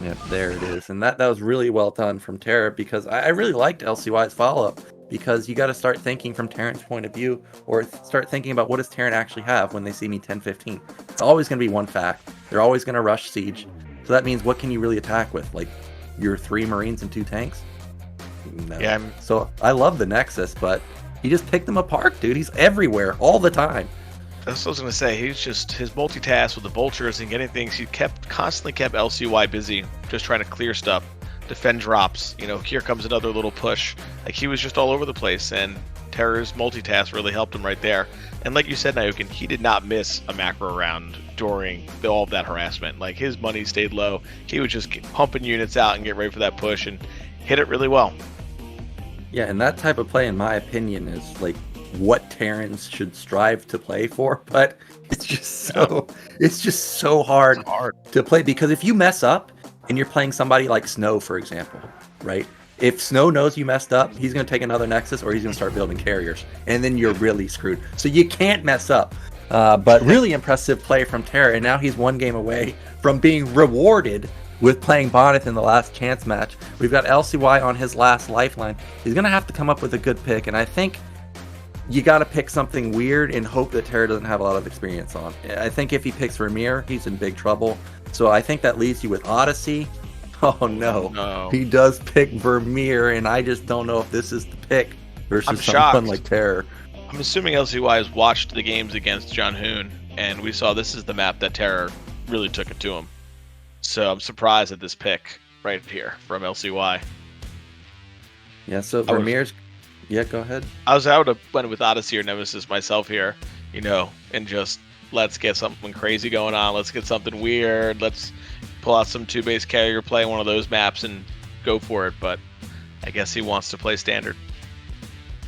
Yep, there it is. And that was really well done from TerrOr, because I really liked LcY's follow-up, because you got to start thinking from Terran's point of view, or start thinking about what does Terran actually have when they see me 10-15. It's always going to be one fact. They're always going to rush siege. So that means, what can you really attack with? Like your 3 Marines and 2 tanks? No. Yeah. So I love the Nexus, but he just picked them apart, dude. He's everywhere all the time. That's what I was gonna say. He's just his multitask with the vultures and getting things. He constantly kept LCY busy, just trying to clear stuff, defend drops. Here comes another little push. Like, he was just all over the place, and TerrOr's multitask really helped him right there. And like you said, Nyoken, he did not miss a macro round during all of that harassment. Like, his money stayed low. He was just pumping units out and get ready for that push, and hit it really well. Yeah, and that type of play, in my opinion, is like what Terrans should strive to play for. But it's just so hard to play, because if you mess up and you're playing somebody like Snow, for example, right? If Snow knows you messed up, he's going to take another Nexus, or he's going to start building carriers, and then you're really screwed. So you can't mess up. But really impressive play from TerrOr, and now he's 1 game away from being rewarded with playing Bonnet in the last chance match. We've got LCY on his last lifeline. He's going to have to come up with a good pick, and I think you got to pick something weird and hope that TerrOr doesn't have a lot of experience on. I think if he picks Vermeer, he's in big trouble. So I think that leaves you with Odyssey. Oh no. He does pick Vermeer, and I just don't know if this is the pick versus someone like TerrOr. I'm assuming LCY has watched the games against John Hoon, and we saw this is the map that TerrOr really took it to him. So I'm surprised at this pick right here from LCY. Yeah, so Vermeer's... Yeah, go ahead. I would have went with Odyssey or Nemesis myself here, and just let's get something crazy going on. Let's get something weird. Let's pull out some 2-base carrier play one of those maps and go for it. But I guess he wants to play standard.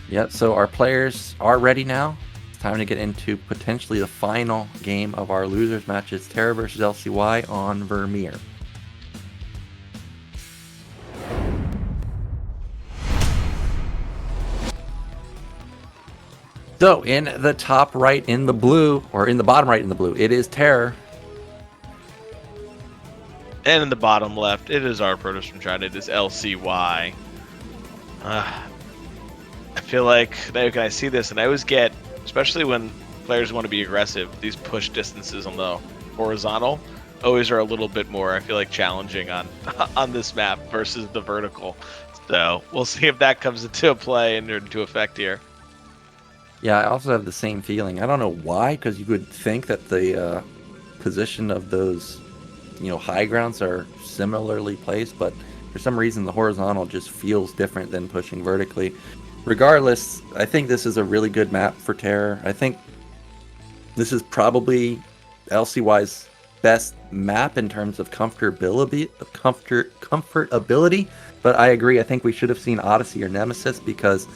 Yep, so our players are ready now. Time to get into potentially the final game of our losers matches. TerrOr versus LCY on Vermeer. So in the top right in the blue, or in the bottom right in the blue, it is TerrOr. And in the bottom left, it is our Protoss from China. It is LCY. I feel like, I see this, and I always get, especially when players want to be aggressive, these push distances on the horizontal always are a little bit more, I feel like, challenging on this map versus the vertical. So we'll see if that comes into play and into effect here. Yeah, I also have the same feeling. I don't know why, because you would think that the position of those, high grounds are similarly placed, but for some reason the horizontal just feels different than pushing vertically. Regardless, I think this is a really good map for TerrOr. I think this is probably LCY's best map in terms of comfortability. But I agree. I think we should have seen Odyssey or Nemesis, because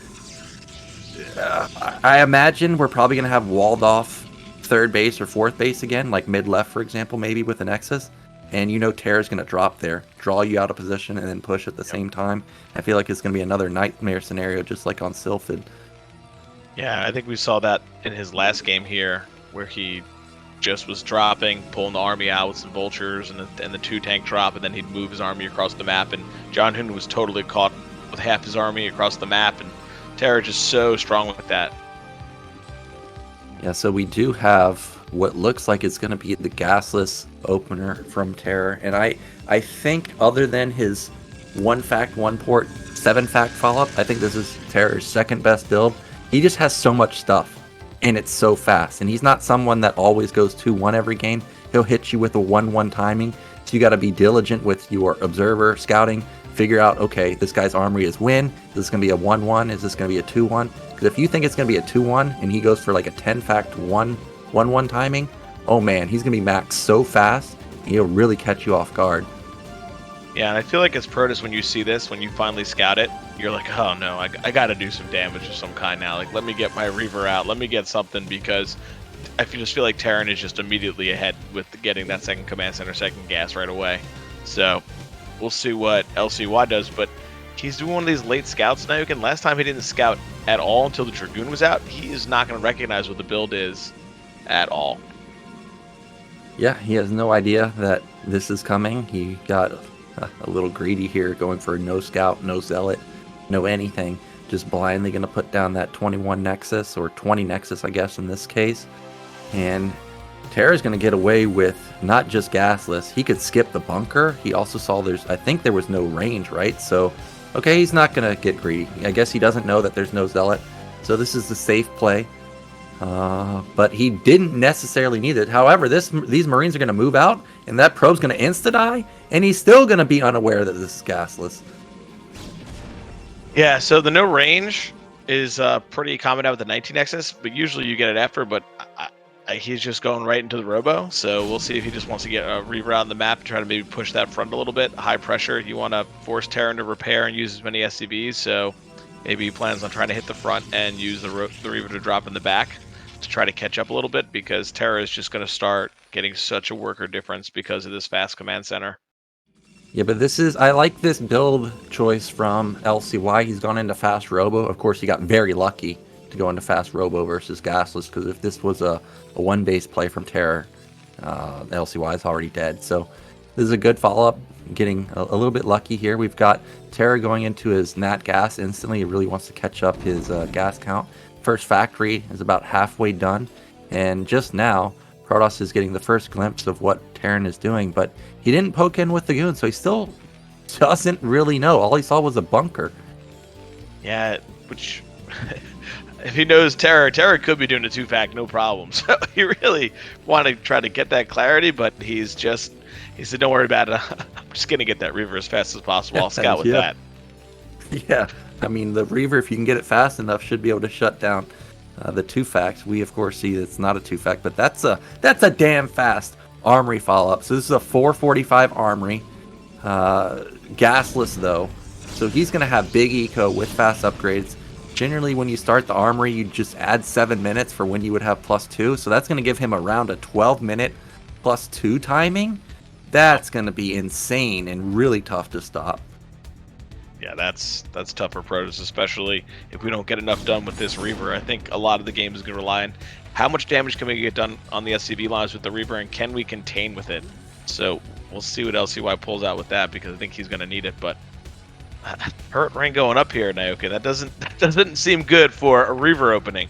I imagine we're probably going to have walled off third base or fourth base again, like mid-left, for example, maybe with an Nexus. And you know TerrOr's going to drop there, draw you out of position, and then push at the same time. I feel like it's going to be another nightmare scenario, just like on Sylphid. Yeah, I think we saw that in his last game here, where he just was dropping, pulling the army out with some vultures and the 2-tank drop, and then he'd move his army across the map. And John Hoon was totally caught with half his army across the map, and TerrOr just so strong with that. Yeah, so we do have what looks like it's going to be the gasless opener from TerrOr, and I think other than his 1-fact, 1-port, 7-fact follow-up, I think this is TerrOr's second best build. He just has so much stuff, and it's so fast, and he's not someone that always goes 2-1 every game. He'll hit you with a 1-1 timing, so you got to be diligent with your observer, scouting, figure out, okay, this guy's armory is win, is this going to be a 1-1, is this going to be a 2-1? Because if you think it's going to be a 2-1, and he goes for like a 10-fact 1-1 timing, oh man, he's going to be maxed so fast, he'll really catch you off guard. Yeah, and I feel like as Protoss, when you see this, when you finally scout it, you're like, oh no, I got to do some damage of some kind now. Like, let me get my Reaver out, let me get something, because I just feel like Terran is just immediately ahead with getting that second command center, second gas right away. So we'll see what LcY does, but he's doing one of these late scouts now. Last time he didn't scout at all until the Dragoon was out. He is not going to recognize what the build is at all. Yeah, he has no idea that this is coming. He got a little greedy here, going for no scout, no zealot, no anything. Just blindly going to put down that 21 Nexus, or 20 Nexus, I guess, in this case. And TerrOr's going to get away with not just gasless. He could skip the bunker. He also saw I think there was no range, right? So, okay, he's not going to get greedy. I guess he doesn't know that there's no zealot. So this is the safe play. But he didn't necessarily need it. However, these Marines are going to move out, and that probe's going to insta-die, and he's still going to be unaware that this is gasless. Yeah, so the no range is pretty common out with the 19 Nexus, but usually you get it after, but he's just going right into the robo, so we'll see if he just wants to get a Reaver out on the map and try to maybe push that front a little bit. High pressure, you want to force Terran to repair and use as many SCVs, so maybe he plans on trying to hit the front and use the Reaver to drop in the back to try to catch up a little bit, because Terra is just going to start getting such a worker difference because of this fast command center. Yeah, but I like this build choice from LcY. He's gone into fast robo. Of course, he got very lucky to go into fast robo versus gasless, because if this was a one base play from TerrOr, LcY is already dead. So this is a good follow-up, getting a little bit lucky here. We've got TerrOr going into his nat gas instantly. He really wants to catch up his gas count. First factory is about halfway done, and just now Protoss is getting the first glimpse of what Terran is doing, but he didn't poke in with the goon, so he still doesn't really know. All he saw was a bunker. Yeah, which if he knows Terra could be doing a 2-fact, no problem. So he really wanted to try to get that clarity, but he said, don't worry about it. I'm just going to get that Reaver as fast as possible. I'll scout with that. Yeah, I mean, the Reaver, if you can get it fast enough, should be able to shut down the 2-fact. We, of course, see it's not a 2-fact, but that's a damn fast armory follow-up. So this is a 445 armory. Gasless, though. So he's going to have big eco with fast upgrades. Generally, when you start the armory, you just add 7 minutes for when you would have +2. So that's going to give him around a 12-minute +2 timing. That's going to be insane and really tough to stop. Yeah, that's tough for Protoss, especially if we don't get enough done with this Reaver. I think a lot of the game is going to rely on how much damage can we get done on the SCV lines with the Reaver, and can we contain with it? So we'll see what LcY pulls out with that, because I think he's going to need it. But hurt ring going up here, Nyoken. That doesn't seem good for a Reaver opening.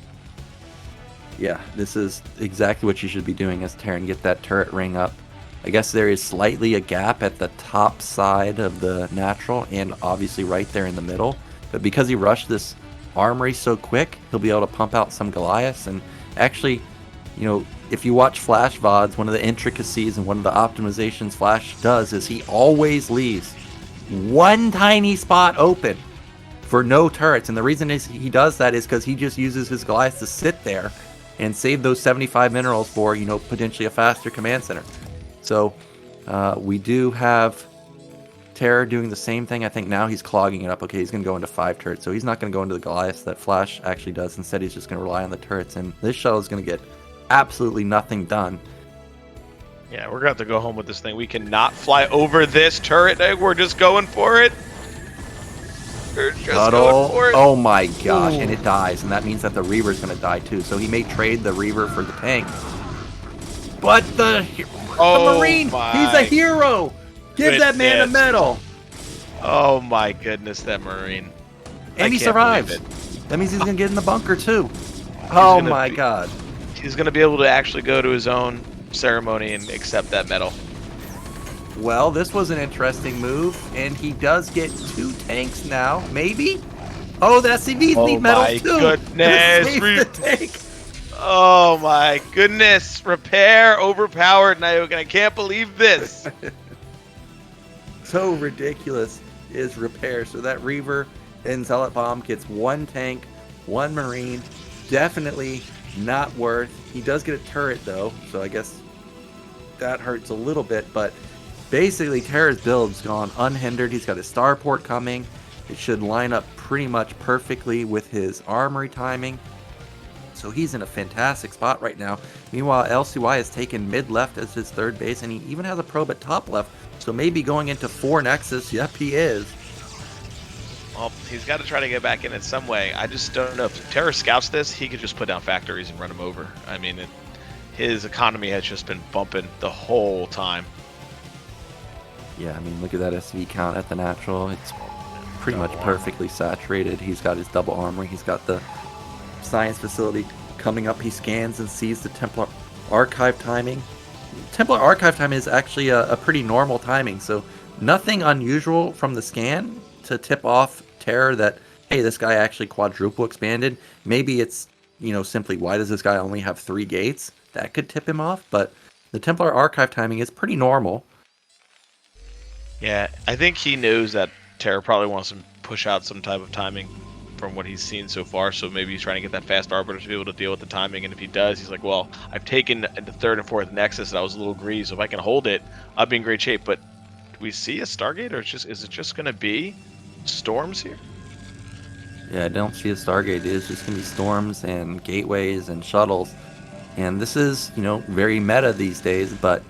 Yeah, this is exactly what you should be doing as Terran. Get that turret ring up. I guess there is slightly a gap at the top side of the natural, and obviously right there in the middle. But because he rushed this armory so quick, he'll be able to pump out some Goliaths. And actually, if you watch Flash VODs, one of the intricacies and one of the optimizations Flash does is he always leaves one tiny spot open for no turrets. And the reason he does that is because he just uses his Goliaths to sit there and save those 75 minerals for, potentially a faster command center. So we do have TerrOr doing the same thing. I think now he's clogging it up. Okay, he's going to go into 5 turrets. So he's not going to go into the Goliath that Flash actually does. Instead, he's just going to rely on the turrets. And this shuttle is going to get absolutely nothing done. Yeah, we're going to have to go home with this thing. We cannot fly over this turret. We're just going for it. We're just going for it. Oh my gosh, and it dies. And that means that the Reaver's going to die too. So he may trade the Reaver for the tank. But the Marine, he's a hero. Give that man a medal. Oh my goodness, that Marine. And he survives. That means he's going to get in the bunker too. Oh my god. He's going to be able to actually go to his own ceremony and accept that medal. Well, this was an interesting move, and he does get 2 tanks now, maybe? Oh, the SCVs need medals too! Oh my goodness! Oh my goodness! Repair overpowered Nyoken. I can't believe this. So ridiculous is repair. So that Reaver and Zealot Bomb gets 1 tank, 1 Marine. Definitely not worth. He does get a turret though, so I guess that hurts a little bit, but basically TerrOr's build's gone unhindered. He's got his starport coming. It should line up pretty much perfectly with his armory timing. So he's in a fantastic spot right now. Meanwhile, LcYdH has taken mid left as his 3rd base, and he even has a probe at top left. So maybe going into 4 Nexus. Yep, he is. Well, he's got to try to get back in some way. I just don't know. If TerrOr scouts this, he could just put down factories and run him over. I mean, his economy has just been bumping the whole time. Yeah, I mean, look at that SV count at the natural. It's pretty much perfectly saturated. He's got his double armory. He's got the science facility coming up. He scans and sees the Templar archive timing. Templar archive time is actually a pretty normal timing, so nothing unusual from the scan to tip off TerrOr that, hey, this guy actually quadruple expanded. Maybe it's, simply why does this guy only have 3 gates? That could tip him off, but the Templar archive timing is pretty normal. Yeah, I think he knows that TerrOr probably wants to push out some type of timing from what he's seen so far, so maybe he's trying to get that fast arbiter to be able to deal with the timing, and if he does, he's like, well, I've taken the 3rd and 4th Nexus, and I was a little greedy, so if I can hold it, I'll be in great shape. But do we see a Stargate, or is it just going to be storms here? Yeah, I don't see a Stargate. It is just going to be storms and gateways and shuttles, and this is, very meta these days, but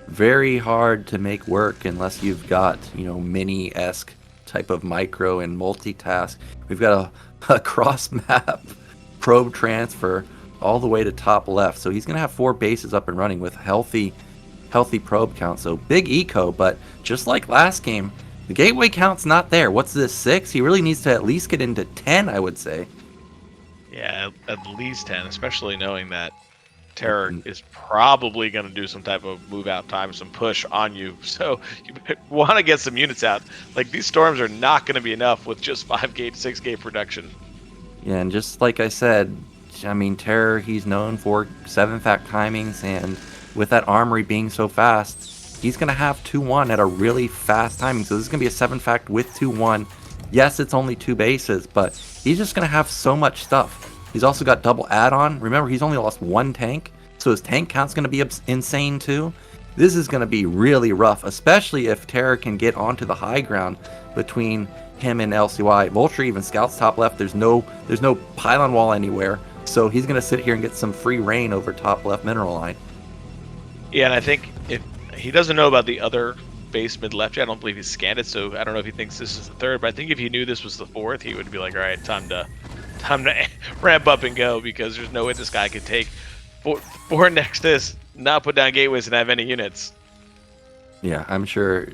very hard to make work unless you've got, mini-esque type of micro and multitask. We've got a cross-map probe transfer all the way to top left. So he's going to have 4 bases up and running with healthy probe count. So big eco, but just like last game, the gateway count's not there. What's this, 6? He really needs to at least get into 10, I would say. Yeah, at least 10, especially knowing that TerrOr is probably going to do some type of move out time, some push on you. So you want to get some units out. Like, these storms are not going to be enough with just 5 gate, 6 gate production. Yeah, and just like I said, I mean, TerrOr, he's known for 7-fact timings, and with that armory being so fast, he's going to have 2-1 at a really fast timing. So this is going to be a 7-fact with 2-1. Yes, it's only 2 bases, but he's just going to have so much stuff. He's also got double add-on. Remember, he's only lost 1 tank, so his tank count's going to be insane too. This is going to be really rough, especially if TerrOr can get onto the high ground between him and LcYdH. Vulture even scouts top left. There's no pylon wall anywhere, so he's going to sit here and get some free reign over top left mineral line. Yeah, and I think if he doesn't know about the other base mid left, I don't believe he's scanned it, so I don't know if he thinks this is the 3rd, but I think if he knew this was the 4th, he would be like, all right, time to ramp up and go, because there's no way this guy could take 4 Nexus, not put down gateways, and have any units. Yeah, I'm sure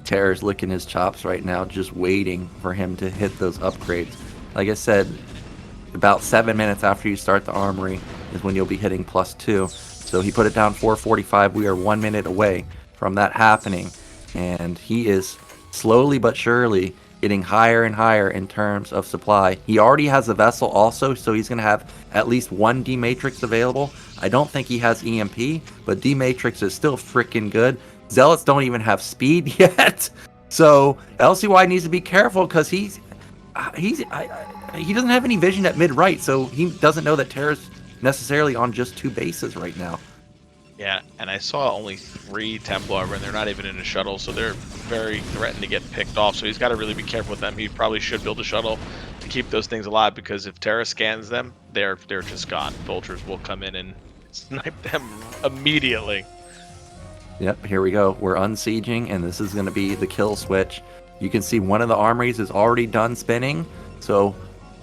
TerrOr's licking his chops right now, just waiting for him to hit those upgrades. Like I said, about 7 minutes after you start the armory is when you'll be hitting +2. So he put it down 4:45. We are 1 minute away from that happening, and he is slowly but surely getting higher and higher in terms of supply. He already has a vessel also, so he's going to have at least 1 D-Matrix available. I don't think he has EMP, but D-Matrix is still freaking good. Zealots don't even have speed yet. So LcYdH needs to be careful, because he doesn't have any vision at mid-right, so he doesn't know that TerrOr's necessarily on just 2 bases right now. Yeah, and I saw only 3 Templar, and they're not even in a shuttle, so they're very threatened to get picked off. So he's got to really be careful with them. He probably should build a shuttle to keep those things alive, because if Terra scans them, they're just gone. Vultures will come in and snipe them immediately. Yep, here we go. We're unsieging, and this is going to be the kill switch. You can see one of the armories is already done spinning, so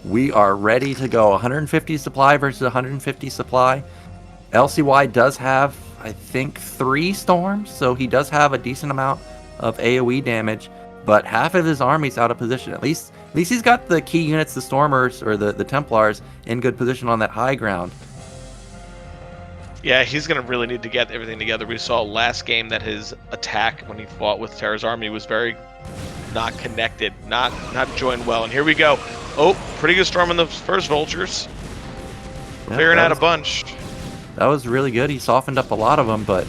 we are ready to go. 150 supply versus 150 supply. LcY does have, I think, 3 storms, so he does have a decent amount of AoE damage, but half of his army's out of position. At least he's got the key units, the Stormers or the Templars, in good position on that high ground. Yeah, he's going to really need to get everything together. We saw last game that his attack when he fought with Terra's army was very not connected, not joined well. And here we go. Oh, pretty good storm on the first Vultures. Yeah, Clearing out a bunch. That was really good. He softened up a lot of them, but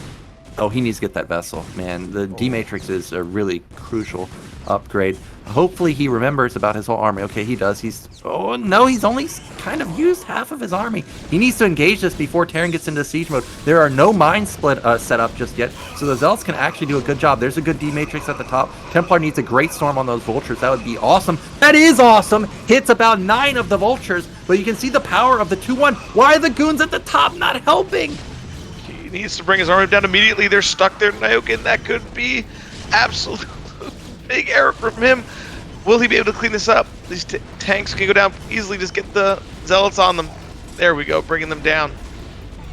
oh, he needs to get that vessel, man. The D-Matrix is a really crucial upgrade. Hopefully he remembers about his whole army. Okay, he does. Oh no, he's only kind of used half of his army. He needs to engage this before Terran gets into siege mode. There are no mine split set up just yet, so the Zealots can actually do a good job. There's a good D-Matrix at the top. Templar needs a great storm on those Vultures. That would be awesome. That is awesome. Hits about 9 of the Vultures, but you can see the power of the 2-1. Why are the goons at the top not helping? He needs to bring his army down immediately. They're stuck there, Nyoken. That could be absolute big error from him. Will he be able to clean this up? These tanks can go down easily. Just get the Zealots on them. There we go, bringing them down.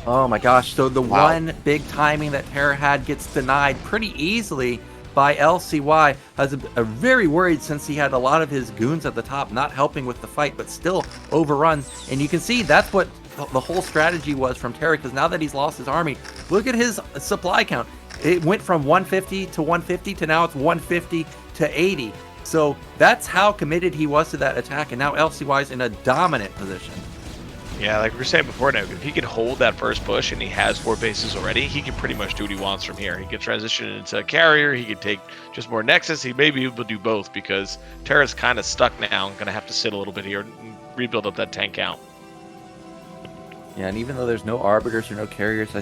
Oh my gosh, so the one big timing that Terra had gets denied pretty easily by LcY. I was very worried since he had a lot of his goons at the top not helping with the fight, but still overruns. And you can see that's what the whole strategy was from Terra, because now that he's lost his army, look at his supply count. It went from 150 to 150 to now it's 150 to 80. So that's how committed he was to that attack, and now LcY's in a dominant position. Yeah, like we were saying before, now, if he can hold that first push and he has 4 bases already, he can pretty much do what he wants from here. He can transition into a carrier, he can take just more Nexus, he may be able to do both, because Terra's kind of stuck now and going to have to sit a little bit here and rebuild up that tank count. Yeah, and even though there's no Arbiters or no carriers, I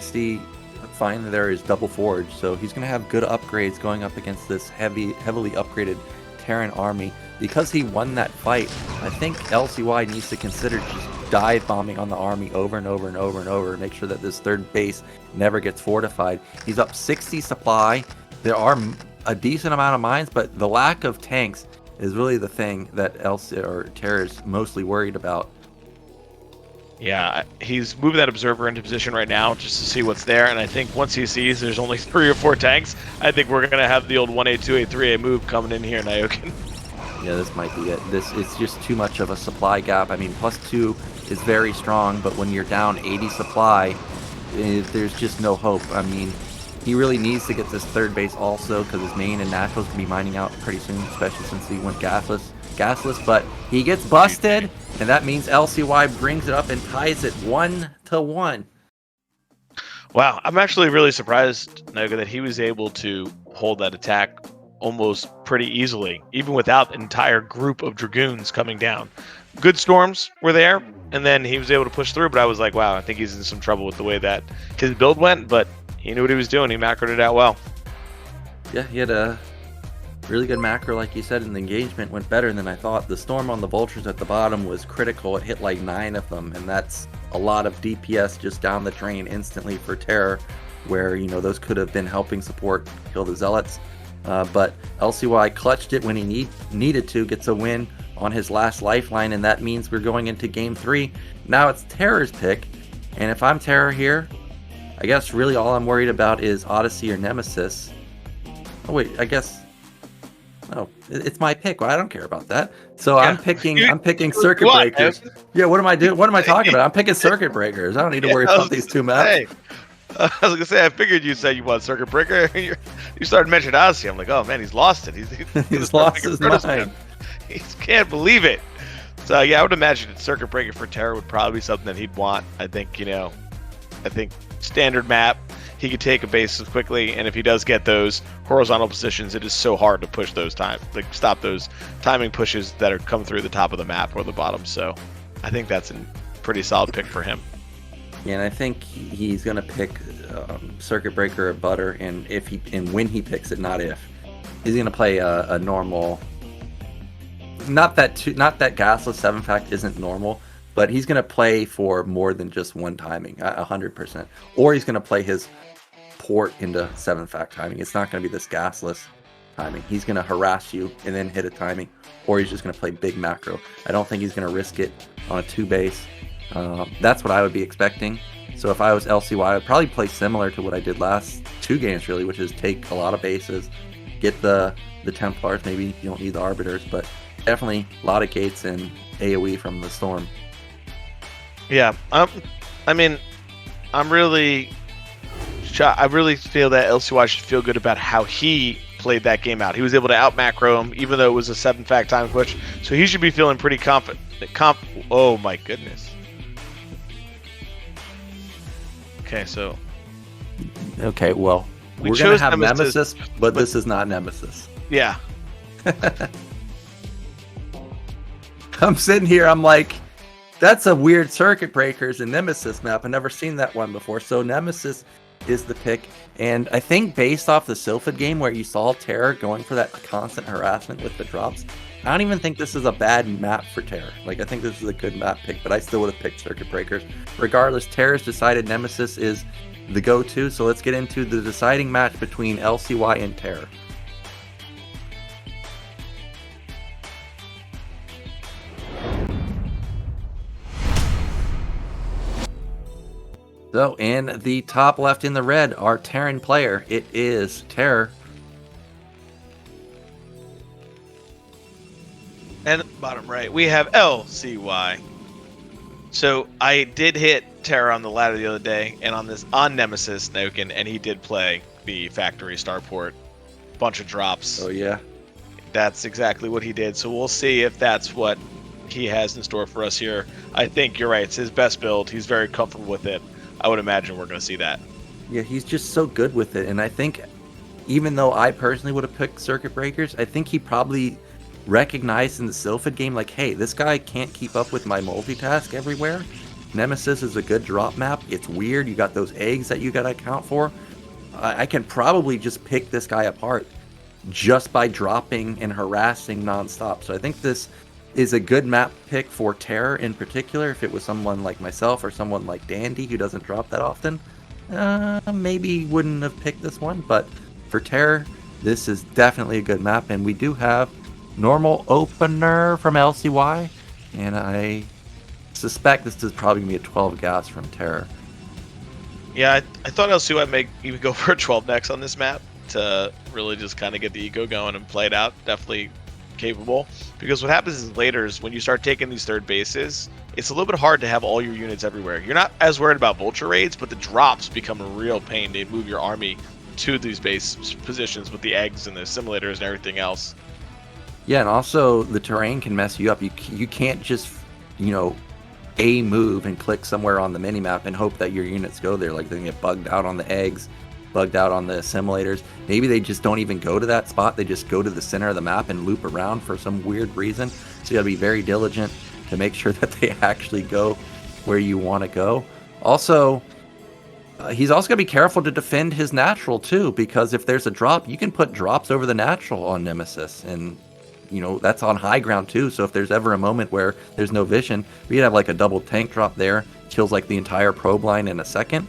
find that there is double Forge, so he's going to have good upgrades going up against this heavily upgraded Terran army. Because he won that fight, I think LcY needs to consider just dive bombing on the army over and over and over and over, make sure that this third base never gets fortified. He's up 60 supply. There are a decent amount of mines, but the lack of tanks is really the thing that Terra is mostly worried about. Yeah, he's moving that observer into position right now just to see what's there, and I think once he sees there's only 3 or 4 tanks, I think we're going to have the old 1A, 2A, 3A move coming in here, Nyoken. Yeah, this might be it. It's just too much of a supply gap. I mean, +2 is very strong, but when you're down 80 supply, there's just no hope. I mean, he really needs to get this third base also, because his main and naturals can be mining out pretty soon, especially since he went gasless, but he gets busted, and that means LcY brings it up and ties it 1-1. Wow, I'm actually really surprised, Nyoken, that he was able to hold that attack almost pretty easily, even without an entire group of Dragoons coming down. Good storms were there, and then he was able to push through, but I was like, wow, I think he's in some trouble with the way that his build went, but he knew what he was doing. He macroed it out well. Yeah, he had a really good macro, like you said, and the engagement went better than I thought. The storm on the Vultures at the bottom was critical. It hit like 9 of them, and that's a lot of DPS just down the drain instantly for Terror, where, you know, those could have been helping support kill the Zealots. But LcY clutched it when he needed to, gets a win on his last lifeline, and that means we're going into game 3. Now it's Terror's pick, and if I'm Terror here, I guess really all I'm worried about is Odyssey or Nemesis. Oh wait, I guess. Oh, it's my pick. Well, I don't care about that. So yeah. I'm picking Circuit Breakers. Yeah, what am I doing? What am I talking about? I'm picking Circuit Breakers. I don't need to worry about these 2 maps. Hey, I was gonna say, I figured you said you want Circuit Breaker. You started mentioning Odyssey. I'm like, oh man, he's lost it. He's lost his mind. He can't believe it. So yeah, I would imagine that Circuit Breaker for Terror would probably be something that he'd want. I think standard map, he could take a base quickly, and if he does get those horizontal positions, it is so hard to push those stop those timing pushes that are coming through the top of the map or the bottom. So I think that's a pretty solid pick for him. Yeah, and I think he's gonna pick Circuit Breaker or Butter, and when he picks it, not if, he's gonna play a normal. Not that gasless 7-fact isn't normal, but he's gonna play for more than just one timing, 100%. Or he's gonna play his port into 7-fact timing. It's not gonna be this gasless timing. He's gonna harass you and then hit a timing, or he's just gonna play big macro. I don't think he's gonna risk it on a 2-base. That's what I would be expecting. So if I was LcYdH, I would probably play similar to what I did last 2 games, really, which is take a lot of bases, get the Templars. Maybe you don't need the Arbiters, but definitely a lot of gates and AoE from the Storm. Yeah, I mean, I really feel that LcYdH should feel good about how he played that game out. He was able to out macro him, even though it was a 7-fact time push. So he should be feeling pretty confident. Oh my goodness. Okay, so. Okay, well, we're gonna have Nemesis, but this is not Nemesis. Yeah. I'm sitting here, I'm like, that's a weird Circuit Breakers and Nemesis map. I've never seen that one before. So Nemesis is the pick. And I think based off the Sylphid game where you saw TerrOr going for that constant harassment with the drops, I don't even think this is a bad map for TerrOr. Like, I think this is a good map pick, but I still would have picked Circuit Breakers. Regardless, TerrOr's decided Nemesis is the go-to. So let's get into the deciding match between LcYdH and TerrOr. So, in the top left in the red, our Terran player, it is TerrOr. And bottom right, we have LcYdH. So I did hit TerrOr on the ladder the other day, and on Nemesis Nyoken, and he did play the factory starport, bunch of drops. Oh yeah, that's exactly what he did. So we'll see if that's what he has in store for us here. I think you're right. It's his best build. He's very comfortable with it. I would imagine we're going to see that. Yeah, he's just so good with it. And I think even though I personally would have picked Circuit Breakers, I think he probably recognized in the Sylphid game, like, hey, this guy can't keep up with my multitask everywhere. Nemesis is a good drop map. It's weird. You got those eggs that you got to account for. I can probably just pick this guy apart just by dropping and harassing nonstop. So I think this is a good map pick for TerrOr in particular. If it was someone like myself or someone like Dandy who doesn't drop that often, maybe wouldn't have picked this one. But for TerrOr, this is definitely a good map. And we do have normal opener from LcYdH, and I suspect this is probably going to be a 12 gas from TerrOr. Yeah, I thought LcYdH may even go for a 12 next on this map to really just kind of get the eco going and play it out. Definitely capable, because what happens is later is when you start taking these third bases, it's a little bit hard to have all your units everywhere. You're not as worried about vulture raids, but the drops become a real pain. They move your army to these base positions with the eggs and the simulators and everything else. Yeah, and also the terrain can mess you up. You can't just, a move and click somewhere on the minimap and hope that your units go there. Like, they get bugged out on the eggs, bugged out on the simulators. Maybe they just don't even go to that spot. They just go to the center of the map and loop around for some weird reason. So you gotta be very diligent to make sure that they actually go where you want to go. Also, he's also got to be careful to defend his natural too, because if there's a drop, you can put drops over the natural on Nemesis, and that's on high ground too. So if there's ever a moment where there's no vision, we could have like a double tank drop there, kills like the entire probe line in a second.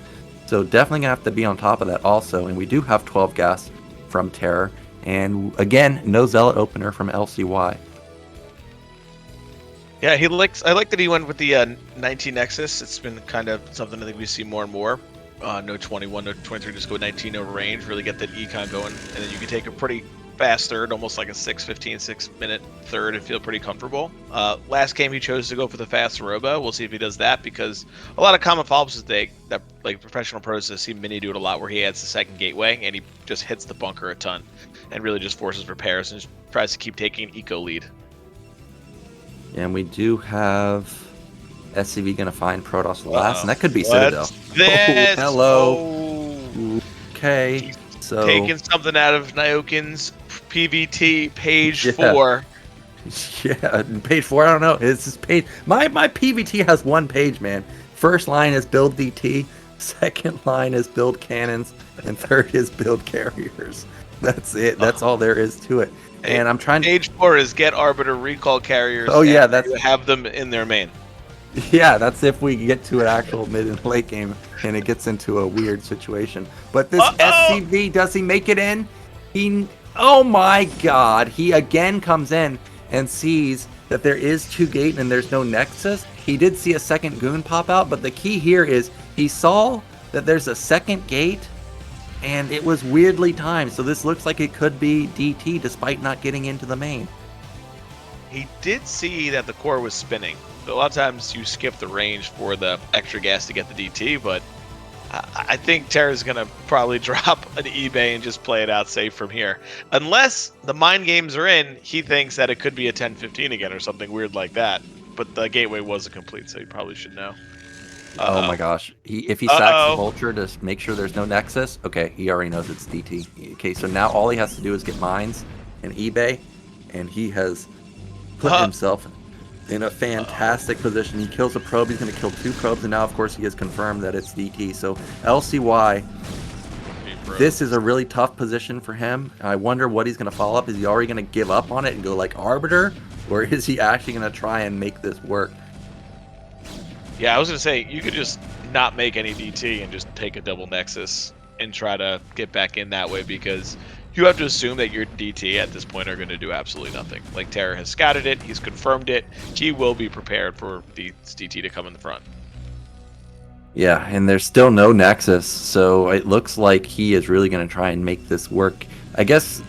So definitely gonna have to be on top of that also. And we do have 12 gas from TerrOr, and again, no Zealot opener from LcYdH. Yeah, I like that he went with the 19 Nexus. It's been kind of something I think we see more and more. No 21, no 23, just go 19 over range, really get that econ going, and then you can take a pretty fast third, almost like a 6-minute third, and feel pretty comfortable. Last game he chose to go for the fast robo. We'll see if he does that, because a lot of common follow-ups that like professional pros have seen Mini do it a lot, where he adds the second gateway and he just hits the bunker a ton and really just forces repairs and just tries to keep taking eco lead. And we do have SCV gonna find Protoss last, and that could be Citadel. This? Hello. Oh. Okay. So taking something out of Nyoken's PVT page 4. Yeah, page 4. I don't know. It's just page. My PVT has one page, man. First line is build DT, second line is build cannons, and third is build carriers. That's it. That's all there is to it. And I'm trying to... Stage 4 is get Arbiter recall carriers. Oh, yeah, that's... have them in their main. Yeah, that's if we get to an actual mid and late game and it gets into a weird situation. But this SCV, does he make it in? Oh my god, he again comes in and sees that there is 2 gate and there's no nexus. He did see a second goon pop out, but the key here is he saw that there's a second gate and it was weirdly timed. So this looks like it could be DT despite not getting into the main. He did see that the core was spinning. So a lot of times you skip the range for the extra gas to get the DT, but I think TerrOr's going to probably drop an eBay and just play it out safe from here. Unless the mind games are in, he thinks that it could be a 10-15 again or something weird like that. But the gateway wasn't complete, so he probably should know. Oh my gosh. If he sacks the Vulture to make sure there's no Nexus, okay, he already knows it's DT. Okay, so now all he has to do is get mines and eBay, and he has put himself in a fantastic position. He kills a probe, he's going to kill 2 probes, and now of course he has confirmed that it's DT. So LCY, this is a really tough position for him. I wonder what he's going to follow up. Is he already going to give up on it and go like Arbiter, or is he actually going to try and make this work? Yeah, I was going to say, you could just not make any DT and just take a double Nexus and try to get back in that way, because you have to assume that your DT at this point are going to do absolutely nothing. Like, TerrOr has scouted it, he's confirmed it, he will be prepared for the DT to come in the front. Yeah, and there's still no Nexus, so it looks like he is really going to try and make this work. I guess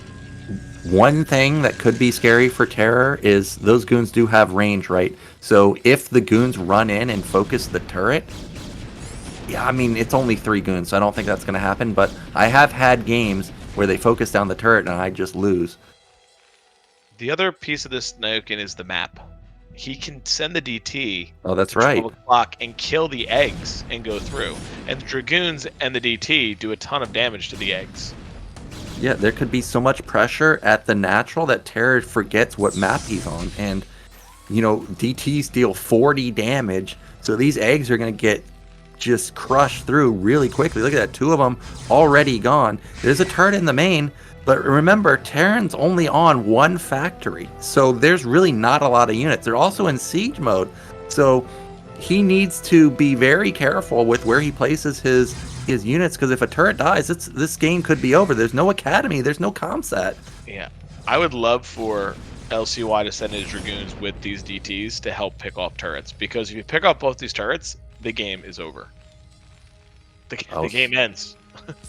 one thing that could be scary for TerrOr is those goons do have range, right? So if the goons run in and focus the turret, yeah, I mean, it's only 3 goons, so I don't think that's going to happen, but I have had games where they focus down the turret and I just lose. The other piece of this Nyoken is the map. He can send the DT. Oh, that's right. 12 o'clock and kill the eggs and go through. And the Dragoons and the DT do a ton of damage to the eggs. Yeah, there could be so much pressure at the natural that TerrOr forgets what map he's on. And, you know, DTs deal 40 damage, so these eggs are going to get just crushed through really quickly. Look at that, 2 of them already gone. There's a turret in the main, but remember, Terran's only on 1 factory, so there's really not a lot of units. They're also in siege mode, so he needs to be very careful with where he places his units, because if a turret dies, this game could be over. There's no academy, there's no comsat. Yeah, I would love for LCY to send his Dragoons with these DTs to help pick off turrets, because if you pick off both these turrets, the game is over. The game ends.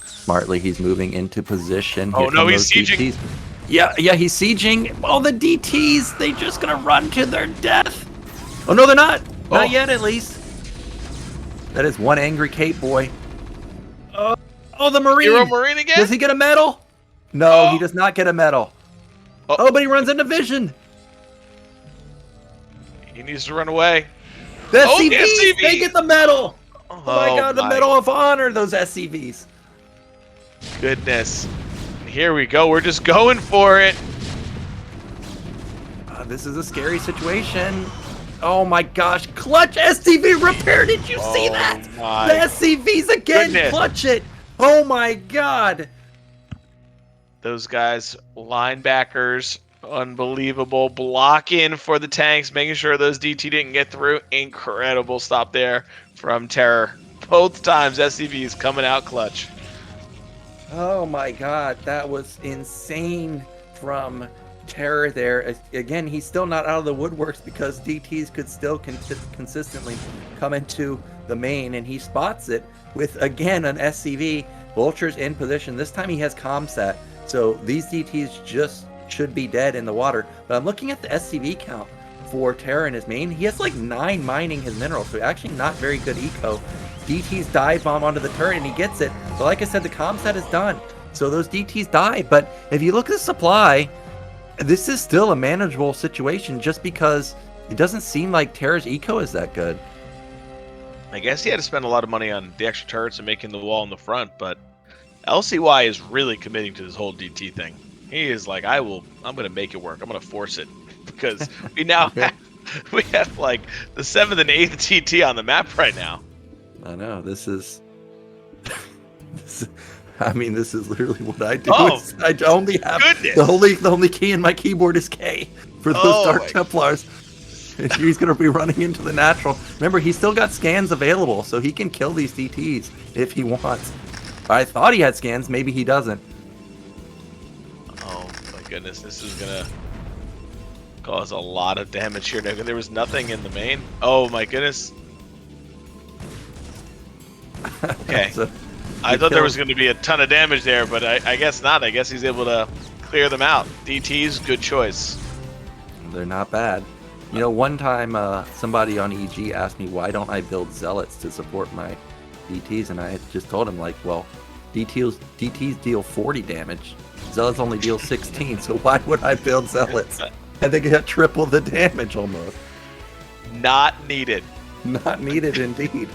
Smartly, he's moving into position. Oh no, he's sieging. DTs. Yeah, he's sieging. Oh, the DTs, they just gonna run to their death. Oh no, they're not. Not yet, at least. That is one angry Cape boy. Oh, the Marine. Hero Marine again? Does he get a medal? No, he does not get a medal. Oh, but he runs into vision. He needs to run away. The SCVs, they get the medal. Oh my god, the Medal of Honor, those SCVs. Goodness. Here we go. We're just going for it. This is a scary situation. Oh my gosh. Clutch SCV repair. Did you see that? The SCVs again. Clutch it. Oh my god. Those guys, linebackers, unbelievable. Block in for the tanks, making sure those DT didn't get through. Incredible stop there from TerrOr. Both times SCVs coming out clutch. Oh my god, that was insane from TerrOr there. Again, he's still not out of the woodworks because DTs could still consistently come into the main, and he spots it with, again, an SCV. Vulture's in position. This time he has comsat, so these DTs just should be dead in the water. But I'm looking at the SCV count for TerrOr in his main. He has like 9 mining his minerals, so actually not very good eco. DTs dive bomb onto the turret and he gets it. But like I said, the comsat is done, so those DTs die. But if you look at the supply, this is still a manageable situation just because it doesn't seem like TerrOr's eco is that good. I guess he had to spend a lot of money on the extra turrets and making the wall in the front, but LCY is really committing to this whole DT thing. He is like, I'm going to make it work. I'm going to force it, because we now have like the 7th and 8th TT on the map right now. I know, this is... this is literally what I do. Oh, I only have... goodness. The only key in my keyboard is K for those Oh Dark my- Templars. He's going to be running into the natural. Remember, he's still got scans available, so he can kill these DTs if he wants. I thought he had scans. Maybe he doesn't. Oh my goodness, this is gonna cause a lot of damage here. There was nothing in the main. Oh my goodness. Okay. So, I thought there was going to be a ton of damage there, but I guess not. I guess he's able to clear them out. DTs, good choice. they're not bad. You know, one time somebody on EG asked me why don't I build zealots to support my DTs, and I just told him, like, well, DTs deal 40 damage. Zealots only deal 16, so why would I build zealots? And they get triple the damage almost. Not needed. Not needed indeed.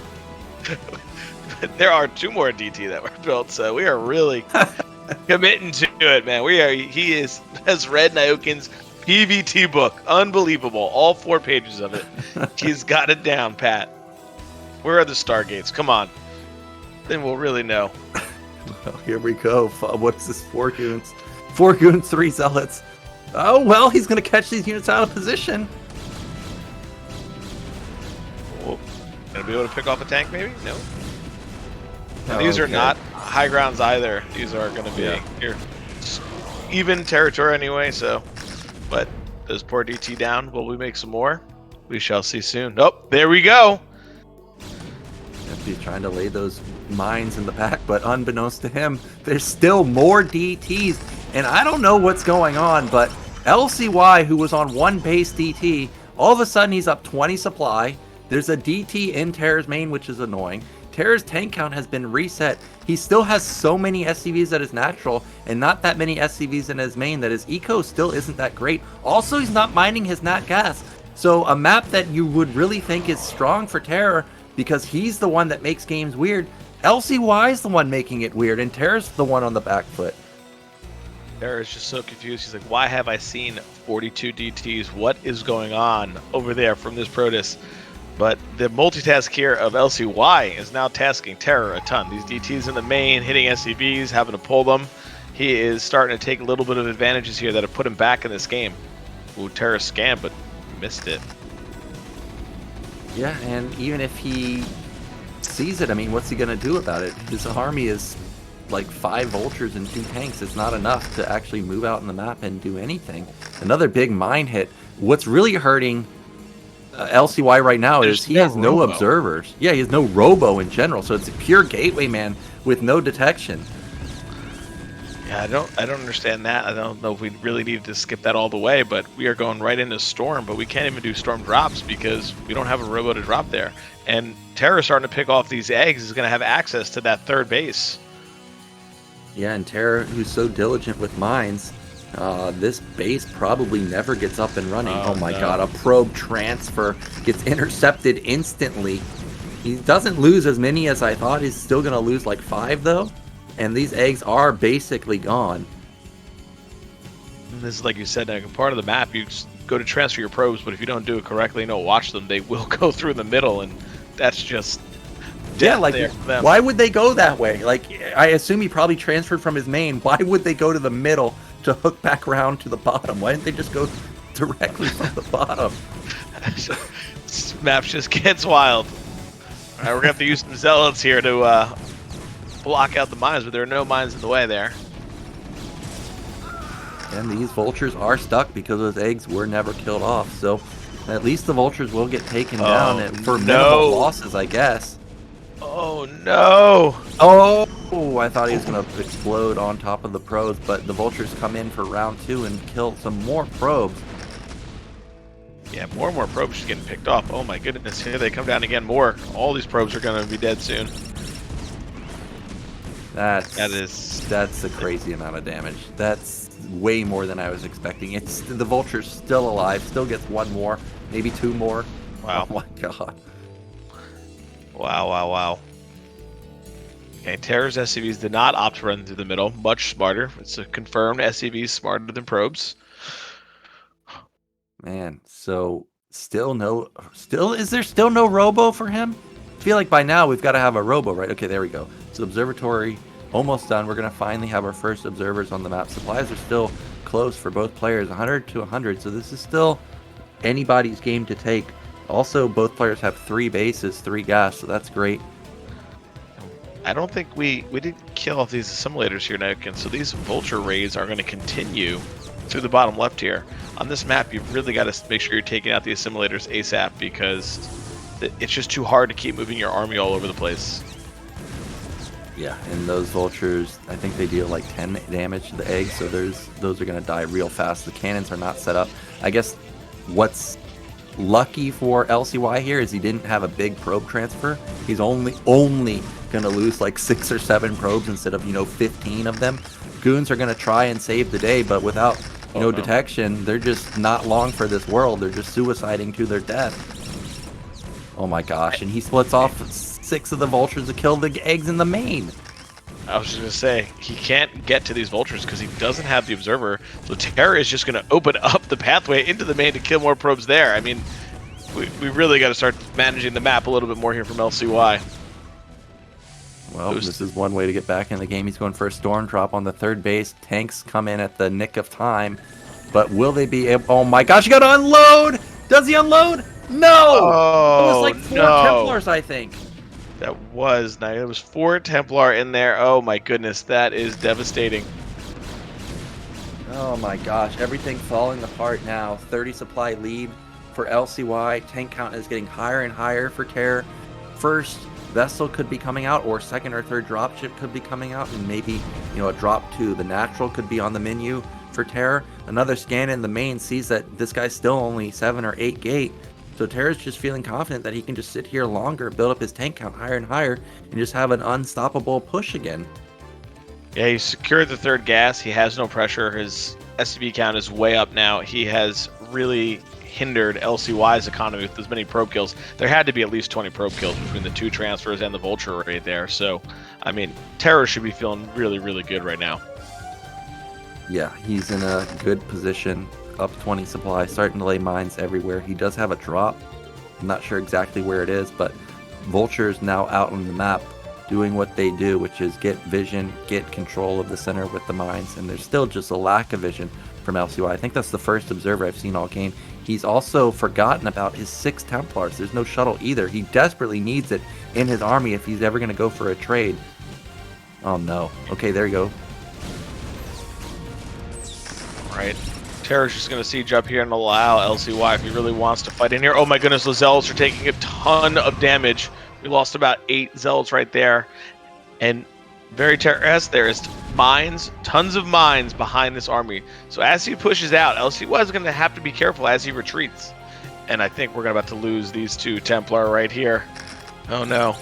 There are 2 more DT that were built, so we are really committing to it, man. He has read Nyoken's PVT book. Unbelievable. All 4 pages of it. He's got it down, Pat. Where are the Stargates? Come on. Then we'll really know. Well, here we go. What's this? 4 goons. 4 goons, 3 zealots. Oh, well, he's going to catch these units out of position. Oh, gonna be able to pick off a tank, maybe? No. And Oh, these are okay. not high grounds either. These are going to be here even territory anyway. So, but those poor DT down. Will we make some more? We shall see soon. Oh, there we go. He's trying to lay those mines in the back, but unbeknownst to him, there's still more DTs. And I don't know what's going on, but LcY, who was on 1 base DT, all of a sudden he's up 20 supply. There's a DT in TerrOr's main, which is annoying. TerrOr's tank count has been reset. He still has so many SCVs at his natural and not that many SCVs in his main that his eco still isn't that great. Also, he's not mining his nat gas. So a map that you would really think is strong for TerrOr because he's the one that makes games weird. LcY is the one making it weird and TerrOr's the one on the back foot. TerrOr is just so confused. He's like, why have I seen 42 DTs? What is going on over there from this Protoss? But the multitask here of LcY is now tasking TerrOr a ton. These DTs in the main, hitting SCVs, having to pull them. He is starting to take a little bit of advantages here that have put him back in this game. Ooh, TerrOr scanned, but missed it. Yeah, and even if he sees it, I mean, what's he going to do about it? His army is like 5 vultures and 2 tanks. It's not enough to actually move out in the map and do anything. Another big mine hit. What's really hurting LcY right now is he has no observers. Yeah, he has no robo in general, so it's a pure gateway man with no detection. Yeah, I don't understand that. I don't know if we really need to skip that all the way, but we are going right into Storm, but we can't even do Storm drops because we don't have a robo to drop there. And TerrOr starting to pick off these eggs is going to have access to that 3rd base. Yeah, and TerrOr, who's so diligent with mines, this base probably never gets up and running. Oh my god, a probe transfer gets intercepted instantly. He doesn't lose as many as I thought. He's still going to lose like 5 though. And these eggs are basically gone. And this is like you said, like part of the map, you just go to transfer your probes, but if you don't do it correctly, watch them, they will go through the middle, and that's just like why would they go that way? Like, I assume he probably transferred from his main. Why would they go to the middle to hook back around to the bottom? Why didn't they just go directly from the bottom? This map just gets wild. All right, we're gonna have to use some zealots here to block out the mines, but there are no mines in the way there. And these vultures are stuck because those eggs were never killed off. So at least the vultures will get taken down for minimal losses, I guess. Oh no! Oh, I thought he was going to explode on top of the probes, but the vultures come in for round 2 and kill some more probes. Yeah, more and more probes just getting picked off. Oh my goodness, here they come down again more. All these probes are going to be dead soon. That's a crazy amount of damage. That's way more than I was expecting. It's the vulture's still alive, still gets 1 more, maybe 2 more. Wow. Oh my god. Wow. Okay, TerrOr's SCVs did not opt to run through the middle. Much smarter. It's a confirmed SCVs smarter than probes. Man, so is there still no robo for him? feel like by now we've got to have a robo, right? Okay, there we go. So observatory almost done. We're going to finally have our first observers on the map. Supplies are still close for both players, 100 to 100. So this is still anybody's game to take. Also, both players have 3 bases, 3 gas, so that's great. I don't think we didn't kill off these assimilators here, Nyoken, so these vulture raids are going to continue through the bottom left here. On this map, you've really got to make sure you're taking out the assimilators ASAP, because it's just too hard to keep moving your army all over the place. Yeah, and those vultures, I think they deal like 10 damage to the eggs, so those are going to die real fast. The cannons are not set up. I guess what's lucky for LcY here is he didn't have a big probe transfer. He's only going to lose like 6 or 7 probes instead of 15 of them. Goons are going to try and save the day, but without detection, they're just not long for this world. They're just suiciding to their death. Oh my gosh, and he splits off 6 of the vultures to kill the eggs in the main. I was just going to say, he can't get to these vultures because he doesn't have the observer, so TerrOr is just going to open up the pathway into the main to kill more probes there. I mean, we really got to start managing the map a little bit more here from LcY. Well, this is one way to get back in the game. He's going for a storm drop on the 3rd base. Tanks come in at the nick of time, but will they be able... Oh my gosh, you got to unload! Does he unload? No! It was like 4 Templars, I think. That was nice. There was 4 Templar in there. Oh my goodness, that is devastating. Oh my gosh, everything falling apart now. 30 supply lead for LcY. Tank count is getting higher and higher for TerrOr. First vessel could be coming out, or 2nd or 3rd dropship could be coming out, and maybe a drop to the natural could be on the menu for TerrOr. Another scan in the main sees that this guy's still only 7 or 8 gate. So TerrOr's just feeling confident that he can just sit here longer, build up his tank count higher and higher, and just have an unstoppable push again. Yeah, he secured the 3rd gas. He has no pressure. His SCB count is way up now. He has really hindered LcY's economy with as many probe kills. There had to be at least 20 probe kills between the 2 transfers and the vulture right there. So, I mean, TerrOr should be feeling really, really good right now. Yeah, he's in a good position. Up 20 supply, starting to lay mines everywhere. He does have a drop. I'm not sure exactly where it is, but vultures now out on the map doing what they do, which is get vision, get control of the center with the mines, and there's still just a lack of vision from LcY. I think that's the first observer I've seen all game. He's also forgotten about his 6 Templars. There's no shuttle either. He desperately needs it in his army if he's ever going to go for a trade. Oh no. Okay, there you go. All right. TerrOr's just going to siege up here and allow LcY if he really wants to fight in here. Oh my goodness, the Zealots are taking a ton of damage. We lost about 8 Zealots right there. And very TerrOr, there is mines, tons of mines behind this army. So as he pushes out, LcY is going to have to be careful as he retreats. And I think we're about to lose these 2 Templar right here. Oh no.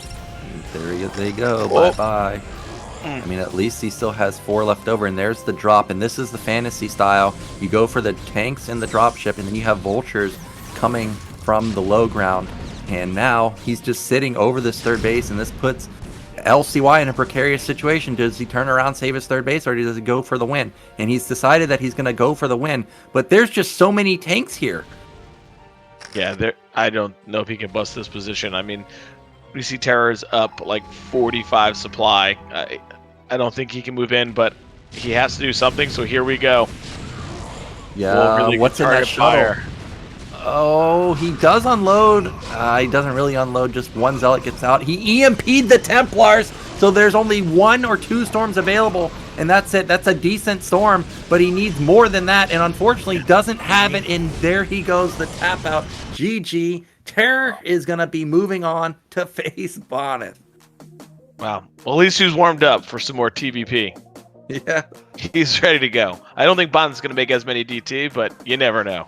There they go. Bye-bye. I mean, at least he still has 4 left over, and there's the drop, and this is the fantasy style. You go for the tanks and the dropship, and then you have vultures coming from the low ground, and now he's just sitting over this 3rd base, and this puts LcY in a precarious situation. Does he turn around, save his 3rd base, or does he go for the win? And he's decided that he's going to go for the win, but there's just so many tanks here. Yeah, I don't know if he can bust this position. I mean, we see TerrOr's up like 45 supply. I don't think he can move in, but he has to do something, so here we go. Yeah, really what's in that shuttle? Oh, he does unload. He doesn't really unload, just 1 Zealot gets out. He EMP'd the Templars, so there's only 1 or 2 storms available, and that's it. That's a decent storm, but he needs more than that, and unfortunately doesn't have it, and there he goes, the tap out. GG. TerrOr is going to be moving on to face Bonnet. Wow. Well, at least he was warmed up for some more TVP. Yeah. He's ready to go. I don't think Bonnet's going to make as many DT, but you never know.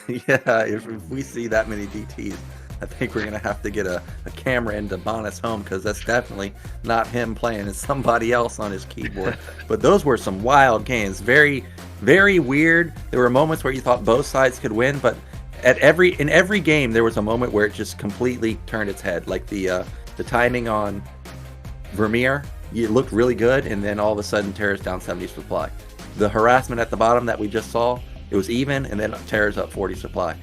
Yeah, if we see that many DTs, I think we're going to have to get a camera into Bonnet's home, because that's definitely not him playing. It's somebody else on his keyboard. But those were some wild games. Very, very weird. There were moments where you thought both sides could win, but in every game there was a moment where it just completely turned its head. Like the timing on Vermeer, it looked really good, and then all of a sudden TerrOr's down 70 supply. The harassment at the bottom that we just saw, it was even, and then TerrOr's up 40 supply.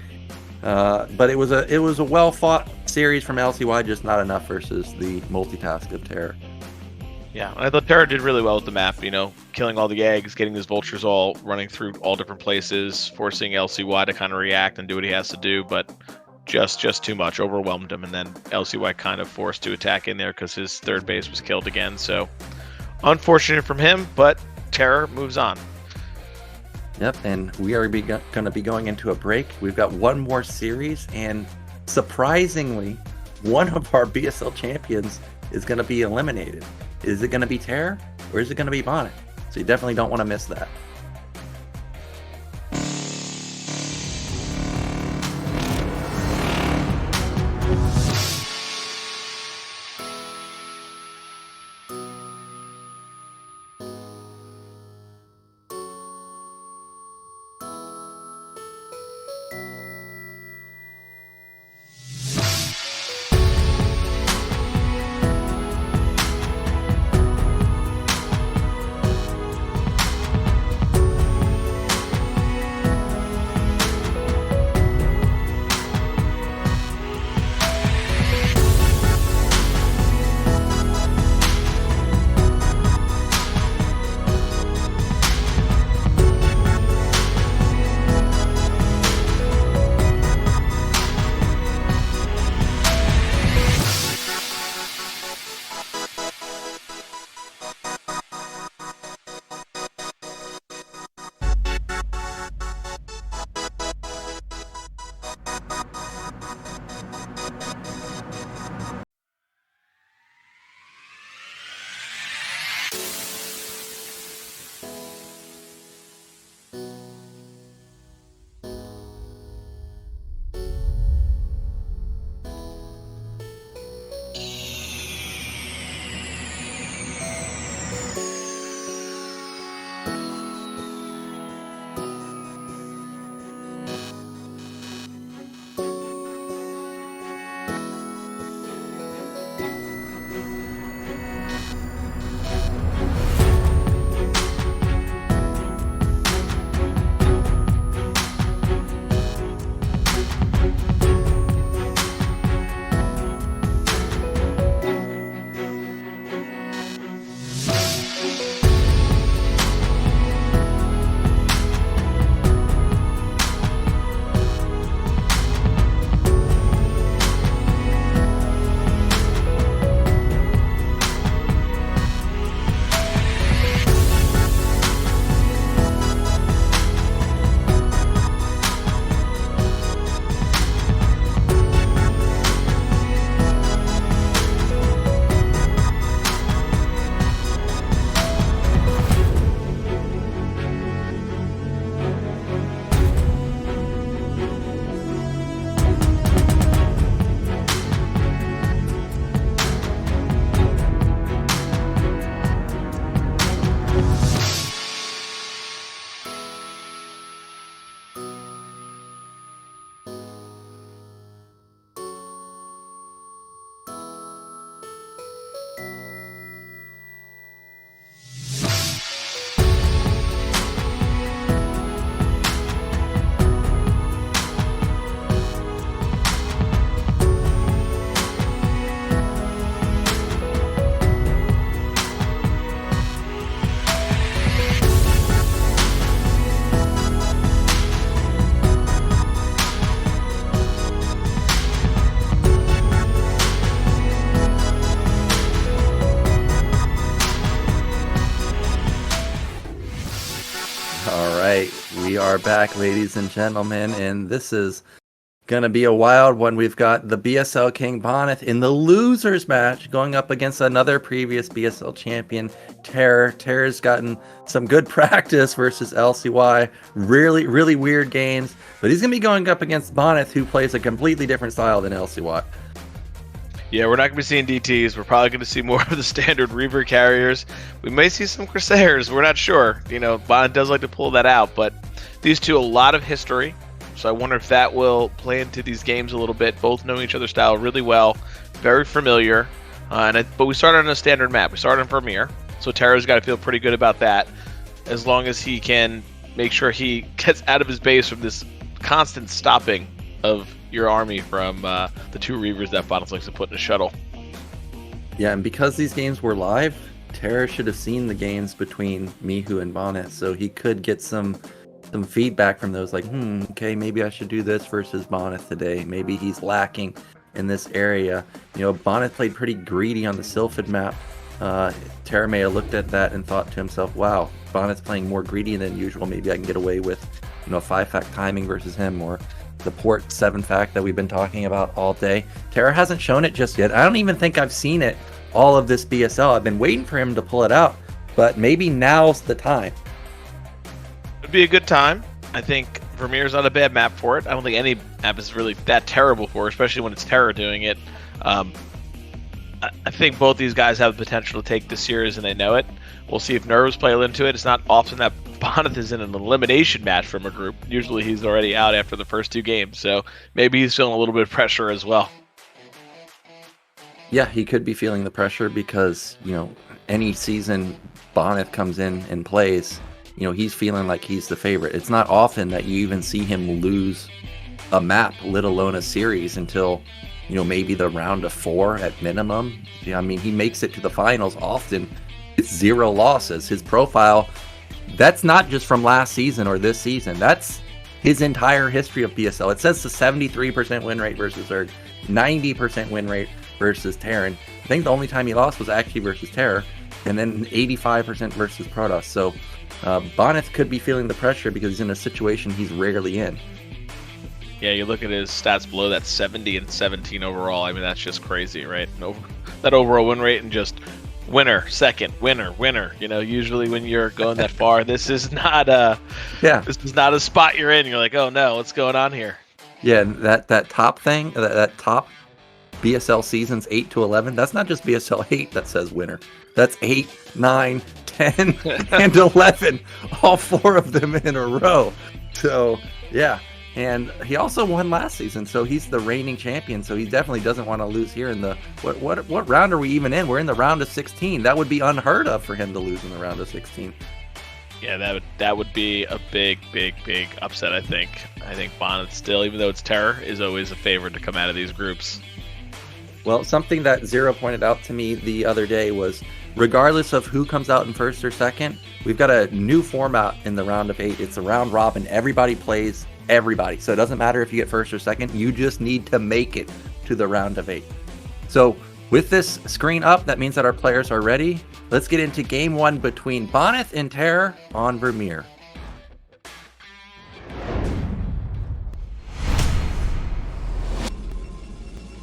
But it was a well fought series from LcYdH, just not enough versus the multitask of TerrOr. Yeah, I thought TerrOr did really well with the map, killing all the eggs, getting his vultures all running through all different places, forcing LcYdH to kind of react and do what he has to do, but just too much, overwhelmed him, and then LcYdH kind of forced to attack in there because his third base was killed again, so unfortunate from him, but TerrOr moves on. Yep, and we are going to be going into a break. We've got one more series, and surprisingly, one of our BSL champions is going to be eliminated. Is it going to be TerrOr, or is it going to be Bonnet? So you definitely don't want to miss that. We are back, ladies and gentlemen, and this is going to be a wild one. We've got the BSL King Bonyth in the losers match going up against another previous BSL champion, TerrOr. TerrOr's gotten some good practice versus LcYdH. Really weird games, but he's going to be going up against Bonyth, who plays a completely different style than LcYdH. Yeah, we're not going to be seeing DTs. We're probably going to see more of the standard Reaver carriers. We may see some Crusairs. We're not sure. Bonnet does like to pull that out, but these two, a lot of history. So I wonder if that will play into these games a little bit, both knowing each other's style really well, very familiar. But we started on a standard map. We started on Vermeer, so TerrOr's got to feel pretty good about that, as long as he can make sure he gets out of his base from this constant stopping of your army from the 2 Reavers that Bonnet likes to put in a shuttle. Yeah, and because these games were live, TerrOr should have seen the games between Mihu and Bonnet, so he could get some feedback from those, like, okay, maybe I should do this versus Bonnet today. Maybe he's lacking in this area. You know, Bonnet played pretty greedy on the Sylphid map. TerrOr may have looked at that and thought to himself, wow, Bonnet's playing more greedy than usual. Maybe I can get away with, 5-fact timing versus him, or the port 7-fact that we've been talking about all day. TerrOr hasn't shown it just yet. I don't even think I've seen it all of this BSL. I've been waiting for him to pull it out, but maybe now's the time. It'd be a good time. I think Vermeer's not a bad map for it. I don't think any map is really that terrible for it, especially when it's TerrOr doing it. I think both these guys have the potential to take this series, and they know it. We'll see if nerves play into it. It's not often that Bonyth is in an elimination match from a group. Usually he's already out after the first 2 games, so maybe he's feeling a little bit of pressure as well. Yeah, he could be feeling the pressure because, any season Bonyth comes in and plays, he's feeling like he's the favorite. It's not often that you even see him lose a map, let alone a series, until, maybe the round of 4 at minimum. Yeah, I mean, he makes it to the finals often. It's 0 losses. His profile, that's not just from last season or this season. That's his entire history of BSL. It says the 73% win rate versus Zerg, 90% win rate versus Terran. I think the only time he lost was actually versus TerrOr, and then 85% versus Protoss. So Bonyth could be feeling the pressure because he's in a situation he's rarely in. Yeah, you look at his stats below that, 70 and 17 overall. I mean, that's just crazy, right? That overall win rate, and just winner, second, winner. Usually when you're going that far, this is not this is not a spot you're in. You're like, oh no, what's going on here? Yeah, that top thing, that top BSL seasons 8 to 11, that's not just BSL 8 that says winner. That's 8, 9, 10, and 11. All 4 of them in a row. So, yeah. And he also won last season, so he's the reigning champion, so he definitely doesn't want to lose here in the... What round are we even in? We're in the round of 16. That would be unheard of for him to lose in the round of 16. Yeah, that would be a big upset, I think. I think Bonnet still, even though it's TerrOr, is always a favorite to come out of these groups. Well, something that Zero pointed out to me the other day was, regardless of who comes out in first or second, we've got a new format in the round of 8. It's a round robin. Everybody plays everybody. So it doesn't matter if you get first or second. You just need to make it to the round of 8. So with this screen up, that means that our players are ready. Let's get into game 1 between Bonyth and TerrOr on Vermeer.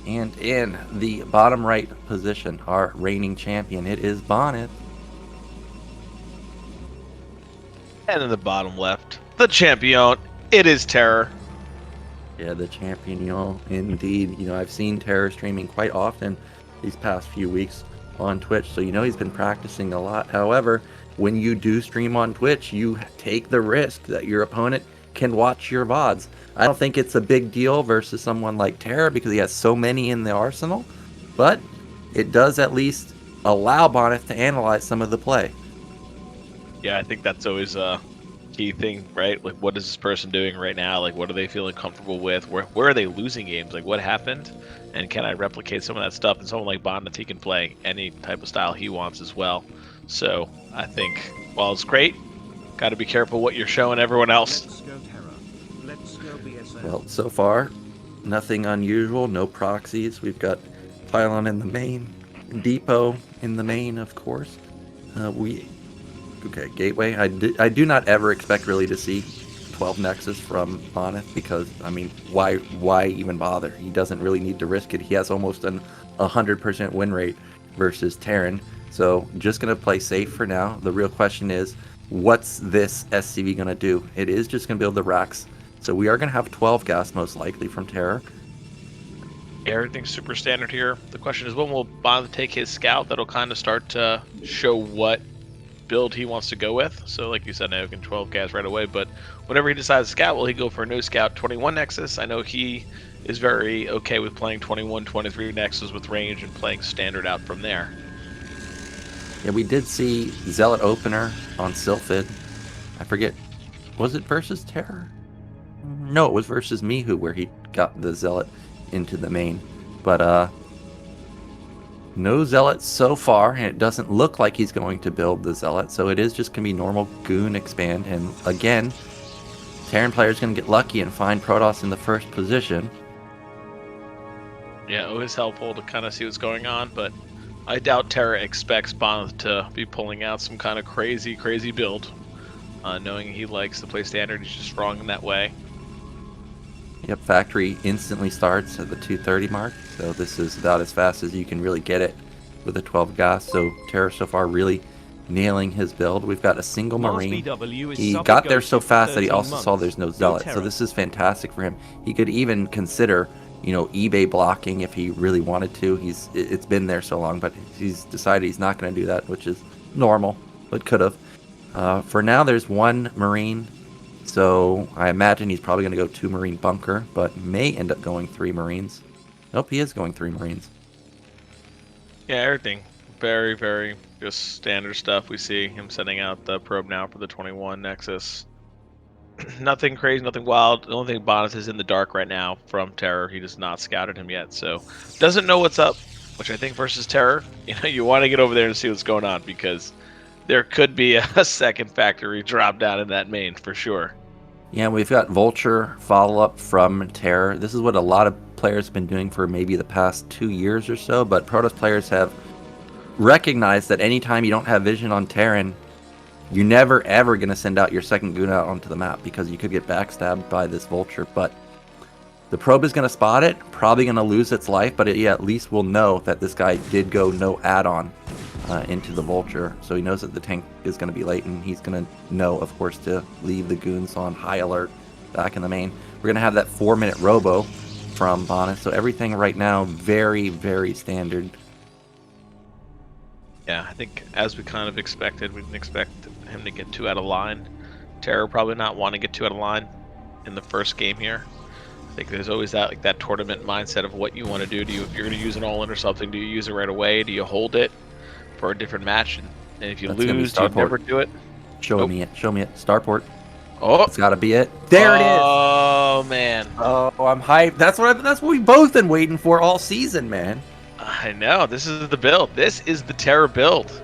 And in the bottom right position, our reigning champion, it is Bonnet. And in the bottom left, the champion, it is TerrOr. Yeah, the champion, indeed. I've seen TerrOr streaming quite often these past few weeks on Twitch, so he's been practicing a lot. However, when you do stream on Twitch, you take the risk that your opponent can watch your VODs. I don't think it's a big deal versus someone like TerrOr because he has so many in the arsenal, but it does at least allow Bonyth to analyze some of the play. Yeah, I think that's always a key thing, right? Like, what is this person doing right now? Like, what are they feeling comfortable with? Where are they losing games? Like, what happened? And can I replicate some of that stuff? And someone like Bonnet, he can play any type of style he wants as well. So I think, while it's great, got to be careful what you're showing everyone else. Let's go TerrOr. Let's go BSL. Well, so far, nothing unusual, no proxies. We've got Pylon in the main, Depot in the main, of course. Okay, Gateway. I do not ever expect really to see 12 Nexus from Bonyth because, I mean, why even bother? He doesn't really need to risk it. He has almost an 100% win rate versus Terran. So just going to play safe for now. The real question is, what's this SCV going to do? It is just going to build the racks. So we are going to have 12 gas most likely from TerrOr. Everything's super standard here. The question is, when will Bonnet take his scout? That'll kind of start to show what build he wants to go with. So like you said, Nyoken 12 gas right away, but whenever he decides to scout, will he go for a no scout 21 Nexus? I know he is very okay with playing 21, 23 Nexus with range and playing standard out from there. Yeah, we did see Zealot opener on Sylphid. I forget, was it versus TerrOr? No, it was versus Mihu where he got the Zealot into the main. But no Zealot so far, and it doesn't look like he's going to build the Zealot, so it is just going to be normal Goon expand. And again, Terran player is going to get lucky and find Protoss in the first position. Yeah, always helpful to kind of see what's going on, but I doubt Terra expects Bonyth to be pulling out some kind of crazy build. Knowing he likes to play standard, he's just strong in that way. Yep, factory instantly starts at the 230 mark, so this is about as fast as you can really get it with a 12 gas. So Terra so far really nailing his build. We've got a single Marine. He got there so fast that he also saw there's no Zealot, so this is fantastic for him. He could even consider, you know, eBay blocking if he really wanted to. It's been there so long, but he's decided he's not going to do that, which is normal, but could have. For now, there's one Marine, so I imagine he's probably going to go 2 Marine bunker, but may end up going 3 Marines. Nope, he is going 3 Marines. Yeah, everything. Very, very just standard stuff. We see him sending out the probe now for the 21 Nexus. Nothing crazy, nothing wild. The only thing Bonnet is in the dark right now from TerrOr. He has not scouted him yet, so doesn't know what's up, which I think versus TerrOr, you know, you want to get over there and see what's going on, because there could be a second factory drop down in that main for sure. Yeah, we've got Vulture follow-up from TerrOr. This is what a lot of players have been doing for maybe the past 2 years or so, but Protoss players have recognized that anytime you don't have vision on Terran, you're never ever going to send out your second Goon out onto the map, because you could get backstabbed by this Vulture. But the probe is going to spot it, probably going to lose its life, but it at least will know that this guy did go no add-on into the Vulture, so he knows that the tank is going to be late, and he's going to know, of course, to leave the Goons on high alert back in the main. We're going to have that 4-minute robo from Bonnet, so everything right now very, very standard. Yeah, I think as we kind of expected, we didn't expect him to get 2 out of line. TerrOr probably not want to get 2 out of line in the first game here. I think there's always that, like, that tournament mindset of what you want to do. If you're going to use an all-in or something, do you use it right away? Do you hold it for a different match? And if you lose, do you never do it? Show me it. Starport. Oh, it's got to be it. There it is. Oh man. Oh, I'm hyped. That's what we've both been waiting for all season, man. I know. This is the build. This is the TerrOr build.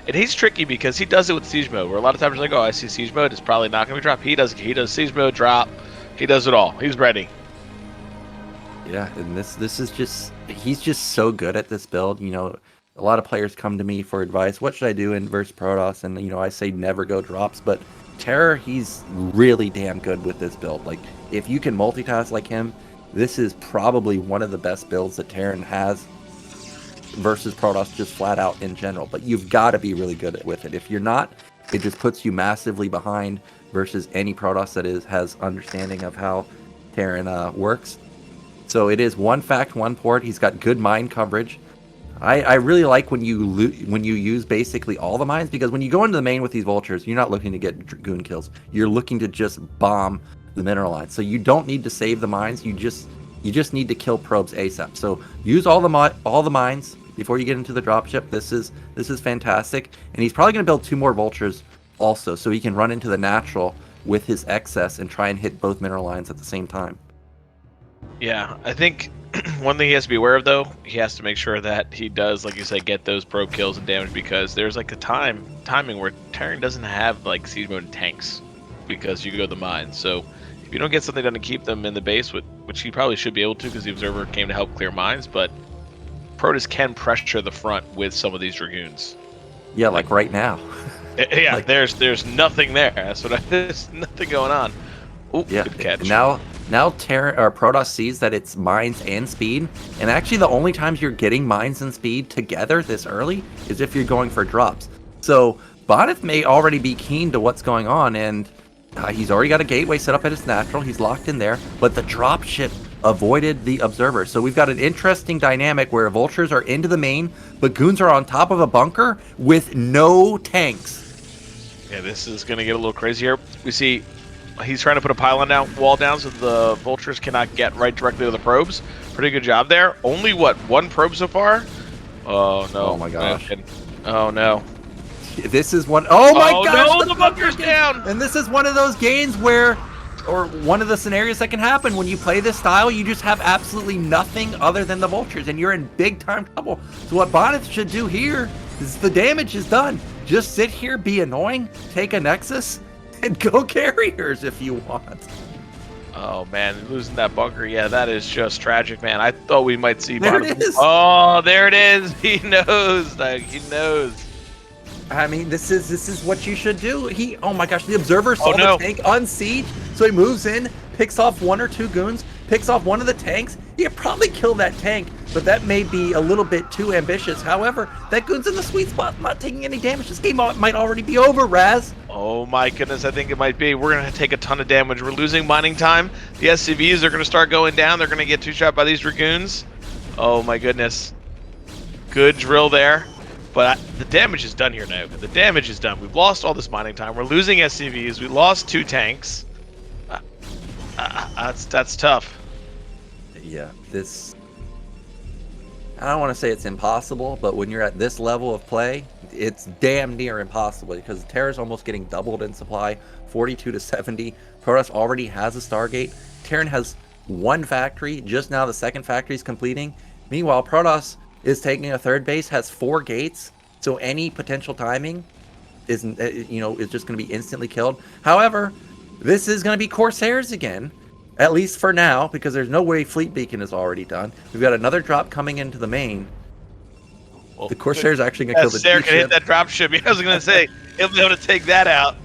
And he's tricky because he does it with siege mode, where a lot of times you're like, oh, I see siege mode, it's probably not going to be dropped. He does siege mode drop. He does it all. He's ready. Yeah, and this is just, he's just so good at this build. You know, a lot of players come to me for advice. What should I do in versus Protoss? And, you know, I say never go drops, but TerrOr, he's really damn good with this build. Like, if you can multitask like him, this is probably one of the best builds that Terran has versus Protoss, just flat out in general. But you've got to be really good with it. If you're not, it just puts you massively behind versus any Protoss that has understanding of how Terran works. So it is one fact, one port. He's got good mine coverage. I really like when you use basically all the mines, because when you go into the main with these Vultures, you're not looking to get Goon kills. You're looking to just bomb the mineral line. So you don't need to save the mines. You just need to kill probes ASAP. So use all the mines before you get into the dropship. This is fantastic. And he's probably going to build 2 more Vultures also, so he can run into the natural with his excess and try and hit both mineral lines at the same time. Yeah, I think one thing he has to be aware of, though, he has to make sure that he does, like you said, get those probe kills and damage, because there's like a timing where Terran doesn't have like siege mode and tanks, because you go to the mines. So if you don't get something done to keep them in the base, which he probably should be able to, because the observer came to help clear mines, but Protoss can pressure the front with some of these Dragoons. Yeah, like right now. Yeah, like, there's nothing there. That's what there's nothing going on. Ooh, yeah. Good catch. Now Protoss sees that it's mines and speed, and actually the only times you're getting mines and speed together this early is if you're going for drops. So Bonyth may already be keen to what's going on, and he's already got a gateway set up at his natural. He's locked in there, but the dropship avoided the observer. So we've got an interesting dynamic where Vultures are into the main, but Goons are on top of a bunker with no tanks. Yeah, this is going to get a little crazy here. We see he's trying to put a pylon wall down so the Vultures cannot get right directly to the probes. Pretty good job there. Only, what, 1 probe so far? Oh, no. Oh, my gosh. Oh, no. This is one. Oh, my gosh. No, the bunker's down. And this is one of those games where or one of the scenarios that can happen when you play this style. You just have absolutely nothing other than the vultures, and you're in big time trouble. So what Bonnet should do here is the damage is done. Just sit here, be annoying, take a Nexus, and go carriers if you want. Oh man, losing that bunker, yeah, that is just tragic, man. I thought we might see There Bonnet. it is. Oh, there it is. He knows, like he knows. I mean, this is what you should do. Oh my gosh, the observer saw no. the tank on siege, so he moves in, picks off 1 or 2 goons, picks off one of the tanks. He could probably kill that tank, but that may be a little bit too ambitious. However, that goon's in the sweet spot, not taking any damage. This game might already be over, Razz. Oh my goodness, I think it might be. We're gonna take a ton of damage. We're losing mining time. The SCVs are gonna start going down. They're gonna get 2-shot by these Dragoons. Oh my goodness. Good drill there. But the damage is done here now. The damage is done. We've lost all this mining time. We're losing SCVs. We lost 2 tanks. That's tough. Yeah, this... I don't want to say it's impossible, but when you're at this level of play, it's damn near impossible because Terra's almost getting doubled in supply, 42 to 70. Protoss already has a Stargate. Terran has 1 factory. Just now the 2nd factory is completing. Meanwhile, Protoss is taking a 3rd base, has 4 gates, so any potential timing is just going to be instantly killed. However, this is going to be Corsairs again, at least for now, because there's no way Fleet Beacon is already done. We've got another drop coming into the main. Well, the Corsairs actually going to kill the Sarah G can hit ship. that drop ship. I was going to say, he'll be able to take that out.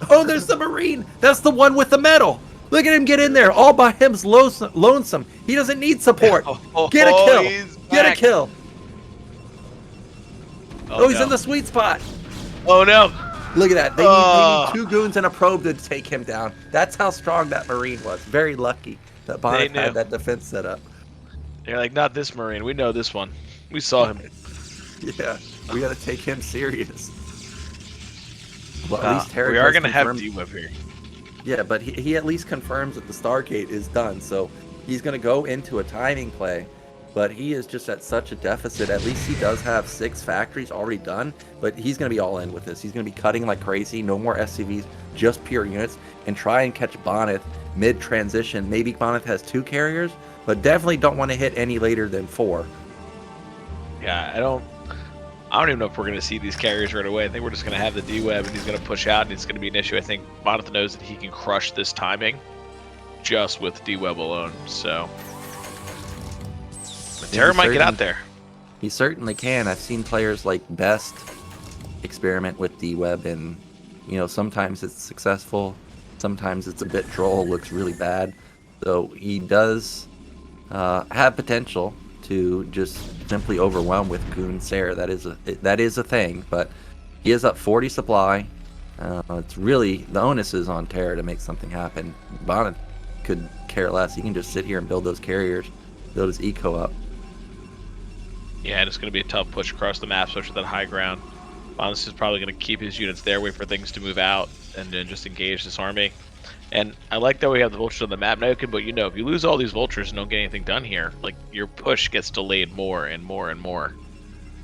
Oh, there's the Marine. That's the one with the medal. Look at him get in there all by himself, lonesome. He doesn't need support. Get a kill. He's Get a back. kill. Oh, he's no. in the sweet spot. Oh no. Look at that. They need 2 goons and a probe to take him down. That's how strong that Marine was. Very lucky that Bonnet had that defense set up. They're like, not this Marine. We know this one. We saw him. Yeah, we got to take him serious. Well, at least we are going to have D-Web here. Yeah, but he at least confirms that the Stargate is done. So he's going to go into a timing play. But he is just at such a deficit. At least he does have 6 factories already done. But he's going to be all in with this. He's going to be cutting like crazy. No more SCVs, just pure units. And try and catch Bonnet mid-transition. Maybe Bonnet has 2 carriers. But definitely don't want to hit any later than 4. Yeah, I don't even know if we're going to see these carriers right away. I think we're just going to have the D-Web and he's going to push out and it's going to be an issue. I think Bonnet knows that he can crush this timing just with D-Web alone. So... Terror might get out there. He certainly can. I've seen players like Best experiment with D-Web, and sometimes it's successful, sometimes it's a bit troll, looks really bad. So he does have potential to just simply overwhelm with Goon Sarah. That is a thing, but he is up 40 supply. It's really the onus is on Terror to make something happen. Bonnet could care less. He can just sit here and build those carriers, build his eco up. Yeah, and it's going to be a tough push across the map, especially that high ground. Bonnet is probably going to keep his units there, wait for things to move out, and then just engage this army. And I like that we have the vultures on the map, Nyoken, but if you lose all these vultures and don't get anything done here, like your push gets delayed more and more and more.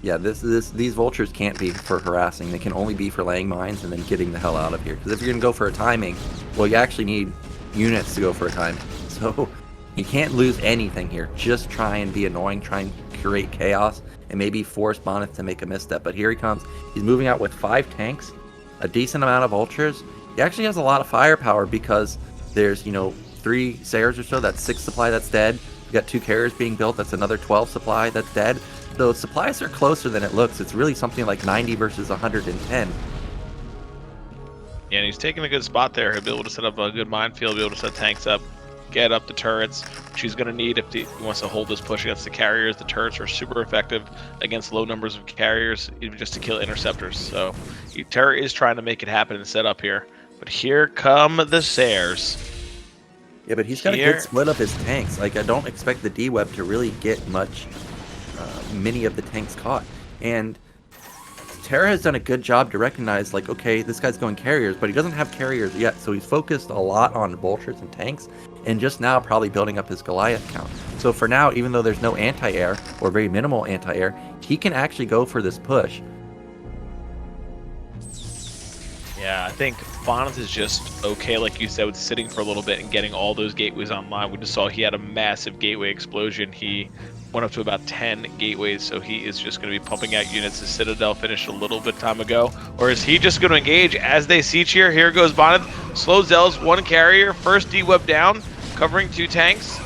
Yeah, these vultures can't be for harassing. They can only be for laying mines and then getting the hell out of here. Because if you're going to go for a timing, well, you actually need units to go for a timing. So you can't lose anything here. Just try and be annoying, try and create chaos, and maybe force Bonnet to make a misstep. But here he comes. He's moving out with 5 tanks, a decent amount of vultures. He actually has a lot of firepower because there's, 3 Sayers or so. That's 6 supply that's dead. We got 2 carriers being built. That's another 12 supply that's dead. So supplies are closer than it looks. It's really something like 90 versus 110. Yeah, and he's taking a good spot there. He'll be able to set up a good minefield, be able to set tanks up, get up the turrets, which he's going to need if he wants to hold this push against the carriers. The turrets are super effective against low numbers of carriers, even just to kill interceptors. So Terror is trying to make it happen and set up here. But here come the Sayers. Yeah, but he's got a good split of his tanks. Like, I don't expect the D-Web to really get many of the tanks caught. And Terra has done a good job to recognize, like, okay, this guy's going carriers, but he doesn't have carriers yet, so he's focused a lot on vultures and tanks, and just now probably building up his Goliath count. So for now, even though there's no anti-air, or very minimal anti-air, he can actually go for this push. Yeah, I think Bonnet is just okay, like you said, with sitting for a little bit and getting all those gateways online. We just saw he had a massive gateway explosion. He went up to about 10 gateways, so he is just going to be pumping out units. His Citadel finished a little bit time ago. Or is he just going to engage as they siege here? Here goes Bonnet. Slow Zells, 1 carrier. First D-Web down, covering 2 tanks.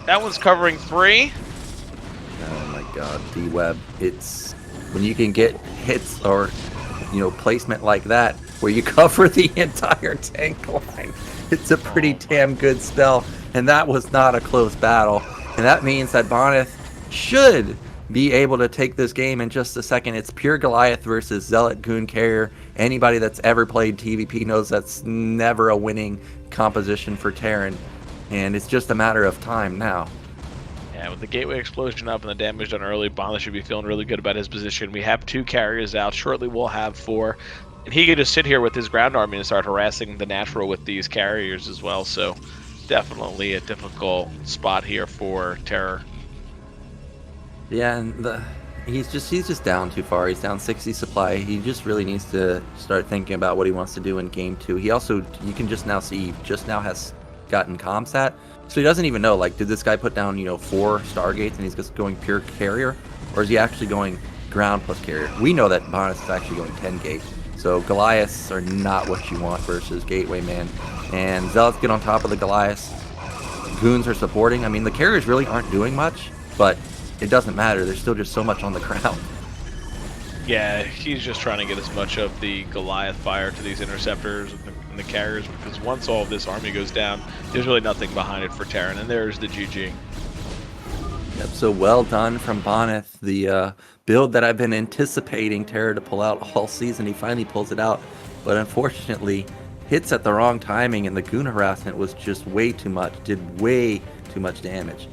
That one's covering 3. Oh my god, D-Web. It's when you can get hits or, placement like that where you cover the entire tank line. It's a pretty damn good spell, and that was not a close battle. And that means that Bonyth should be able to take this game in just a second. It's pure Goliath versus Zealot Goon Carrier. Anybody that's ever played TVP knows that's never a winning composition for Terran, and it's just a matter of time now. Yeah, with the gateway explosion up and the damage done early, Bonnet should be feeling really good about his position. We have 2 carriers out. Shortly we'll have 4. And he could just sit here with his ground army and start harassing the natural with these carriers as well. So definitely a difficult spot here for TerrOr. Yeah, and he's just down too far. He's down 60 supply. He just really needs to start thinking about what he wants to do in game 2. He also, you can just now see, he just now has gotten Comsat. So he doesn't even know, like, did this guy put down, 4 Stargates and he's just going pure carrier? Or is he actually going ground plus carrier? We know that Bonus is actually going 10 gate. So Goliaths are not what you want versus Gateway Man. And Zealots get on top of the Goliaths. Goons are supporting. I mean, the carriers really aren't doing much, but it doesn't matter. There's still just so much on the ground. Yeah, he's just trying to get as much of the Goliath fire to these interceptors and the carriers, because once all of this army goes down, there's really nothing behind it for Terran, and there's the GG. Yep, so well done from Bonyth. The build that I've been anticipating TerrOr to pull out all season, he finally pulls it out. But unfortunately, hits at the wrong timing, and the Goon harassment was just way too much, did way too much damage.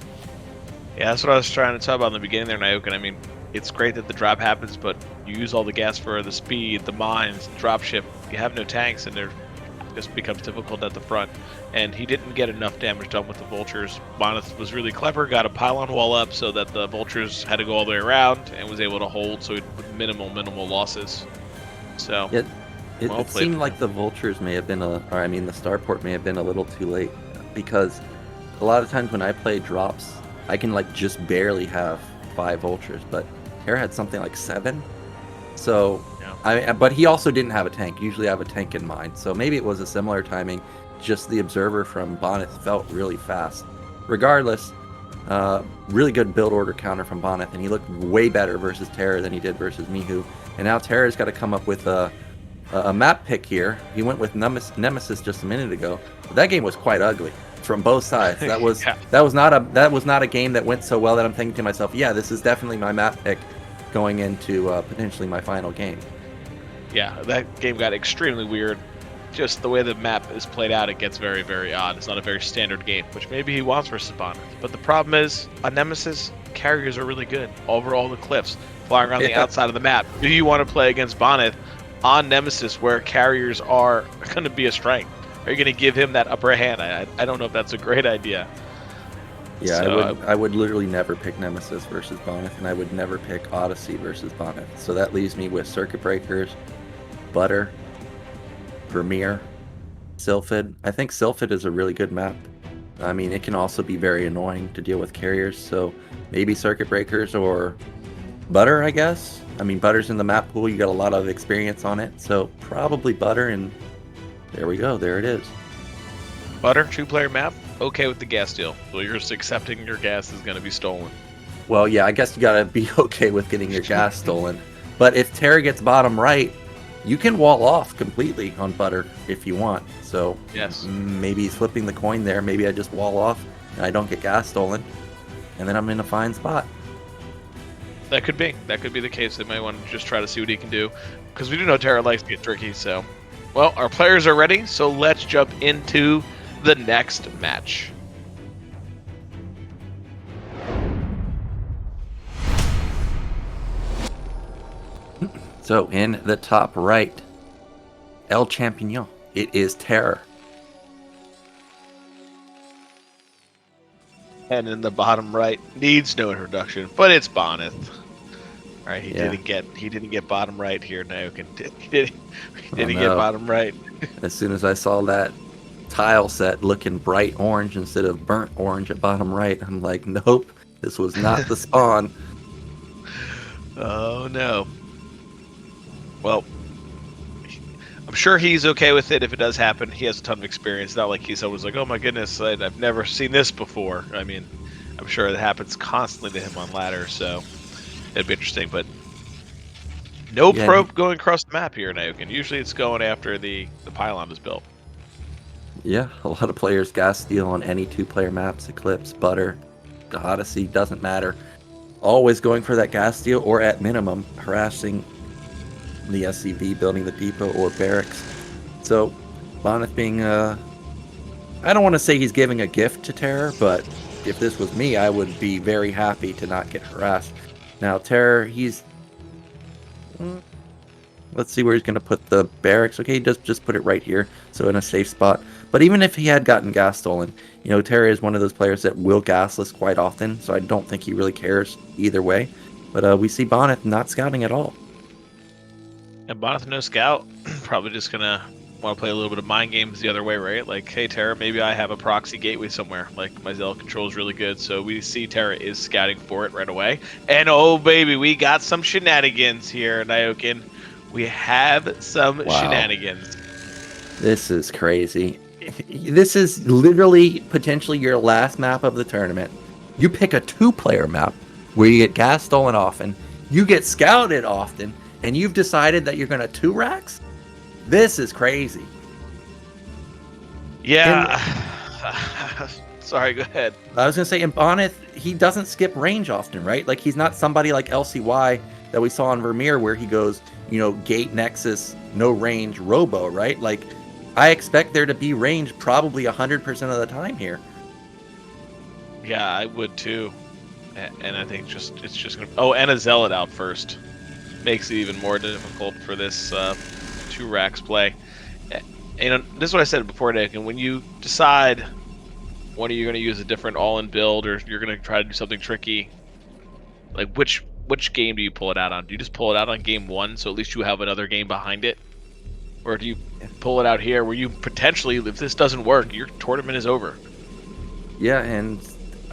Yeah, that's what I was trying to talk about in the beginning there, Nyoken. I mean, it's great that the drop happens, but you use all the gas for the speed, the mines, the dropship. You have no tanks, and it just becomes difficult at the front. And he didn't get enough damage done with the vultures. Bonnet was really clever, got a pylon wall up so that the vultures had to go all the way around and was able to hold, so with minimal losses. So It seemed like the vultures may have been the starport may have been a little too late, because a lot of times when I play drops, I can just barely have 5 vultures, but TerrOr had something like 7. So, yeah. But he also didn't have a tank. Usually I have a tank in mind, so maybe it was a similar timing. Just the observer from Bonnet felt really fast. Regardless, really good build order counter from Bonnet, and he looked way better versus TerrOr than he did versus Mihu. And now TerrOr's got to come up with a map pick here. He went with Nemesis just a minute ago. But that game was quite ugly from both sides. That was yeah. that was not a game that went so well that I'm thinking to myself, yeah, this is definitely my map pick going into potentially my final game. Yeah, that game got extremely weird. Just the way the map is played out, it gets very, very odd. It's not a very standard game, which maybe he wants versus Bonnet. But the problem is, on Nemesis, carriers are really good over all the cliffs, flying around the outside of the map. Do you want to play against Bonnet on Nemesis, where carriers are going to be a strength? Are you going to give him that upper hand? I don't know if that's a great idea. Yeah, So, I would literally never pick Nemesis versus Bonnet, and I would never pick Odyssey versus Bonnet. So that leaves me with Circuit Breakers, Butter, Vermeer, Sylphid. I think Sylphid is a really good map. I mean, it can also be very annoying to deal with carriers, so maybe Circuit Breakers or Butter, I guess. I mean, Butter's in the map pool. You got a lot of experience on it, so probably Butter, and there we go. There it is. Butter, 2-player map, okay with the gas deal. So you're just accepting your gas is going to be stolen. Well, yeah, I guess you got to be okay with getting your gas stolen. But if TerrOr gets bottom right, you can wall off completely on Butter if you want. So yes, maybe he's flipping the coin there. Maybe I just wall off and I don't get gas stolen, and then I'm in a fine spot. that could be the case. They might want to just try to see what he can do, because we do know TerrOr likes to get tricky. So, well, our players are ready, so let's jump into the next match. So in the top right, El Champion, it is TerrOr. And in the bottom right, needs no introduction, but it's Bonyth. All right, he Yeah. didn't get bottom right here, Nyoken. He didn't get no. bottom right. As soon as I saw that tile set looking bright orange instead of burnt orange at bottom right, I'm like, nope, this was not the spawn. Oh no. Well, I'm sure he's okay with it if it does happen. He has a ton of experience. Not like he's always like, oh my goodness, I've never seen this before. I mean, I'm sure it happens constantly to him on ladder, so it'd be interesting. But no Yeah, probe going across the map here, Nyoken. Usually it's going after the pylon is built. Yeah, a lot of players gas steal on any 2-player maps, Eclipse, Butter, Odyssey, doesn't matter. Always going for that gas steal, or at minimum, harassing the SCV, building the depot or barracks. So, Bonnet being, I don't want to say he's giving a gift to TerrOr, but if this was me, I would be very happy to not get harassed. Now, TerrOr, he's... Let's see where he's going to put the barracks. Okay, just put it right here, so in a safe spot. But even if he had gotten gas stolen, you know, TerrOr is one of those players that will gasless quite often, so I don't think he really cares either way. But we see Bonnet not scouting at all. And Bonnet no scout, probably just gonna want to play a little bit of mind games the other way, right? Like, hey TerrOr, maybe I have a proxy gateway somewhere. Like, my Zealot control is really good, so we see TerrOr is scouting for it right away. And oh baby, we got some shenanigans here, Nyoken. We have some shenanigans. This is crazy. This is literally potentially your last map of the tournament. You pick a 2-player map where you get gas stolen often, you get scouted often, and you've decided that you're going to 2-racks? This is crazy. Yeah. Sorry, go ahead. I was going to say, in Bonnet, he doesn't skip range often, right? Like, he's not somebody like LcY that we saw on Vermeer where he goes, you know, gate, nexus, no range, robo, right? Like, I expect there to be range probably 100% of the time here. Yeah, I would too. And I think it's just gonna... Oh, and a Zealot out first. Makes it even more difficult for this 2-racks play. You know, this is what I said before, Nick, and when you decide when are you going to use a different all-in build or you're going to try to do something tricky, like which game do you pull it out on? Do you just pull it out on game 1 so at least you have another game behind it? Or do you pull it out here where you potentially, if this doesn't work, your tournament is over? Yeah, and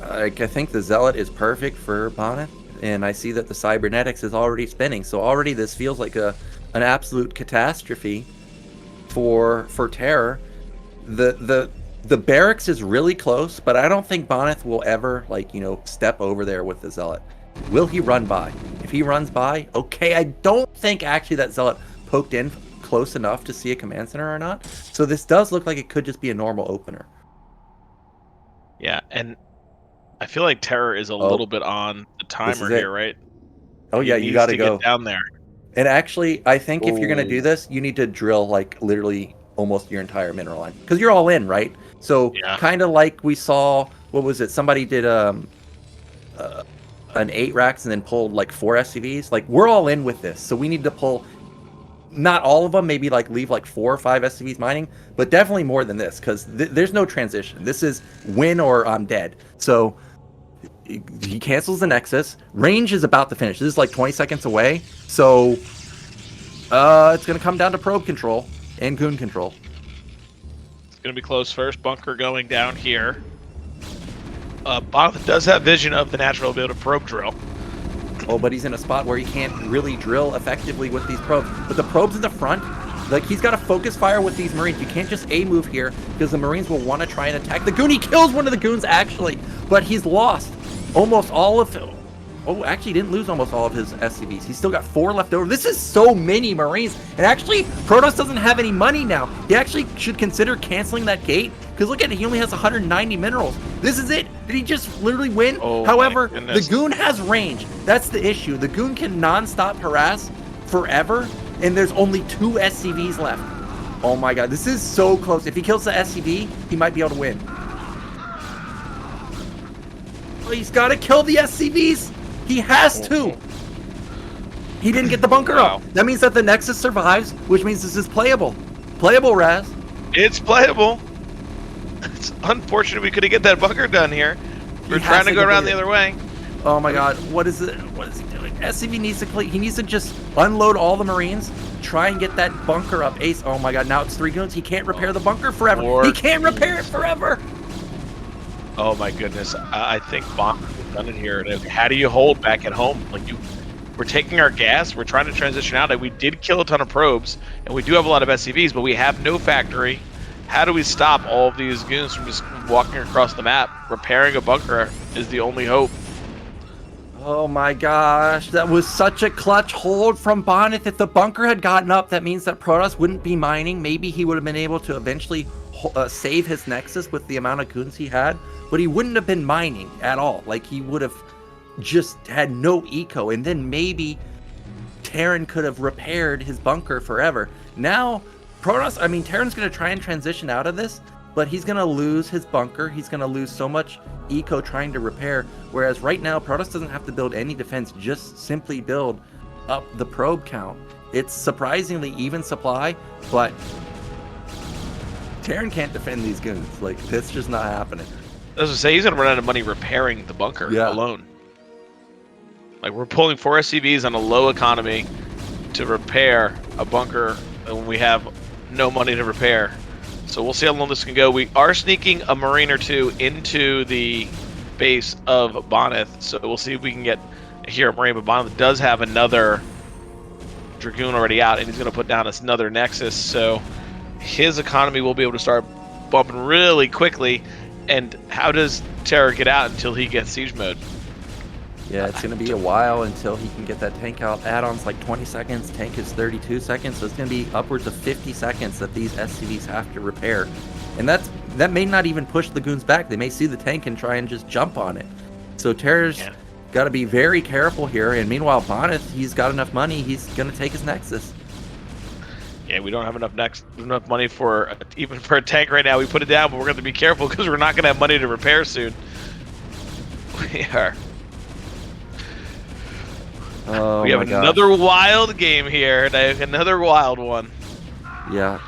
I think the Zealot is perfect for Bonnet, and I see that the Cybernetics is already spinning, so already this feels like an absolute catastrophe for TerrOr. The barracks is really close, but I don't think Bonnet will ever, like, you know, step over there with the Zealot. Will he run by? If he runs by, okay, I don't think actually that Zealot poked in close enough to see a command center or not. So this does look like it could just be a normal opener. Yeah, and I feel like TerrOr is a little bit on the timer here, right? Oh yeah, you got to go get down there. And actually, I think if you're going to do this, you need to drill like literally almost your entire mineral line because you're all in, right? So kind of like we saw, what was it? Somebody did an 8 racks and then pulled like 4 SCVs. Like, we're all in with this, so we need to pull not all of them, maybe like leave like 4 or 5 SCVs mining, but definitely more than this because there's no transition. This is win or I'm dead. So he cancels the Nexus. Range is about to finish. This is like 20 seconds away. So it's going to come down to probe control and goon control. It's going to be close first. Bunker going down here. Bombastic does have vision of the natural ability to probe drill. Oh, but he's in a spot where he can't really drill effectively with these probes. But the probes in the front, like, he's got to focus fire with these Marines. You can't just A-move here because the Marines will want to try and attack the goon. He kills one of the goons, actually, but he's lost almost all of... Oh, actually, he didn't lose almost all of his SCVs. He's still got 4 left over. This is so many Marines. And actually, Protoss doesn't have any money now. He actually should consider canceling that gate. Because look at it, he only has 190 minerals. This is it. Did he just literally win? Oh, however, the goon has range. That's the issue. The goon can non-stop harass forever. And there's only 2 SCVs left. Oh my god, this is so close. If he kills the SCV, he might be able to win. Oh, he's got to kill the SCVs. He has to. He didn't get the bunker up. That means that the Nexus survives, which means this is playable. Playable, Razz. It's playable. It's unfortunate we couldn't get that bunker done here. We're trying to go around the other way. Oh my God, what is it? What is he doing? SCV needs to he needs to just unload all the Marines, try and get that bunker up. Ace, oh my God, now it's 3 goons. He can't repair the bunker forever. He can't repair it forever. Oh my goodness, I think Bonnet has done it here. How do you hold back at home? Like we're taking our gas, we're trying to transition out. We did kill a ton of probes, and we do have a lot of SCVs, but we have no factory. How do we stop all of these goons from just walking across the map? Repairing a bunker is the only hope. Oh my gosh, that was such a clutch hold from Bonnet. If the bunker had gotten up, that means that Protoss wouldn't be mining. Maybe he would have been able to eventually save his Nexus with the amount of goons he had, but he wouldn't have been mining at all. Like, he would have just had no eco, and then maybe Terran could have repaired his bunker forever. Now, Protoss, I mean, Terran's going to try and transition out of this, but he's going to lose his bunker. He's going to lose so much eco trying to repair, whereas right now Protoss doesn't have to build any defense, just simply build up the probe count. It's surprisingly even supply, but Terran can't defend these goons. Like, that's just not happening. I was gonna say, he's gonna run out of money repairing the bunker alone. Like, we're pulling 4 SCVs on a low economy to repair a bunker when we have no money to repair. So we'll see how long this can go. We are sneaking a Marine or 2 into the base of Bonyth, so we'll see if we can get here a Marine. But Bonyth does have another Dragoon already out, and he's going to put down another Nexus, so his economy will be able to start bumping really quickly. And how does TerrOr get out until he gets siege mode? Yeah, it's going to be a while until he can get that tank out. Add-on's like 20 seconds, tank is 32 seconds, so it's going to be upwards of 50 seconds that these SCVs have to repair. And that may not even push the goons back. They may see the tank and try and just jump on it. So TerrOr's got to be very careful here, and meanwhile, Bonyth, he's got enough money, he's going to take his Nexus. Yeah, we don't have enough money for even for a tank right now. We put it down, but we're going to be careful because we're not going to have money to repair soon. We are. Oh, we have another wild game here. Another wild one. Yeah,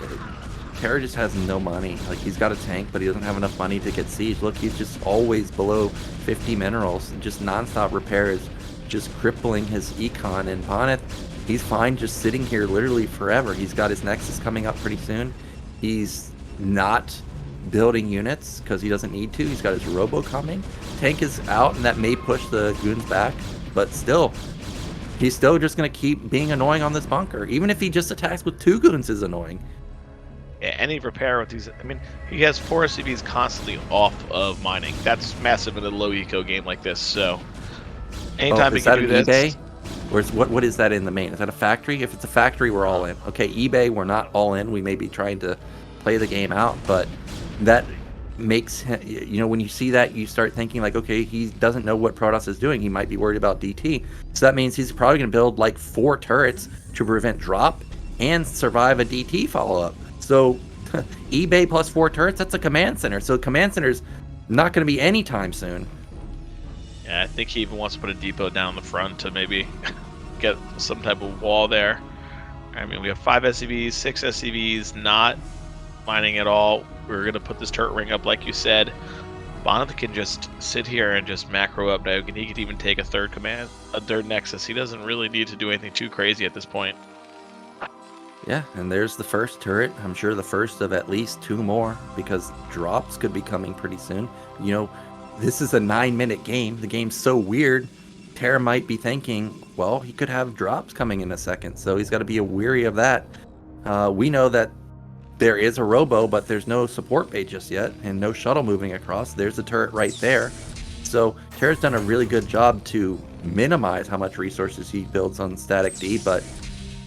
TerrOr just has no money. Like, he's got a tank, but he doesn't have enough money to get siege. Look, he's just always below 50 minerals. Just non-stop repairs, just crippling his econ. And Bonnet, he's fine just sitting here literally forever. He's got his Nexus coming up pretty soon. He's not building units because he doesn't need to. He's got his Robo coming. Tank is out, and that may push the goons back, but still, he's still just going to keep being annoying on this bunker. Even if he just attacks with 2 goons is annoying. Yeah, any repair with these, I mean, he has 4 SCVs constantly off of mining. That's massive in a low eco game like this, so anytime he can do this. eBay? Or is, what is that in the main? Is that a factory? If it's a factory, we're all in. Okay, eBay, we're not all in. We may be trying to play the game out, but that makes him, you know, when you see that, you start thinking like, okay, he doesn't know what Protoss is doing. He might be worried about DT. So that means he's probably going to build like 4 turrets to prevent drop and survive a DT follow-up. So eBay plus 4 turrets, that's a command center. So command center's not going to be anytime soon. Yeah, I think he even wants to put a depot down the front to maybe get some type of wall there. I mean, we have 5 SCVs, 6 SCVs, not mining at all. We're going to put this turret ring up like you said. Bonnet can just sit here and just macro up Nyoken. He could even take a third Nexus. He doesn't really need to do anything too crazy at this point. Yeah, and there's the first turret. I'm sure the first of at least 2 more, because drops could be coming pretty soon. You know, this is a 9-minute game. The game's so weird. TerrOr might be thinking, well, he could have drops coming in a second, so he's got to be wary of that. We know that there is a robo, but there's no support bay just yet, and no shuttle moving across. There's a turret right there. So TerrOr's done a really good job to minimize how much resources he builds on static D, but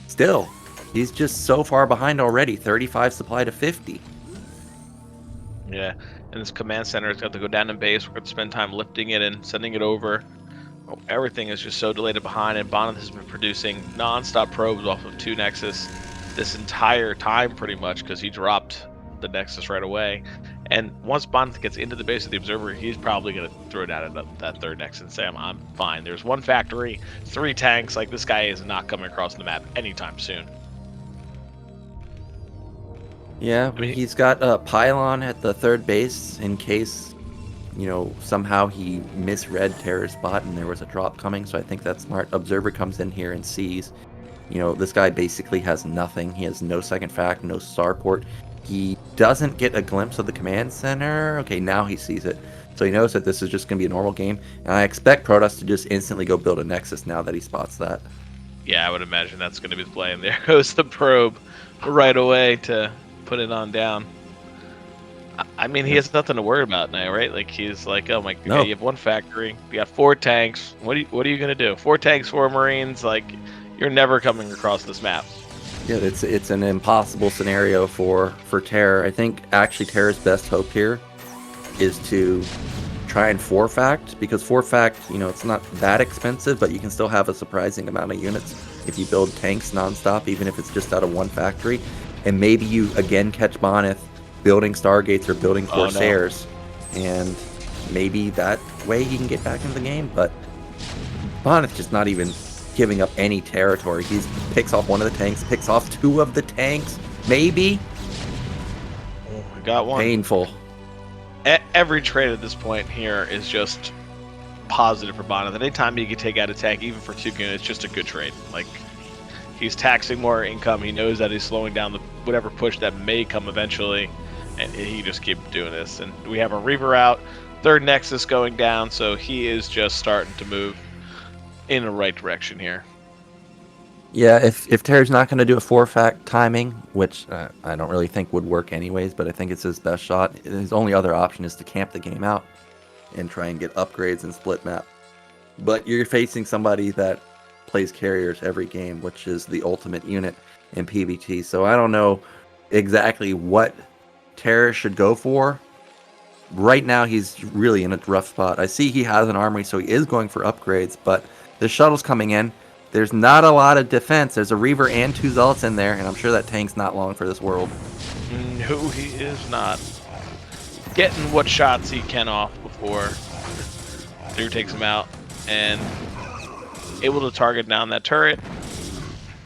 still, he's just so far behind already. 35 supply to 50. Yeah, and this command center has got to go down in base. We're going to spend time lifting it and sending it over. Oh, everything is just so delayed behind, and Bonnet has been producing non-stop probes off of 2 Nexus this entire time pretty much, because he dropped the Nexus right away. And once Bonnet gets into the base of the observer, he's probably going to throw down that 3rd Nexus and say, I'm fine. There's 1 factory, 3 tanks. Like, this guy is not coming across the map anytime soon. Yeah, he's got a pylon at the 3rd base in case somehow he misread Terror's spot and there was a drop coming, so I think that's smart. Observer comes in here and sees, this guy basically has nothing. He has no second fact, no starport. He doesn't get a glimpse of the command center. Okay, now he sees it. So he knows that this is just going to be a normal game. And I expect Protoss to just instantly go build a Nexus now that he spots that. Yeah, I would imagine that's going to be the play. And there goes the probe right away to put it on down. I mean, he has nothing to worry about now, right? Like, he's like, oh my god, No. you have one factory, you got 4 tanks. What are you going to do? 4 tanks, 4 Marines? Like, you're never coming across this map. Yeah, it's an impossible scenario for TerrOr. I think actually TerrOr's best hope here is to try and 4-fact, because 4-fact, it's not that expensive, but you can still have a surprising amount of units if you build tanks nonstop, even if it's just out of one factory. And maybe you again catch Bonyth building Stargates or building Corsairs, and maybe that way he can get back into the game. But Bonyth just not even giving up any territory. He picks off one of the tanks, picks off 2 of the tanks, maybe. Oh, I got one. Painful. Every trade at this point here is just positive for Bonnet. Anytime you can take out a tank, even for 2 units, it's just a good trade. Like, he's taxing more income. He knows that he's slowing down the whatever push that may come eventually, and he just keeps doing this. And we have a Reaver out, 3rd Nexus going down, so he is just starting to move in the right direction here. Yeah, if TerrOr's not going to do a 4-fact timing, which I don't really think would work anyways, but I think it's his best shot, his only other option is to camp the game out and try and get upgrades and split map. But you're facing somebody that plays carriers every game, which is the ultimate unit in PvT. So I don't know exactly what TerrOr should go for. Right now, he's really in a rough spot. I see he has an armory, so he is going for upgrades, but the shuttle's coming in. There's not a lot of defense. There's a Reaver and 2 Zealots in there, and I'm sure that tank's not long for this world. No, he is not. Getting what shots he can off before Drew takes him out, and able to target down that turret.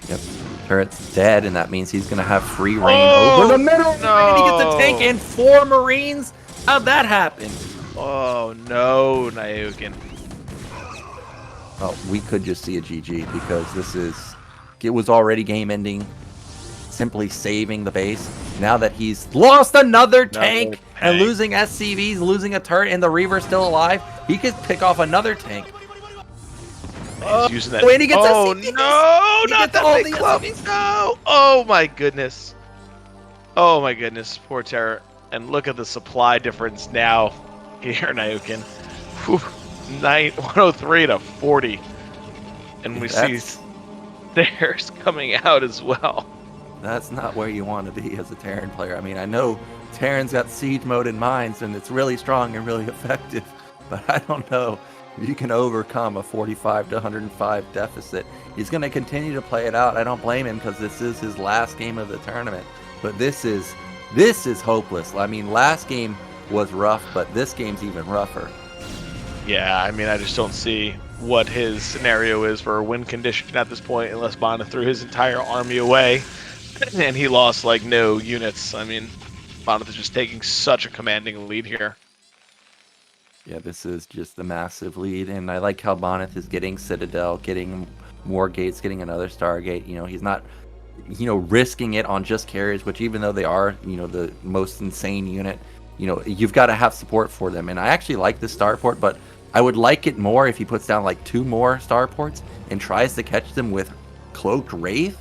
Yep. Turret's dead, and that means he's going to have free reign over the middle. No. And he gets a tank and 4 Marines? How'd that happen? Oh, no, Nyoken. Oh, we could just see a GG, because it was already game ending, simply saving the base. Now that he's lost another tank and losing SCVs, losing a turret, and the Reaver's still alive, he could pick off another tank. He's using that. And he gets oh, SCVs. no, He not gets that all big the club. SCVs. No. Oh, my goodness. Oh, my goodness. Poor TerrOr. And look at the supply difference now here, Nyoken. 103 to 40. And we see theirs coming out as well. That's not where you want to be as a Terran player. I mean, I know Terran's got siege mode in Mines, and it's really strong and really effective, but I don't know if you can overcome a 45 to 105 deficit. He's going to continue to play it out. I don't blame him, because this is his last game of the tournament. But this is hopeless. I mean, last game was rough, but this game's even rougher. Yeah, I mean, I just don't see what his scenario is for a win condition at this point, unless Bonnet threw his entire army away and he lost like no units. I mean, Bonnet is just taking such a commanding lead here. Yeah, this is just a massive lead, and I like how Bonyth is getting Citadel, getting more gates, getting another Stargate. He's not, risking it on just carriers, which even though they are, the most insane unit, you've got to have support for them. And I actually like this starport, but I would like it more if he puts down like 2 more starports and tries to catch them with Cloaked Wraith.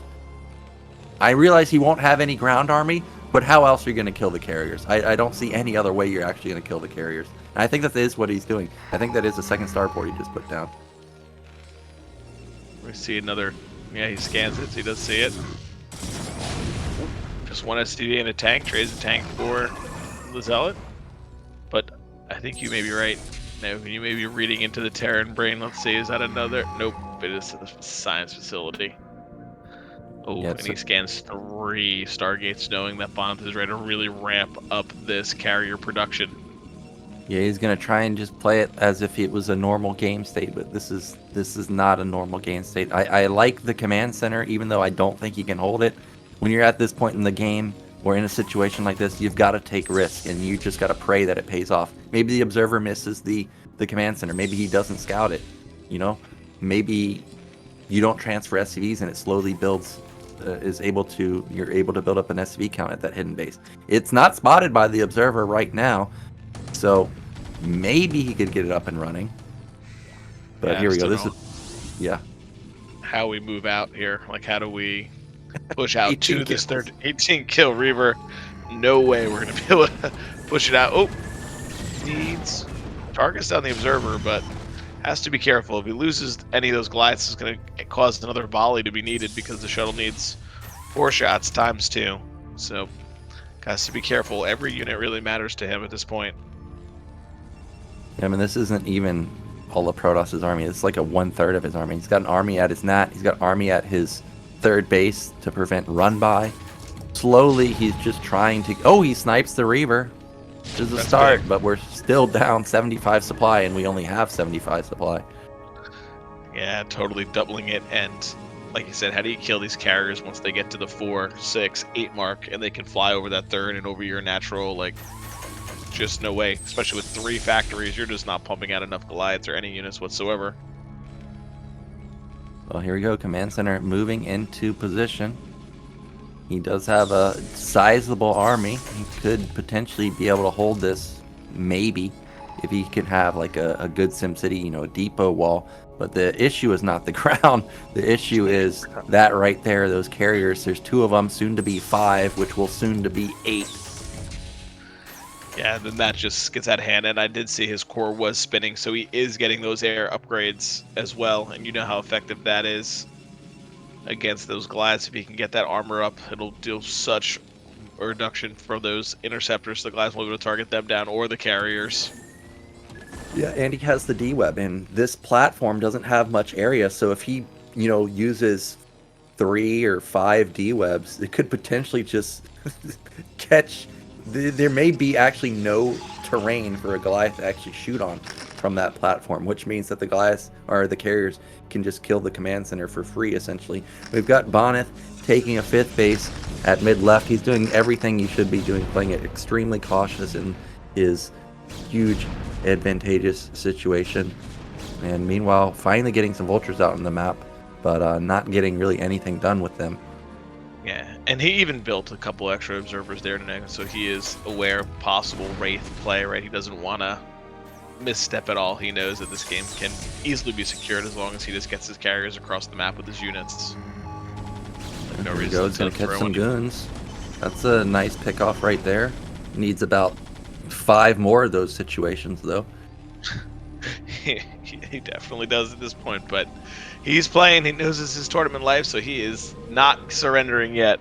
I realize he won't have any ground army, but how else are you going to kill the carriers? I don't see any other way you're actually going to kill the carriers. And I think that is what he's doing. I think that is the second starport he just put down. We see another. Yeah, he scans it, so he does see it. Just one STD and a tank. Trades a tank for the Zealot. But I think you may be right. Now, you may be reading into the Terran brain. Let's see, is that another? Nope, it is the science facility. Oh, Yeah, and he scans 3 Stargates, knowing that Bonnet is ready to really ramp up this carrier production. Yeah, he's gonna try and just play it as if it was a normal game state, but this is not a normal game state. I like the command center, even though I don't think he can hold it. When you're at this point in the game, or in a situation like this, you've got to take risk, and you just got to pray that it pays off. Maybe the observer misses the command center. Maybe he doesn't scout it. You know, maybe you don't transfer SCVs and it slowly builds. You're able to build up an SCV count at that hidden base. It's not spotted by the observer right now, so maybe he could get it up and running. But Yeah, here we go. still This don't is, yeah. how we move out here. Like, how do we push out 18 to this kills. third 18 kill Reaver? No way we're gonna be able to push it out. Oh, needs targets down the observer, but has to be careful. If he loses any of those glides, it's gonna cause another volley to be needed because the shuttle needs 4 shots times 2. So has to be careful. Every unit really matters to him at this point. I mean, this isn't even all of Protoss's army. It's like a 1/3 of his army. He's got an army at his nat. He's got army at his third base to prevent run by. Slowly, he's just trying to. Oh, he snipes the Reaver. Which is a That's start, big. but we're still down 75 supply, and we only have 75 supply. Yeah, totally doubling it. And like you said, how do you kill these carriers once they get to the 4, 6, 8 mark and they can fly over that third and over your natural? Like, just no way. Especially with 3 factories, you're just not pumping out enough Goliaths or any units whatsoever. Well, here we go. Command center moving into position. He does have a sizable army. He could potentially be able to hold this, maybe, if he could have like a good SimCity, you know, a depot wall. But the issue is not the ground. The issue is that right there, those carriers. There's 2 of them, soon to be 5, which will soon to be 8. Yeah, then that just gets out of hand. And I did see his core was spinning, so he is getting those air upgrades as well. And you know how effective that is against those Goliaths. If he can get that armor up, it'll deal such a reduction for those interceptors. The Goliaths will be able to target them down, or the carriers. Yeah, and he has the D-Web, and this platform doesn't have much area, so if he, you know, uses 3 or 5 D-Webs, it could potentially just catch. There may be actually no terrain for a Goliath to actually shoot on from that platform, which means that the Goliaths, or the carriers, can just kill the command center for free, essentially. We've got Bonyth taking a 5th base at mid-left. He's doing everything he should be doing, playing it extremely cautious in his huge advantageous situation. And meanwhile, finally getting some vultures out on the map, but not getting really anything done with them. Yeah, and he even built a couple extra observers there tonight, so he is aware of possible Wraith play, right? He doesn't want to misstep at all. He knows that this game can easily be secured as long as he just gets his carriers across the map with his units. And here he goes, gonna catch some goons. That's a nice pick off right there. Needs about 5 more of those situations, though. He definitely does at this point, but he's playing. He knows this is his tournament life, so he is not surrendering yet.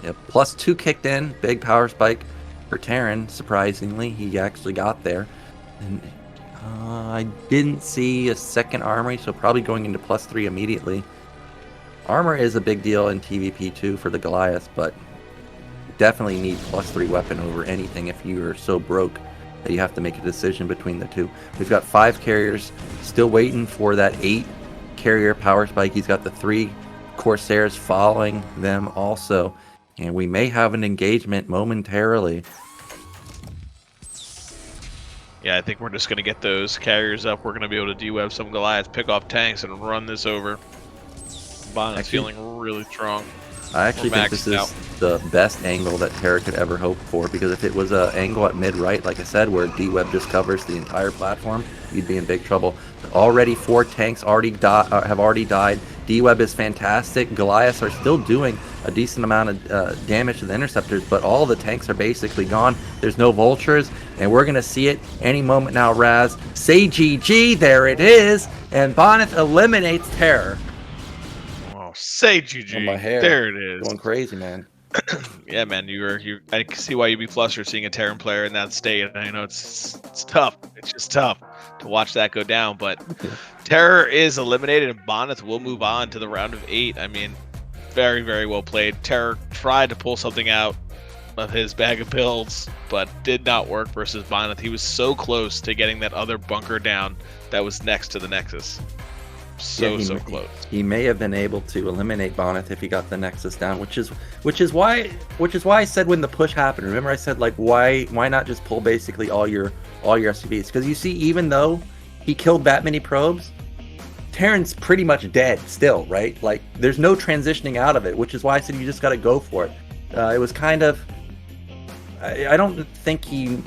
Yep, +2 kicked in. Big power spike for Terran. Surprisingly, he actually got there. And I didn't see a second armory, so probably going into +3 immediately. Armor is a big deal in TVP too for the Goliaths, but definitely need +3 weapon over anything if you are so broke that you have to make a decision between the 2. We've got 5 carriers still waiting for that 8 carrier power spike. He's got the 3 Corsairs following them also, and we may have an engagement momentarily. Yeah, I think we're just going to get those carriers up. We're going to be able to de-web some Goliaths, pick off tanks, and run this over. Bonnet's feeling really strong. I actually think this is the best angle that TerrOr could ever hope for, because if it was an angle at mid-right, like I said, where D-Web just covers the entire platform, you'd be in big trouble. Already 4 tanks have already died. D-Web is fantastic. Goliaths are still doing a decent amount of damage to the interceptors, but all the tanks are basically gone. There's no vultures, and we're going to see it any moment now, Razz. Say GG, there it is, and Bonneth eliminates TerrOr. Say GG. On my hair. There it is. Going crazy, man. Yeah, man. I can see why you'd be flustered seeing a Terran player in that state. I know it's tough. It's just tough to watch that go down. But TerrOr is eliminated, and Bonneth will move on to the round of 8. I mean, very, very well played. TerrOr tried to pull something out of his bag of builds, but did not work versus Bonneth. He was so close to getting that other bunker down that was next to the Nexus. So close. He may have been able to eliminate Bonnet if he got the Nexus down, which is why I said when the push happened. Remember, I said like why not just pull basically all your SCVs? Because you see, even though he killed that many probes, Terran's pretty much dead still, right? Like there's no transitioning out of it, which is why I said you just got to go for it. It was kind of, I don't think he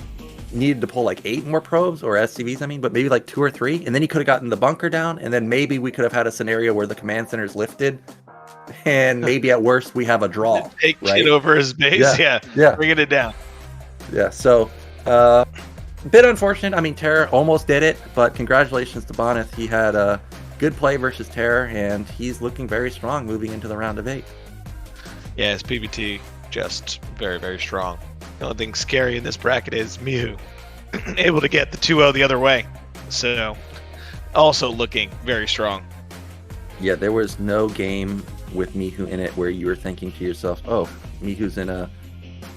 needed to pull like 8 more probes or SCVs, I mean, but maybe like 2 or 3, and then he could have gotten the bunker down, and then maybe we could have had a scenario where the command center's lifted, and maybe at worst we have a draw. Take right? it over his base, yeah, bringing it down. Yeah, so a bit unfortunate. I mean, TerrOr almost did it, but congratulations to Bonyth. He had a good play versus TerrOr, and he's looking very strong moving into the round of 8. Yeah, his PvT just very, very strong. The only thing scary in this bracket is Mihu able to get the 2-0 the other way. So also looking very strong. Yeah, there was no game with Mihu in it where you were thinking to yourself, oh, Mihu's in a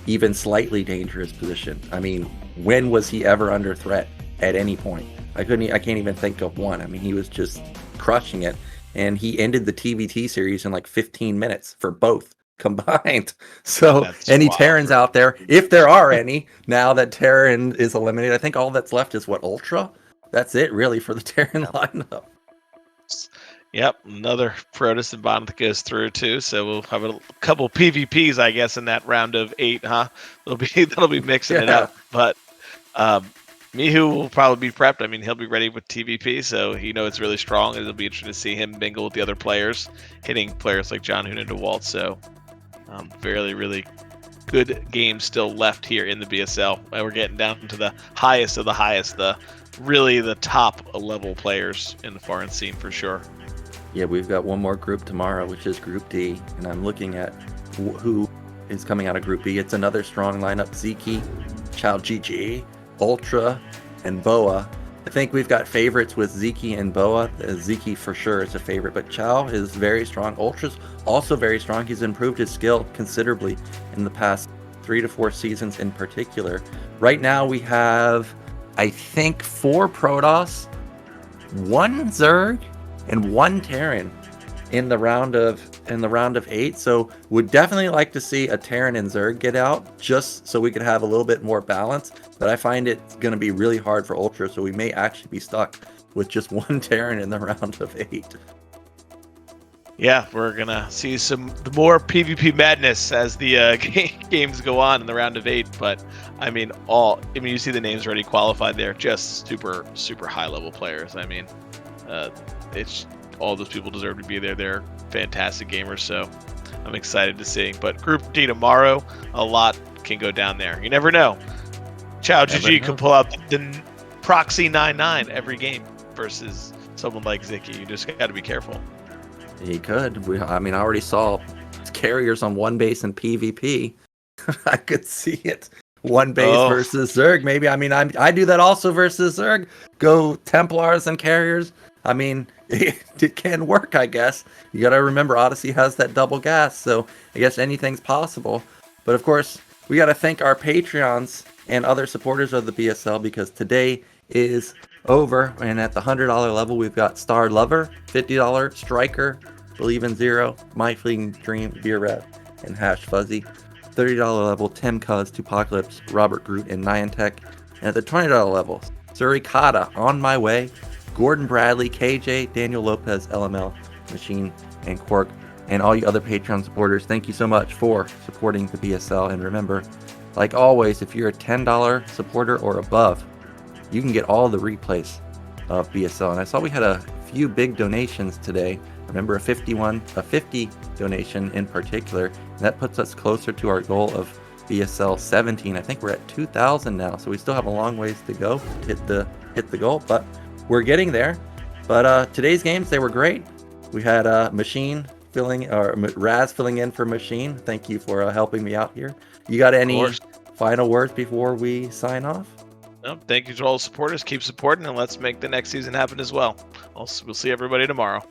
even slightly dangerous position. I mean, when was he ever under threat at any point? I can't even think of one. I mean, he was just crushing it, and he ended the TVT series in like 15 minutes for both combined. So That's any wild. Terrans out there, if there are any, now that Terran is eliminated, I think all that's left is what, Ultra? That's it really for the Terran lineup. Yep, another Protoss and Bonnet goes through too, so we'll have a couple PvPs, I guess, in that round of 8, huh? That'll be mixing it up. But Mihu will probably be prepped. I mean, he'll be ready with TVP, so he knows it's really strong, and it'll be interesting to see him mingle with the other players, hitting players like John Hoon and DeWalt. So, really, really good games still left here in the BSL. And we're getting down to the highest of the highest, the top level players in the foreign scene for sure. Yeah, we've got one more group tomorrow, which is Group D, and I'm looking at who is coming out of Group B. It's another strong lineup: Ziki, LcYdH, Ultra, and Boa. I think we've got favorites with Ziki and Boa. Ziki for sure is a favorite, but Chow is very strong. Ultra's also very strong. He's improved his skill considerably in the past 3 to 4 seasons in particular. Right now we have, I think, 4 Protoss, 1 Zerg, and 1 Terran in the round of 8. So would definitely like to see a Terran and Zerg get out, just so we could have a little bit more balance. But I find it's going to be really hard for Ultra, so we may actually be stuck with just 1 Terran in the round of 8. Yeah, we're gonna see some more PvP madness as the games go on in the round of 8. But I mean, you see the names already qualified there, just super, super high level players. I mean, it's all those people deserve to be there. They're fantastic gamers, so I'm excited to see. But Group D tomorrow, a lot can go down there. You never know. LcYdH can pull out the proxy 9-9 every game versus someone like Ziki. You just got to be careful. He could. I already saw carriers on 1 base in PvP. I could see it. 1 base versus Zerg, maybe. I mean, I do that also versus Zerg. Go Templars and carriers. I mean, it can work, I guess. You got to remember, Odyssey has that double gas, so I guess anything's possible. But of course, we got to thank our Patreons and other supporters of the BSL, because today is over, and at the $100 level, we've got Star Lover, $50 Striker, Believe in Zero, My Fleeting Dream, Beer Rat, and Hash Fuzzy. $30 level, Tim Cuz, Tupacalypse, Robert Groot, and Niantic. And at the $20 level, Surikata, On My Way, Gordon Bradley, KJ, Daniel Lopez, LML, Machine, and Quark, and all you other Patreon supporters. Thank you so much for supporting the BSL. And remember, like always, if you're a $10 supporter or above, you can get all the replays of BSL. And I saw we had a few big donations today. Remember, a 50 donation in particular, and that puts us closer to our goal of BSL 17. I think we're at 2,000 now, so we still have a long ways to go to hit the goal, but we're getting there. But today's games, they were great. We had Machine Razz filling in for Machine. Thank you for helping me out here. You got any final words before we sign off? No, thank you to all the supporters. Keep supporting, and let's make the next season happen as well. We'll see everybody tomorrow.